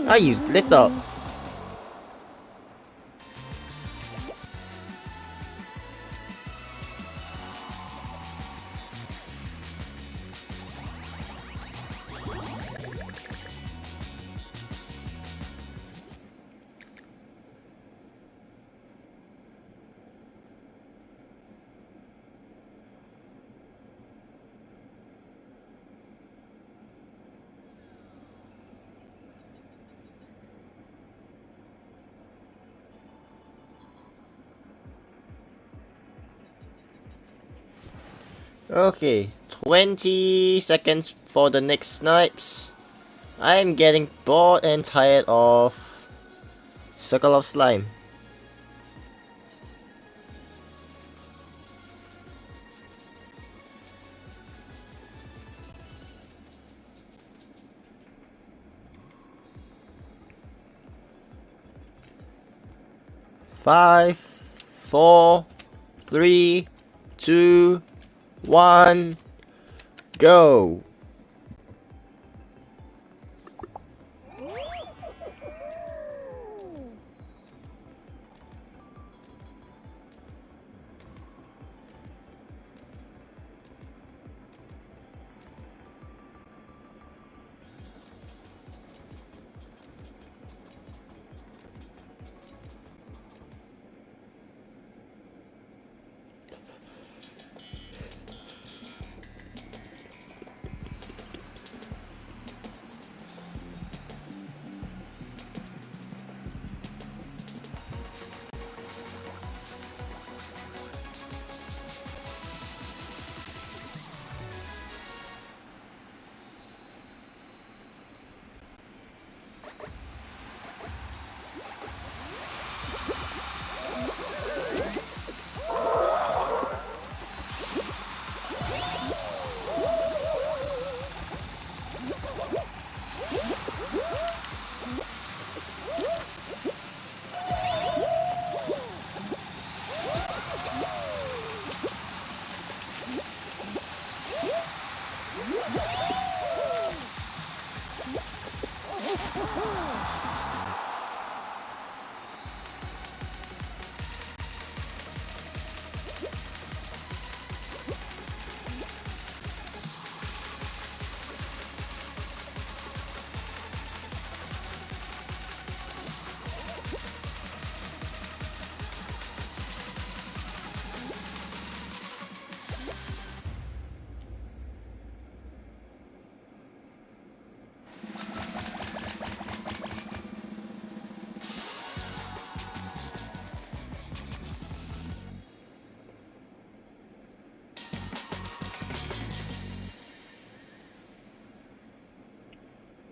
Ah, you little... Okay, 20 seconds for the next snipes. I'm getting bored and tired of Circle of Slime. Five, four, three, two, one, go!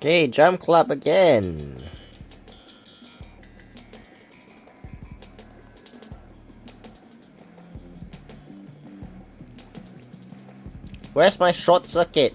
Okay, jump clap again. Where's my short circuit?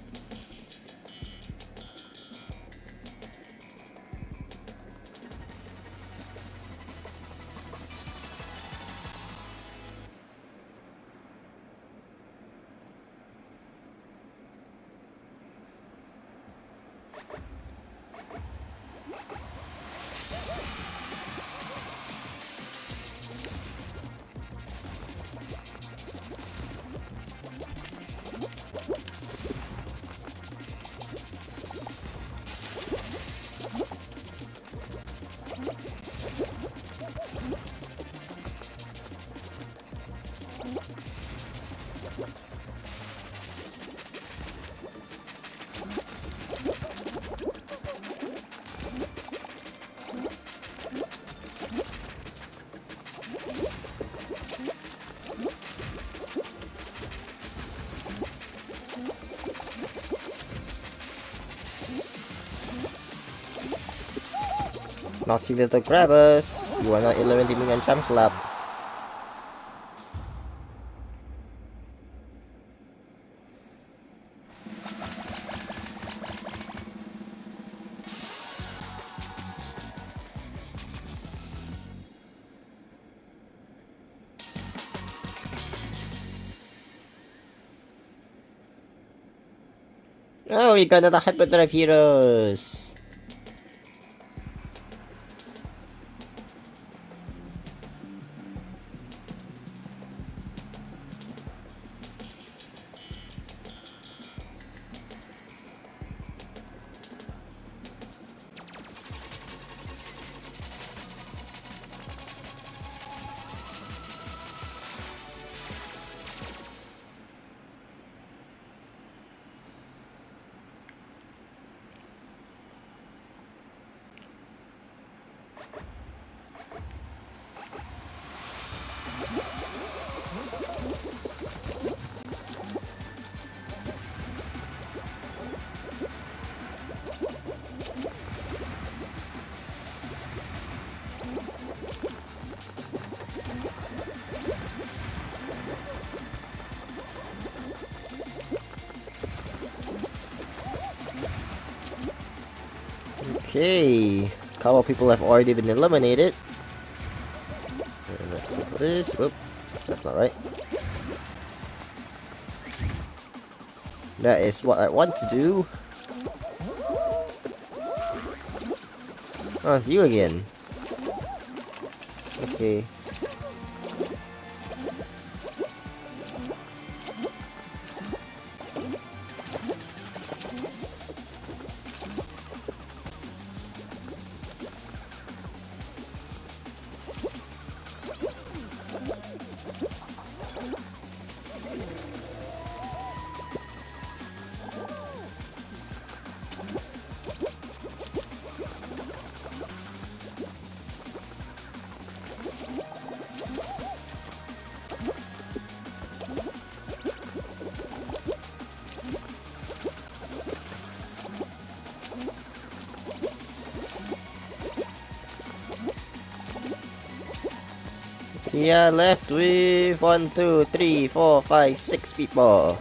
Naughty little grabbers, you are not eliminating me on Jump Club. Oh, we got another Hyperdrive Heroes! Okay, a couple people have already been eliminated. And let's look for this. Whoop, that's not right. That is what I want to do. Oh, it's you again. Okay. We are left with 1, 2, 3, 4, 5, 6 people.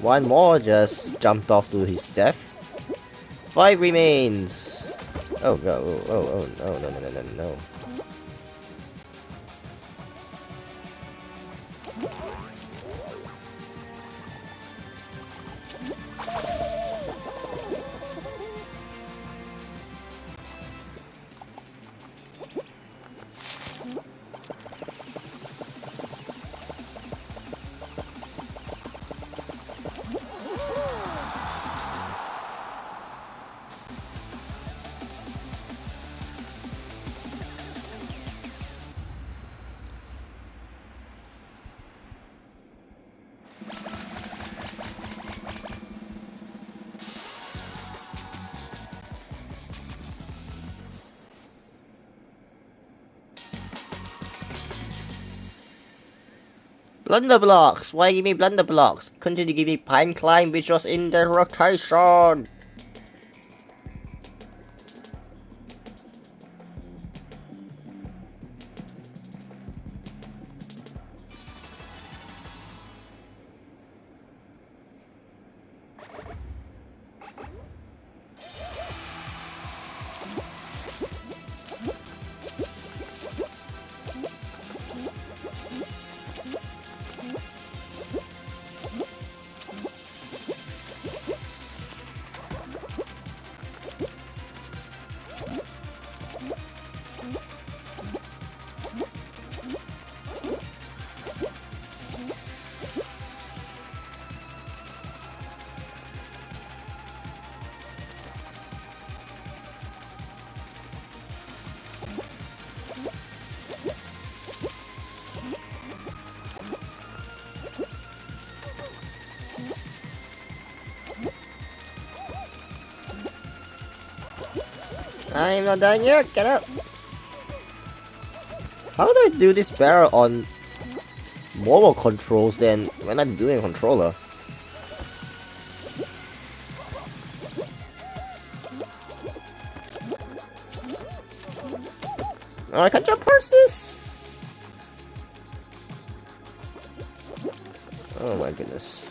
One more just jumped off to his death. 5 remains. Oh no! Oh no! No! No! No! No! No! Blunder blocks! Why give me blunder blocks? Couldn't you give me pine climb, which was in the rotation? I'm not done yet, get up! How do I do this better on mobile controls than when I'm doing a controller? Oh, I can jump past this! Oh my goodness.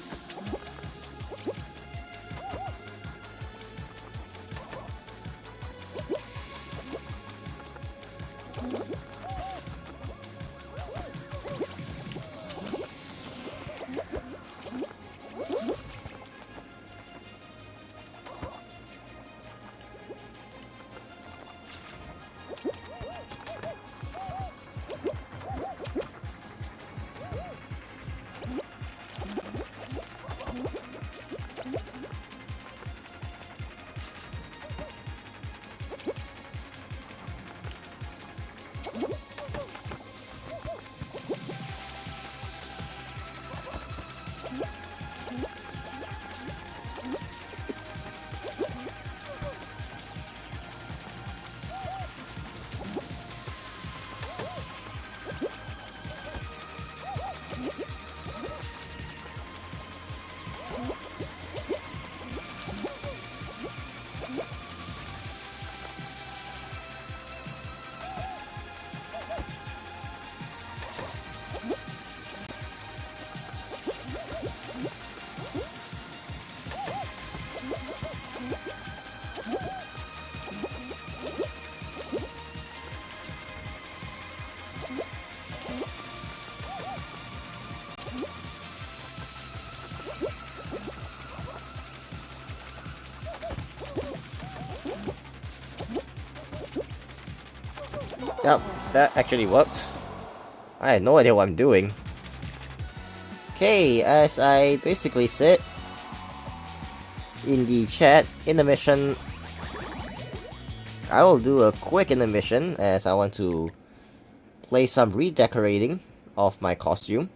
Yep, that actually works. I had no idea what I'm doing. Okay, as I basically said in the chat, intermission, I will do a quick intermission as I want to play some redecorating of my costume.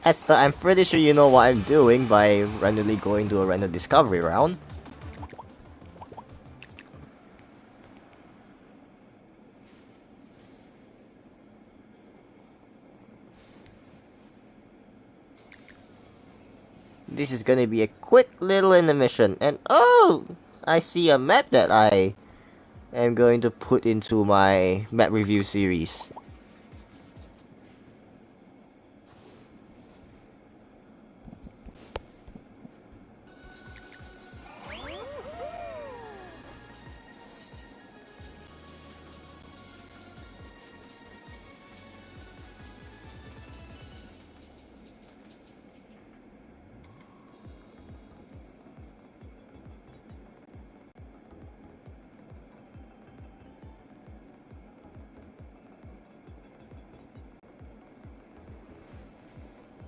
Esther, I'm pretty sure you know what I'm doing by randomly going to a random discovery round. This is gonna be a quick little intermission, and oh! I see a map that I am going to put into my map review series.